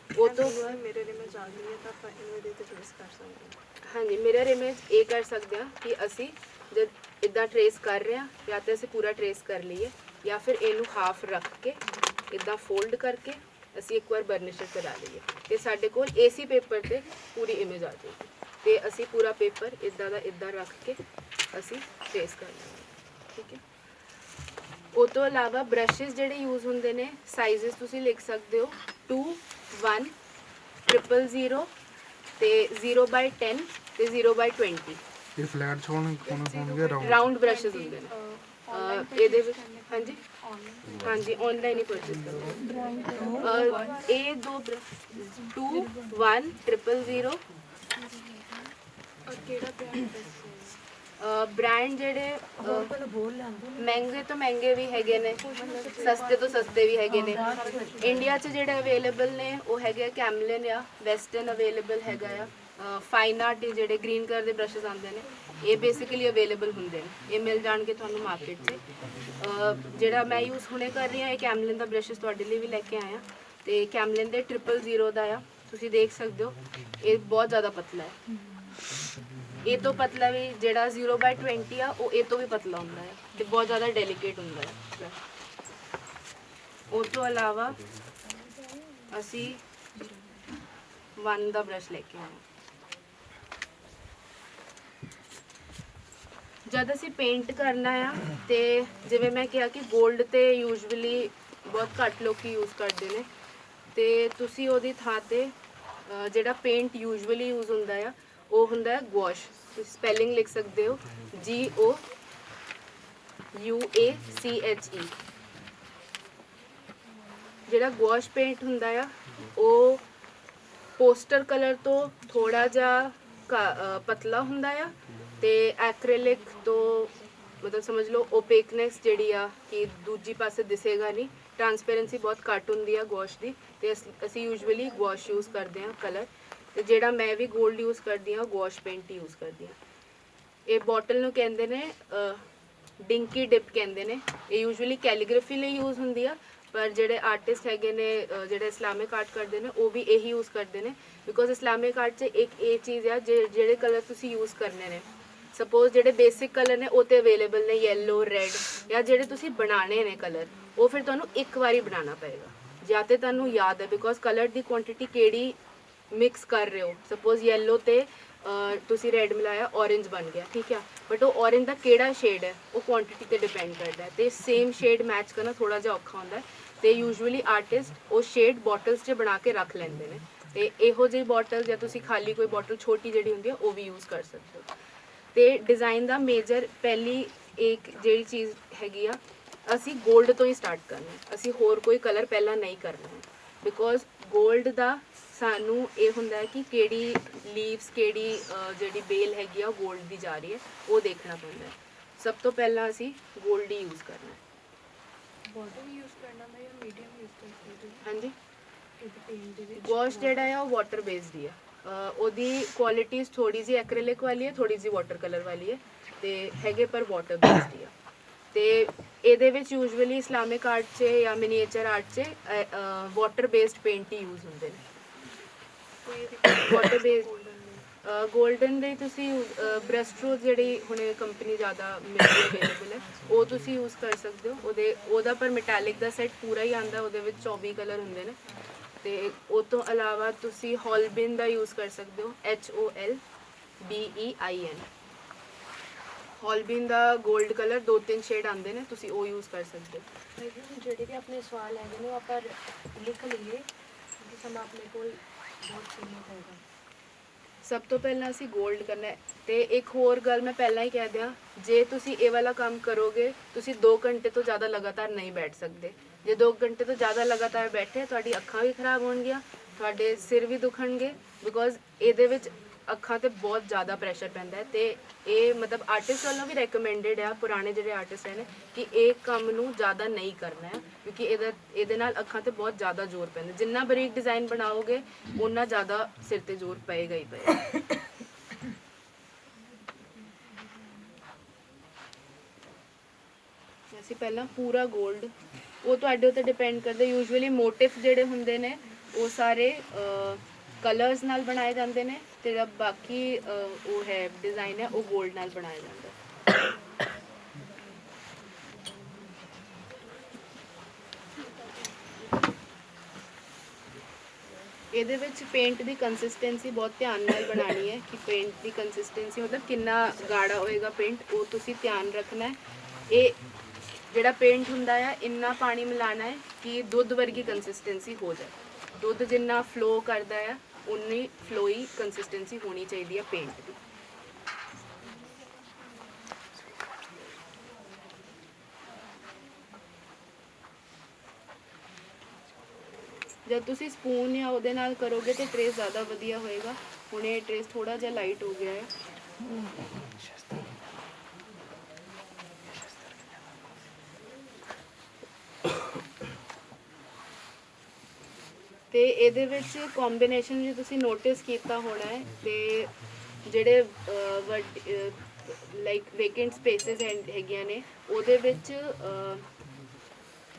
ਉਹ ਤੋਂ ਮੇਰੇ ਇਮੇਜ ਆ ਗਈ ਹੈ ਤਾਂ ਆਪਾਂ ਇਹਨੂੰ ਇਹਦੇ ਤੇ ਟ੍ਰੇਸ ਕਰ ਸਕਦੇ ਹਾਂ। ਹਾਂਜੀ, ਮਿਰਰ ਇਮੇਜ ਇਹ ਕਰ ਸਕਦੇ ਹਾਂ ਕਿ ਅਸੀਂ ਜਦ ਇੱਦਾਂ ਟ੍ਰੇਸ ਕਰ ਰਹੇ ਹਾਂ ਜਾਂ ਤਾਂ ਅਸੀਂ ਪੂਰਾ ਟ੍ਰੇਸ ਕਰ ਲਈਏ ਜਾਂ ਫਿਰ ਇਹਨੂੰ ਹਾਫ ਰੱਖ ਕੇ ਇੱਦਾਂ ਫੋਲਡ ਕਰਕੇ ਅਸੀਂ ਇੱਕ ਵਾਰ ਬਰਨਿਸ਼ਰ ਚਲਾ ਲਈਏ ਤੇ ਸਾਡੇ ਕੋਲ ਏਸੀ ਪੇਪਰ ਤੇ ਪੂਰੀ ਇਮੇਜ ਆ ਜਾਏਗੀ ਤੇ ਅਸੀਂ ਪੂਰਾ ਪੇਪਰ ਇੱਦਾਂ ਦਾ ਇੱਦਾਂ ਰੱਖ ਕੇ ਅਸੀਂ ਟ੍ਰੇਸ ਕਰ ਲਵਾਂਗੇ। ਠੀਕ ਹੈ। ਉਹ ਤੋਂ ਇਲਾਵਾ ਬ੍ਰਸ਼ਿਸ ਜਿਹੜੇ ਯੂਜ਼ ਹੁੰਦੇ ਨੇ, ਸਾਈਜ਼ਸ ਤੁਸੀਂ ਲਿਖ ਸਕਦੇ ਹੋ 2, 1, 000 ਤੇ 0/10 ਤੇ 0/20। ਇਹ ਫਲੈਟ ਹੋਣਗੇ ਰਾਉਂਡ ਬ੍ਰਸ਼ਿਸ ਹੁੰਦੇ ਨੇ ਇਹਦੇ ਵਿੱਚ। ਹਾਂਜੀ ਹਾਂਜੀ, ਆਨਲਾਈਨ ਹੀ ਪਰਚੇਸ ਕਰੋ। ਇਹ 2 2, 1, 000 ਔਰ ਕਿਹੜਾ ਬ੍ਰਾਂਡ ਬ੍ਰਾਂਡ ਜਿਹੜੇ ਮਹਿੰਗੇ ਤੋਂ ਮਹਿੰਗੇ ਵੀ ਹੈਗੇ ਨੇ, ਸਸਤੇ ਤੋਂ ਸਸਤੇ ਵੀ ਹੈਗੇ ਨੇ। ਇੰਡੀਆ 'ਚ ਜਿਹੜੇ ਅਵੇਲੇਬਲ ਨੇ ਉਹ ਹੈਗੇ ਕੈਮਲਿਨ ਆ, ਵੈਸਟਰਨ ਅਵੇਲੇਬਲ ਹੈਗਾ ਆ, ਫਾਈਨ ਆਰਟ ਜਿਹੜੇ ਗ੍ਰੀਨ ਕਲਰ ਦੇ ਬ੍ਰਸ਼ਸ ਆਉਂਦੇ ਨੇ ਇਹ ਬੇਸਿਕਲੀ ਅਵੇਲੇਬਲ ਹੁੰਦੇ ਨੇ, ਇਹ ਮਿਲ ਜਾਣਗੇ ਤੁਹਾਨੂੰ ਮਾਰਕੀਟ 'ਚ। ਜਿਹੜਾ ਮੈਂ ਯੂਜ਼ ਹੁਣੇ ਕਰ ਰਹੀ ਹਾਂ ਇਹ ਕੈਮਲਿਨ ਦਾ ਬ੍ਰਸ਼ਸ ਤੁਹਾਡੇ ਲਈ ਵੀ ਲੈ ਕੇ ਆਇਆ ਤੇ ਕੈਮਲਿਨ ਦੇ 000 ਦਾ ਆ, ਤੁਸੀਂ ਦੇਖ ਸਕਦੇ ਹੋ ਇਹ ਬਹੁਤ ਜ਼ਿਆਦਾ ਪਤਲਾ ਹੈ। ਇਹ ਤੋਂ ਪਤਲਾ ਵੀ ਜਿਹੜਾ 0/20 ਆ ਉਹ ਇਹ ਤੋਂ ਵੀ ਪਤਲਾ ਹੁੰਦਾ ਹੈ ਤੇ ਬਹੁਤ ਜ਼ਿਆਦਾ ਡੈਲੀਕੇਟ ਹੁੰਦਾ ਹੈ। ਉਹ ਤੋਂ ਇਲਾਵਾ ਅਸੀਂ 1 ਦਾ ਬ੍ਰਸ਼ ਲੈ ਕੇ ਆਏ। ਜਦ ਅਸੀਂ ਪੇਂਟ ਕਰਨਾ ਆ ਤੇ ਜਿਵੇਂ ਮੈਂ ਕਿਹਾ ਕਿ 골ਡ ਤੇ ਯੂਜੂਅਲੀ ਬਹੁਤ ਘੱਟ ਲੋਕੀ ਯੂਜ਼ ਕਰਦੇ ਨੇ ਤੇ ਤੁਸੀਂ ਉਹਦੀ ਥਾਂ ਤੇ ਜਿਹੜਾ ਪੇਂਟ ਯੂਜੂਅਲੀ ਯੂਜ਼ ਹੁੰਦਾ ਆ ਉਹ ਹੁੰਦਾ ਹੈ ਗਵਾਸ਼। ਤੁਸੀਂ ਸਪੈਲਿੰਗ ਲਿਖ ਸਕਦੇ ਹੋ GOUACHE। ਜਿਹੜਾ ਗਵਾਸ਼ ਪੇਂਟ ਹੁੰਦਾ ਆ ਉਹ ਪੋਸਟਰ ਕਲਰ ਤੋਂ ਥੋੜਾ ਜਿਹਾ ਪਤਲਾ ਹੁੰਦਾ ਆ ਤੇ ਐਕ੍ਰੀਲਿਕ ਤੋਂ ਮਤਲਬ ਸਮਝ ਲਓ ਓਪੇਕਨੈਸ ਜਿਹੜੀ ਆ ਕਿ ਦੂਜੀ ਪਾਸੇ ਦਿਸੇਗਾ ਨਹੀਂ, ਟਰਾਂਸਪੇਰੈਂਸੀ ਬਹੁਤ ਘੱਟ ਹੁੰਦੀ ਆ ਗਵਾਸ਼ ਦੀ ਤੇ ਅਸੀਂ ਯੂਜੂਅਲੀ ਗਵਾਸ਼ ਯੂਜ਼ ਕਰਦੇ ਹਾਂ ਕਲਰ। ਤੇ ਜਿਹੜਾ ਮੈਂ ਵੀ 골ਡ ਯੂਜ਼ ਕਰਦੀ ਹਾਂ ਗਵਾਸ਼ ਪੇਂਟ ਯੂਜ਼ ਕਰਦੀ ਹਾਂ। ਇਹ ਬੋਟਲ ਨੂੰ ਕਹਿੰਦੇ ਨੇ ਡਿੰਕੀ ਡਿਪ ਕਹਿੰਦੇ ਨੇ। ਇਹ ਯੂਜੂਅਲੀ ਕੈਲੀਗ੍ਰਾਫੀ ਲਈ ਯੂਜ਼ ਹੁੰਦੀ ਆ, ਪਰ ਜਿਹੜੇ ਆਰਟਿਸਟ ਹੈਗੇ ਨੇ ਜਿਹੜੇ ਇਸਲਾਮਿਕ ਆਰਟ ਕਰਦੇ ਨੇ ਉਹ ਵੀ ਇਹੀ ਯੂਜ਼ ਕਰਦੇ ਨੇ। ਬਿਕੋਜ਼ ਇਸਲਾਮਿਕ ਆਰਟ 'ਚ ਇੱਕ ਇਹ ਚੀਜ਼ ਆ ਜਿਹੜੇ ਕਲਰ ਤੁਸੀਂ ਯੂਜ਼ ਕਰਨੇ ਨੇ, ਸਪੋਜ਼ ਜਿਹੜੇ ਬੇਸਿਕ ਕਲਰ ਨੇ ਉਹ ਤੇ ਅਵੇਲੇਬਲ ਨੇ ਯੈਲੋ, ਰੈੱਡ, ਜਾਂ ਜਿਹੜੇ ਤੁਸੀਂ ਬਣਾਉਣੇ ਨੇ ਕਲਰ ਉਹ ਫਿਰ ਤੁਹਾਨੂੰ ਇੱਕ ਵਾਰੀ ਬਣਾਉਣਾ ਪਏਗਾ ਜਾਂ ਤੇ ਤੁਹਾਨੂੰ ਯਾਦ ਹੈ, ਬਿਕੋਜ਼ ਕਲਰ ਦੀ ਕੁਆਂਟੀਟੀ ਕਿਹੜੀ ਮਿਕਸ ਕਰ ਰਹੇ ਹੋ। ਸਪੋਜ਼ ਯੈਲੋ ਤੇ ਤੁਸੀਂ ਰੈੱਡ ਮਿਲਾਇਆ, ਔਰੇਂਜ ਬਣ ਗਿਆ, ਠੀਕ ਆ, ਬਟ ਉਹ ਔਰੇਂਜ ਦਾ ਕਿਹੜਾ ਸ਼ੇਡ ਹੈ ਉਹ ਕੁਆਂਟੀਟੀ ਤੇ ਡਿਪੈਂਡ ਕਰਦਾ ਹੈ, ਤੇ ਸੇਮ ਸ਼ੇਡ ਮੈਚ ਕਰਨਾ ਥੋੜਾ ਜਿਹਾ ਔਖਾ ਹੁੰਦਾ ਹੈ। ਤੇ ਯੂਜੂਅਲੀ ਆਰਟਿਸਟ ਉਹ ਸ਼ੇਡ ਬੋਟਲਸ 'ਚ ਬਣਾ ਕੇ ਰੱਖ ਲੈਂਦੇ ਨੇ, ਤੇ ਇਹੋ ਜਿਹੀ ਬੋਟਲ ਜਾਂ ਤੁਸੀਂ ਖਾਲੀ ਕੋਈ ਬੋਟਲ ਛੋਟੀ ਜਿਹੜੀ ਹੁੰਦੀ ਆ ਉਹ ਵੀ ਯੂਜ਼ ਕਰ ਸਕਦੇ ਹੋ। ਤੇ ਡਿਜ਼ਾਈਨ ਦਾ ਮੇਜਰ ਪਹਿਲੀ ਇੱਕ ਜਿਹੜੀ ਚੀਜ਼ ਹੈਗੀ ਆ, ਅਸੀਂ 골ਡ ਤੋਂ ਹੀ ਸਟਾਰਟ ਕਰਨਾ ਹੈ। ਅਸੀਂ ਹੋਰ ਕੋਈ ਕਲਰ ਪਹਿਲਾਂ ਨਹੀਂ ਕਰਨਾ ਹੈ, ਬਿਕੋਜ਼ 골ਡ ਦਾ ਸਾਨੂੰ ਇਹ ਹੁੰਦਾ ਹੈ ਕਿ ਕਿਹੜੀ ਲੀਵਸ, ਕਿਹੜੀ ਜਿਹੜੀ ਬੇਲ ਹੈਗੀ ਆ ਉਹ 골ਡ ਦੀ ਜਾ ਰਹੀ ਹੈ, ਉਹ ਦੇਖਣਾ ਪੈਂਦਾ ਹੈ। ਸਭ ਤੋਂ ਪਹਿਲਾਂ ਅਸੀਂ 골ਡ ਹੀ ਯੂਜ਼ ਕਰਨਾ ਹੈ। ਵਾਟਰ ਯੂਜ਼ ਕਰਨਾ ਮੈਂ ਜਾਂ ਮੀਡੀਅਮ ਯੂਜ਼ ਕਰਦੀ ਹਾਂਜੀ, ਇਹਦੇ ਪੇਂਟ ਦੇ ਵਿੱਚ? ਵਾਸ਼ ਜਿਹੜਾ ਆ ਉਹ ਵਾਟਰ ਬੇਸਡ ਹੀ ਆ। ਉਹਦੀ ਕੁਆਲਿਟੀਜ਼ ਥੋੜੀ ਜਿਹੀ ਐਕ੍ਰੀਲਿਕ ਵਾਲੀ ਹੈ, ਥੋੜੀ ਜਿਹੀ ਵਾਟਰ ਕਲਰ ਵਾਲੀ ਹੈ, ਤੇ ਹੈਗੇ ਪਰ ਵਾਟਰ ਬੇਸਡ ਹੀ ਆ। ਤੇ ਇਹਦੇ ਵਿੱਚ ਯੂਜੂਅਲੀ ਇਸਲਾਮਿਕ ਆਰਟ 'ਚ ਜਾਂ ਮਿਨੀਏਚਰ ਆਰਟ 'ਚ ਵਾਟਰ ਬੇਸਡ ਪੇਂਟ ਹੀ ਯੂਜ਼ ਹੁੰਦੇ ਨੇ। ਵਾਟਰ ਬੇਸਡ 골ਡਨ ਦੇ ਤੁਸੀਂ ਬ੍ਰਸ਼ ਸਟ੍ਰੋਕ ਜਿਹੜੀ ਹੁਣੇ ਕੰਪਨੀ ਜ਼ਿਆਦਾ ਮਿਲਦੀ ਅਵੇਲੇਬਲ ਹੈ ਉਹ ਤੁਸੀਂ ਯੂਜ਼ ਕਰ ਸਕਦੇ ਹੋ। ਉਹਦਾ ਪਰ ਮੈਟੈਲਿਕ ਦਾ ਸੈੱਟ ਪੂਰਾ ਹੀ ਆਉਂਦਾ, ਉਹਦੇ ਵਿੱਚ 24 ਕਲਰ ਹੁੰਦੇ ਨੇ। ਤੇ ਉਹ ਤੋਂ ਇਲਾਵਾ ਤੁਸੀਂ ਹੌਲਬਿਨ ਦਾ ਯੂਜ਼ ਕਰ ਸਕਦੇ ਹੋ, HOLBEIN। ਹੌਲਬਿਨ ਦਾ 골ਡ ਕਲਰ 2-3 ਸ਼ੇਡ ਆਉਂਦੇ ਨੇ, ਤੁਸੀਂ ਉਹ ਯੂਜ਼ ਕਰ ਸਕਦੇ ਹੋ। ਜਿਹੜੇ ਵੀ ਆਪਣੇ ਸਵਾਲ ਹੈਗੇ ਨੇ ਉਹ ਆਪਾਂ ਲਿਖ ਲਈਏ ਕਿਉਂਕਿ ਸਮਾਂ ਆਪਣੇ ਕੋਲ ਬਹੁਤ ਸੀਮਿਤ ਹੈਗਾ। ਸਭ ਤੋਂ ਪਹਿਲਾਂ ਅਸੀਂ 골ਡ ਕਰਨਾ ਹੈ। ਤੇ ਇੱਕ ਹੋਰ ਗੱਲ ਮੈਂ ਪਹਿਲਾਂ ਹੀ ਕਹਿ ਦਿਆਂ, ਜੇ ਤੁਸੀਂ ਇਹ ਵਾਲਾ ਕੰਮ ਕਰੋਗੇ ਤੁਸੀਂ 2 ਘੰਟੇ ਤੋਂ ਜ਼ਿਆਦਾ ਲਗਾਤਾਰ ਨਹੀਂ ਬੈਠ ਸਕਦੇ। ਜੇ 2 ਘੰਟੇ ਤੋਂ ਜ਼ਿਆਦਾ ਲਗਾਤਾਰ ਬੈਠੇ ਤੁਹਾਡੀ ਅੱਖਾਂ ਵੀ ਖਰਾਬ ਹੋਣਗੀਆਂ, ਤੁਹਾਡੇ ਸਿਰ ਵੀ ਦੁਖਣਗੇ, ਬਿਕੋਜ਼ ਇਹਦੇ ਵਿੱਚ ਅੱਖਾਂ ਤੇ ਬਹੁਤ ਜ਼ਿਆਦਾ ਪ੍ਰੈਸ਼ਰ ਪੈਂਦਾ ਹੈ। ਤੇ ਇਹ ਮਤਲਬ ਆਰਟਿਸਟ ਵੱਲੋਂ ਵੀ ਰეკਮੈਂਡਡ ਆ, ਪੁਰਾਣੇ ਜਿਹੜੇ ਆਰਟਿਸਟ ਨੇ, ਕਿ ਇਹ ਕੰਮ ਨੂੰ ਜ਼ਿਆਦਾ ਨਹੀਂ ਕਰਨਾ ਹੈ, ਕਿਉਂਕਿ ਇਹਦੇ ਨਾਲ ਅੱਖਾਂ ਤੇ ਬਹੁਤ ਜ਼ਿਆਦਾ ਜ਼ੋਰ ਪੈਂਦਾ। ਜਿੰਨਾ ਬਰੀਕ ਡਿਜ਼ਾਈਨ ਬਣਾਓਗੇ ਉਨਾ ਜ਼ਿਆਦਾ ਸਿਰ ਤੇ ਜ਼ੋਰ ਪਏਗਾ ਹੀ ਪਏਗਾ। ਅਸੀਂ ਪਹਿਲਾਂ ਪੂਰਾ 골ਡ, ਉਹ ਤੁਹਾਡੇ ਉੱਤੇ ਡਿਪੈਂਡ ਕਰਦਾ। ਯੂਜੂਅਲੀ ਮੋਟਿਵ ਜਿਹੜੇ ਹੁੰਦੇ ਨੇ ਉਹ ਸਾਰੇ ਕਲਰਸ ਨਾਲ ਬਣਾਏ ਜਾਂਦੇ ਨੇ, ਤੇ ਜਿਹੜਾ ਬਾਕੀ ਉਹ ਹੈ ਡਿਜ਼ਾਈਨ ਹੈ ਉਹ 골ਡ ਨਾਲ ਬਣਾਇਆ ਜਾਂਦਾ। ਇਹਦੇ ਵਿੱਚ ਪੇਂਟ ਦੀ ਕੰਸਿਸਟੈਂਸੀ ਬਹੁਤ ਧਿਆਨ ਨਾਲ ਬਣਾਉਣੀ ਹੈ, ਕਿ ਪੇਂਟ ਦੀ ਕੰਸਿਸਟੈਂਸੀ ਮਤਲਬ ਕਿੰਨਾ ਗਾੜਾ ਹੋਏਗਾ ਪੇਂਟ, ਉਹ ਤੁਸੀਂ ਧਿਆਨ ਰੱਖਣਾ ਹੈ। ਇਹ ਜਿਹੜਾ ਪੇਂਟ ਹੁੰਦਾ ਆ ਇੰਨਾ ਪਾਣੀ ਮਿਲਾਣਾ ਹੈ ਕਿ ਦੁੱਧ ਵਰਗੀ ਕੰਸਿਸਟੈਂਸੀ ਹੋ ਜਾਏ। ਦੁੱਧ ਜਿੰਨਾ ਫਲੋ ਕਰਦਾ ਆ ਉਨੀ ਫਲੋਈ ਕੰਸਿਸਟੈਂਸੀ ਹੋਣੀ ਚਾਹੀਦੀ ਹੈ ਪੇਂਟ ਦੀ। ਜਦ ਤੁਸੀਂ ਸਪੂਨ ਜਾਂ ਉਹਦੇ ਨਾਲ ਕਰੋਗੇ ਤੇ ਟਰੇਸ ਜ਼ਿਆਦਾ ਵਧੀਆ ਹੋਏਗਾ। ਹੁਣ ਇਹ ਟਰੇਸ ਥੋੜਾ ਜਿਹਾ ਲਾਈਟ ਹੋ ਗਿਆ ਹੈ। ਤੇ ਇਹਦੇ ਵਿੱਚ ਕੰਬੀਨੇਸ਼ਨ ਜੇ ਤੁਸੀਂ ਨੋਟਿਸ ਕੀਤਾ ਹੋਣਾ ਹੈ, ਤੇ ਜਿਹੜੇ ਲਾਈਕ ਵੇਕੈਂਟ ਸਪੇਸਿਸ ਹੈਗੀਆਂ ਨੇ ਉਹਦੇ ਵਿੱਚ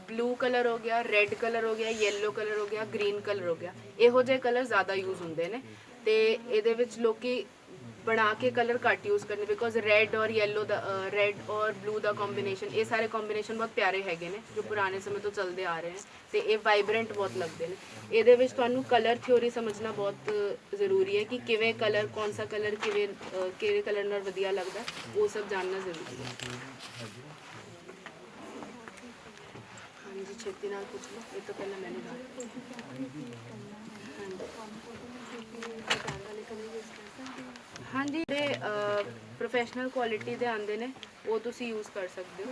ਬਲੂ ਕਲਰ ਹੋ ਗਿਆ, ਰੈੱਡ ਕਲਰ ਹੋ ਗਿਆ, ਯੈਲੋ ਕਲਰ ਹੋ ਗਿਆ, ਗ੍ਰੀਨ ਕਲਰ ਹੋ ਗਿਆ, ਇਹੋ ਜਿਹੇ ਕਲਰ ਜ਼ਿਆਦਾ ਯੂਜ਼ ਹੁੰਦੇ ਨੇ। ਤੇ ਇਹਦੇ ਵਿੱਚ ਲੋਕੀ ਬਣਾ ਕੇ ਕਲਰ ਘੱਟ ਯੂਜ਼ ਕਰਨੇ, ਬਿਕੋਜ਼ ਰੈੱਡ ਔਰ ਯੈਲੋ ਦਾ ਰੈੱਡ ਔਰ ਬਲੂ ਦਾ ਕੰਬੀਨੇਸ਼ਨ, ਇਹ ਸਾਰੇ ਕੰਬੀਨੇਸ਼ਨ ਬਹੁਤ ਪਿਆਰੇ ਹੈਗੇ ਨੇ ਜੋ ਪੁਰਾਣੇ ਸਮੇਂ ਤੋਂ ਚੱਲਦੇ ਆ ਰਹੇ ਨੇ, ਤੇ ਇਹ ਵਾਈਬਰੈਂਟ ਬਹੁਤ ਲੱਗਦੇ ਨੇ। ਇਹਦੇ ਵਿੱਚ ਤੁਹਾਨੂੰ ਕਲਰ ਥਿਊਰੀ ਸਮਝਣਾ ਬਹੁਤ ਜ਼ਰੂਰੀ ਹੈ ਕਿ ਕਿਵੇਂ ਕਲਰ, ਕੌਣ ਸਾ ਕਲਰ ਕਿਹੜੇ ਕਲਰ ਨਾਲ ਵਧੀਆ ਲੱਗਦਾ, ਉਹ ਸਭ ਜਾਣਨਾ ਜ਼ਰੂਰੀ ਹੈ। ਹਾਂਜੀ, ਛੇਤੀ ਨਾਲ ਪੁੱਛ ਲਓ, ਇਹ ਤੋਂ ਪਹਿਲਾਂ ਮੈਨੂੰ ਹਾਂਜੀ ਜਿਹੜੇ ਪ੍ਰੋਫੈਸ਼ਨਲ ਕੁਆਲਿਟੀ ਦੇ ਆਉਂਦੇ ਨੇ ਉਹ ਤੁਸੀਂ ਯੂਜ਼ ਕਰ ਸਕਦੇ ਹੋ।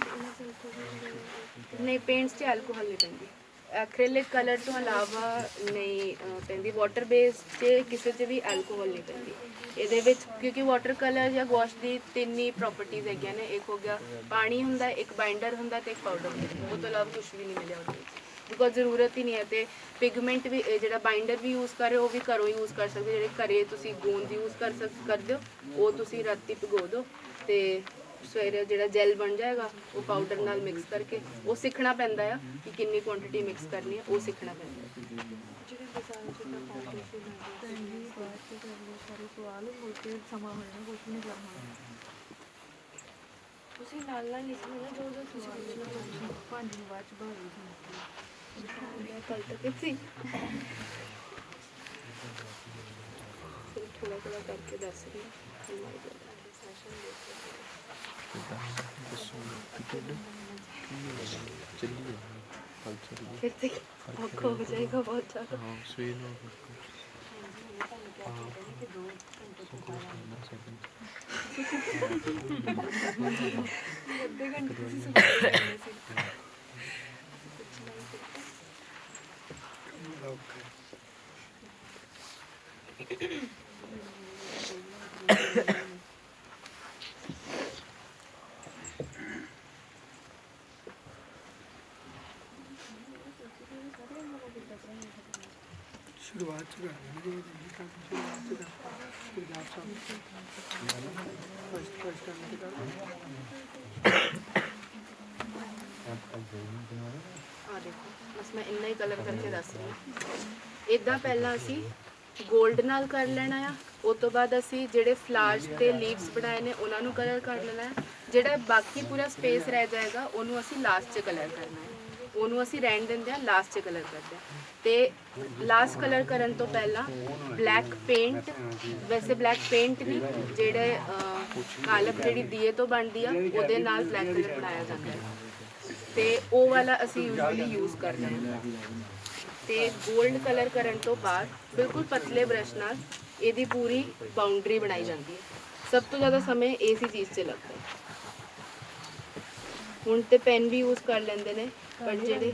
ਨਹੀਂ, ਪੇਂਟਸ 'ਚ ਐਲਕੋਹਲ ਨਹੀਂ ਪੈਂਦੀ, ਐਕ੍ਰੀਲਿਕ ਕਲਰ ਤੋਂ ਇਲਾਵਾ ਨਹੀਂ ਪੈਂਦੀ। ਵਾਟਰ ਬੇਸ 'ਚ ਕਿਸੇ 'ਚ ਵੀ ਐਲਕੋਹਲ ਨਹੀਂ ਪੈਂਦੀ ਇਹਦੇ ਵਿੱਚ, ਕਿਉਂਕਿ ਵਾਟਰ ਕਲਰ ਜਾਂ ਵਾਸ਼ ਦੀ 3 ਹੀ ਪ੍ਰੋਪਰਟੀਜ਼ ਹੈਗੀਆਂ ਨੇ। ਇੱਕ ਹੋ ਗਿਆ ਪਾਣੀ ਹੁੰਦਾ, ਇੱਕ ਬਾਈਂਡਰ ਹੁੰਦਾ, ਤੇ ਇੱਕ ਪਾਊਡਰ ਹੁੰਦਾ। ਉਹ ਤੋਂ ਇਲਾਵਾ ਕੁਝ ਵੀ ਨਹੀਂ ਮਿਲਿਆ ਉਹਦੇ ਵਿੱਚ, ਬਿਕੋਜ਼ ਜ਼ਰੂਰਤ ਹੀ ਨਹੀਂ ਹੈ। ਤੇ ਪਿਗਮੈਂਟ ਵੀ ਜਿਹੜਾ ਬਾਈਂਡਰ ਵੀ ਯੂਜ਼ ਕਰ ਰਹੇ ਹੋ ਉਹ ਵੀ ਘਰੋਂ ਯੂਜ਼ ਕਰ ਸਕਦੇ। ਜਿਹੜੇ ਘਰੇ ਤੁਸੀਂ ਗੋਂਦ ਯੂਜ਼ ਕਰਦੇ ਹੋ ਉਹ ਤੁਸੀਂ ਰਾਤੀ ਭਿਗੋ ਦਿਓ, ਤੇ ਸਵੇਰੇ ਜਿਹੜਾ ਜੈਲ ਬਣ ਜਾਏਗਾ ਉਹ ਪਾਊਡਰ ਨਾਲ ਮਿਕਸ ਕਰਕੇ ਉਹ ਸਿੱਖਣਾ ਪੈਂਦਾ ਆ ਕਿ ਕਿੰਨੀ ਕੁਆਂਟੀਟੀ ਮਿਕਸ ਕਰਨੀ ਹੈ, ਉਹ ਸਿੱਖਣਾ ਪੈਂਦਾ ਹੈ। ਜਿਹੜੇ ਡਿਜ਼ਾਈਨ ਜਿੱਦਾਂ ਫਾਊਂਡੇਸ਼ਨ ਹੈ ਜੀ ਬਾਅਦ ਚ ਕਰ ਲਓ ਸਾਰੇ ਸਵਾਲ ਮੁੜ ਕੇ ਸਮਾਂ ਹੋਣਾ ਕੁਝ ਨਹੀਂ ਕਰਨਾ ਤੁਸੀਂ ਨਾਲ ਨਾਲ ਲਿਖਣਾ ਨਾ ਜੋ ਜੋ ਤੁਸੀਂ ਪੁੱਛਣਾ ਚਾਹੁੰਦੇ ਹੋ। ਭਾਂਜੀ ਨੂੰ ਬਾਅਦ ਚ ਬਾਹਰ ਹੀ ਮੈਂ ਕੱਲ ਤੱਕ ਸੀ ਫਿਰ ਥੋੜਾ ਥੋੜਾ ਕਰਕੇ ਦੱਸ ਰਹੀ ਹਾਂ। ਫਿਰ ਤੇ ਔਖਾ ਹੋ ਜਾਏਗਾ ਬਹੁਤ ਜ਼ਿਆਦਾ। ਹਾਂ ਸਵੇਰ ਨੂੰ ਅੱਧੇ ਘੰਟੇ ਤੁਸੀਂ ਸਵਾਲ ਕਰਨੇ ਸੀ। ਸ਼ੁਰੂਆਤ ਚ ਕਰਦੇ ਨੇ ਜੀ ਕੰਮ ਸ਼ੁਰੂਆਤ ਚ ਪੰਜਾਬ ਸਾਹਿਬ ਫਸਟ ਟਾਈਮ ਤੇ ਕਰਦੇ ਆ ਦੇਖੋ ਬਸ ਮੈਂ ਇੰਨਾ ਹੀ ਕਲਰ ਕਰਕੇ ਦੱਸ ਰਹੀ ਹਾਂ। ਇੱਦਾਂ ਪਹਿਲਾਂ ਅਸੀਂ ਗੋਲਡ ਨਾਲ ਕਰ ਲੈਣਾ ਆ, ਉਸ ਤੋਂ ਬਾਅਦ ਅਸੀਂ ਜਿਹੜੇ ਫਲਾਵਰਸ ਤੇ ਲੀਵਸ ਬਣਾਏ ਨੇ ਉਹਨਾਂ ਨੂੰ ਕਲਰ ਕਰ ਲੈਣਾ ਹੈ। ਜਿਹੜਾ ਬਾਕੀ ਪੂਰਾ ਸਪੇਸ ਰਹਿ ਜਾਏਗਾ ਉਹਨੂੰ ਅਸੀਂ ਲਾਸਟ 'ਚ ਕਲਰ ਕਰਨਾ ਹੈ। ਉਹਨੂੰ ਅਸੀਂ ਰਹਿਣ ਦਿੰਦੇ ਹਾਂ, ਲਾਸਟ 'ਚ ਕਲਰ ਕਰਦੇ ਹਾਂ। ਤੇ ਲਾਸਟ ਕਲਰ ਕਰਨ ਤੋਂ ਪਹਿਲਾਂ ਬਲੈਕ ਪੇਂਟ, ਵੈਸੇ ਬਲੈਕ ਪੇਂਟ ਨਹੀਂ, ਜਿਹੜੇ ਕਾਲਕ ਜਿਹੜੀ ਦੀਏ ਤੋਂ ਬਣਦੀ ਆ ਉਹਦੇ ਨਾਲ ਬਲੈਕ ਕਲਰ ਬਣਾਇਆ ਜਾਂਦਾ ਹੈ ਤੇ ਉਹ ਵਾਲਾ ਅਸੀਂ ਯੂਜੂਅਲੀ ਯੂਜ਼ ਕਰਦੇ ਹਾਂ। ਤੇ 골ਡ ਕਲਰ ਕਰਨ ਤੋਂ ਬਾਅਦ ਬਿਲਕੁਲ ਪਤਲੇ ਬ੍ਰਸ਼ ਨਾਲ ਇਹਦੀ ਪੂਰੀ ਬਾਉਂਡਰੀ ਬਣਾਈ ਜਾਂਦੀ ਹੈ। ਸਭ ਤੋਂ ਜ਼ਿਆਦਾ ਸਮੇਂ ਇਸੇ ਚੀਜ਼ 'ਚ ਲੱਗਦਾ ਹੈ। ਹੁਣ ਤੇ ਪੈਨ ਵੀ ਯੂਜ਼ ਕਰ ਲੈਂਦੇ ਨੇ, ਪਰ ਜਿਹੜੇ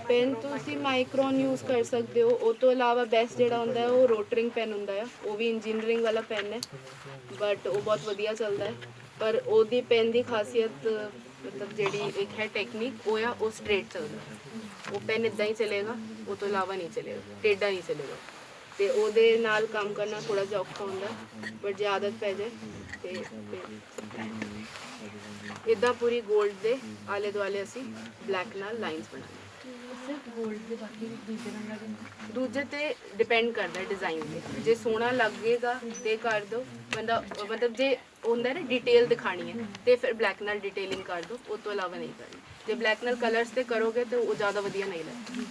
ਪੈਨ ਤੁਸੀਂ ਮਾਈਕਰੋਨ ਯੂਜ਼ ਕਰ ਸਕਦੇ ਹੋ। ਉਹ ਤੋਂ ਇਲਾਵਾ ਬੈਸਟ ਜਿਹੜਾ ਹੁੰਦਾ ਹੈ ਉਹ ਰੋਟਰਿੰਗ ਪੈਨ ਹੁੰਦਾ ਆ, ਉਹ ਵੀ ਇੰਜੀਨੀਅਰਿੰਗ ਵਾਲਾ ਪੈਨ ਹੈ, ਬਟ ਉਹ ਬਹੁਤ ਵਧੀਆ ਚੱਲਦਾ ਹੈ। ਪਰ ਉਹਦੀ ਪੈਨ ਦੀ ਖਾਸੀਅਤ ਮਤਲਬ ਜਿਹੜੀ ਇੱਕ ਹੈ ਟੈਕਨੀਕ, ਉਹ ਆ ਉਹ ਸਟ੍ਰੇਟ ਚੱਲਦਾ। ਉਹ ਪੈਨ ਇੱਦਾਂ ਹੀ ਚੱਲੇਗਾ, ਉਹ ਤੋਂ ਇਲਾਵਾ ਨਹੀਂ ਚੱਲੇਗਾ, ਟੇਢਾ ਨਹੀਂ ਚੱਲੇਗਾ। ਤੇ ਉਹਦੇ ਨਾਲ ਕੰਮ ਕਰਨਾ ਥੋੜਾ ਜਿਹਾ ਔਖਾ ਹੁੰਦਾ, ਬਟ ਜੇ ਆਦਤ ਪੈ ਜਾਏ ਤੇ ਇੱਦਾਂ ਪੂਰੀ 골ਡ ਦੇ ਆਲੇ ਦੁਆਲੇ ਅਸੀਂ ਬਲੈਕ ਨਾਲ ਲਾਈਨਸ ਬਣਾਉਣੇ। ਸਿਰਫ ਗੋਲਡ ਦੇ ਬਾਕੀ ਦੂਜੇ ਰੰਗਾਂ ਦੇ ਦੂਜੇ ਤੇ ਡਿਪੈਂਡ ਕਰਦਾ ਡਿਜ਼ਾਈਨ ਤੇ। ਜੇ ਸੋਹਣਾ ਲੱਗੇਗਾ ਤੇ ਕਰ ਦਿਓ, ਮਤਲਬ ਜੇ ਹੁੰਦਾ ਨਾ ਡਿਟੇਲ ਦਿਖਾਣੀ ਹੈ ਤੇ ਫਿਰ ਬਲੈਕ ਨਾਲ ਡਿਟੇਲਿੰਗ ਕਰ ਦਿਓ, ਉਹ ਤੋਂ ਇਲਾਵਾ ਨਹੀਂ ਕਰਨੀ। ਜੇ ਬਲੈਕ ਨਾਲ ਕਲਰਸ ਤੇ ਕਰੋਗੇ ਤਾਂ ਉਹ ਜ਼ਿਆਦਾ ਵਧੀਆ ਨਹੀਂ ਲੱਗਦਾ।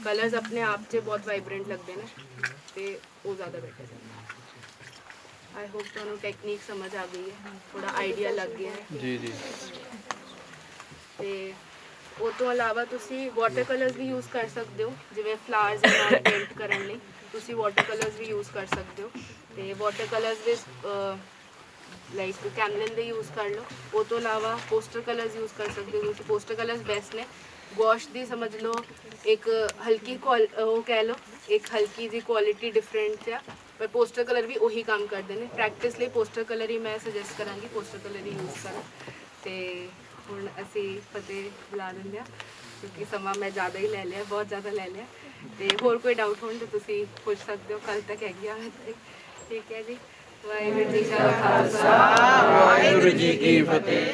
ਕਲਰਸ ਆਪਣੇ ਆਪ 'ਚ ਬਹੁਤ ਵਾਈਬ੍ਰੈਂਟ ਲੱਗਦੇ ਨੇ ਤੇ ਉਹ ਜ਼ਿਆਦਾ ਬੈਟਰ ਹੈ। ਆਈ ਹੋਪ ਤੁਹਾਨੂੰ ਟੈਕਨੀਕ ਸਮਝ ਆ ਗਈ ਹੈ, ਥੋੜਾ ਆਈਡੀਆ ਲੱਗ ਗਿਆ ਹੈ। ਜੀ ਜੀ ਤੇ ਉਹ ਤੋਂ ਇਲਾਵਾ ਤੁਸੀਂ ਵਾਟਰ ਕਲਰਸ ਵੀ ਯੂਜ਼ ਕਰ ਸਕਦੇ ਹੋ, ਜਿਵੇਂ ਫਲਾਵਰਸ ਦੇ ਨਾਲ ਪੇਂਟ ਕਰਨ ਲਈ ਤੁਸੀਂ ਵਾਟਰ ਕਲਰਸ ਵੀ ਯੂਜ਼ ਕਰ ਸਕਦੇ ਹੋ। ਤੇ ਵਾਟਰ ਕਲਰਸ ਵਿੱਚ ਲਾਈਕ ਕੈਮਲਿਨ ਦੇ ਯੂਜ਼ ਕਰ ਲਓ। ਉਹ ਤੋਂ ਇਲਾਵਾ ਪੋਸਟਰ ਕਲਰਸ ਯੂਜ਼ ਕਰ ਸਕਦੇ ਹੋ ਤੁਸੀਂ। ਪੋਸਟਰ ਕਲਰਸ ਬੈਸਟ ਨੇ। ਗੋਸ਼ ਦੀ ਸਮਝ ਲਓ ਇੱਕ ਹਲਕੀ ਉਹ ਕਹਿ ਲਓ ਇੱਕ ਹਲਕੀ ਜਿਹੀ ਕੁਆਲਿਟੀ ਡਿਫਰੈਂਟ ਆ, ਪਰ ਪੋਸਟਰ ਕਲਰ ਵੀ ਉਹੀ ਕੰਮ ਕਰਦੇ ਨੇ। ਪ੍ਰੈਕਟਿਸ ਲਈ ਪੋਸਟਰ ਕਲਰ ਹੀ ਮੈਂ ਸੁਜੈਸਟ ਕਰਾਂਗੀ, ਪੋਸਟਰ ਕਲਰ ਹੀ ਯੂਜ਼ ਕਰੋ। ਤੇ ਹੁਣ ਅਸੀਂ ਫਤਿਹ ਬੁਲਾ ਦਿੰਦੇ ਹਾਂ ਕਿਉਂਕਿ ਸਮਾਂ ਮੈਂ ਜ਼ਿਆਦਾ ਹੀ ਲੈ ਲਿਆ, ਬਹੁਤ ਜ਼ਿਆਦਾ ਲੈ ਲਿਆ। ਤੇ ਹੋਰ ਕੋਈ ਡਾਊਟ ਹੋਣ ਤਾਂ ਤੁਸੀਂ ਪੁੱਛ ਸਕਦੇ ਹੋ, ਕੱਲ੍ਹ ਤੱਕ ਹੈਗੀ ਆ। ਠੀਕ ਹੈ ਜੀ, ਵਾਹਿਗੁਰੂ ਜੀ ਕਾ ਖਾਲਸਾ, ਵਾਹਿਗੁਰੂ ਜੀ ਕੀ ਫਤਿਹ।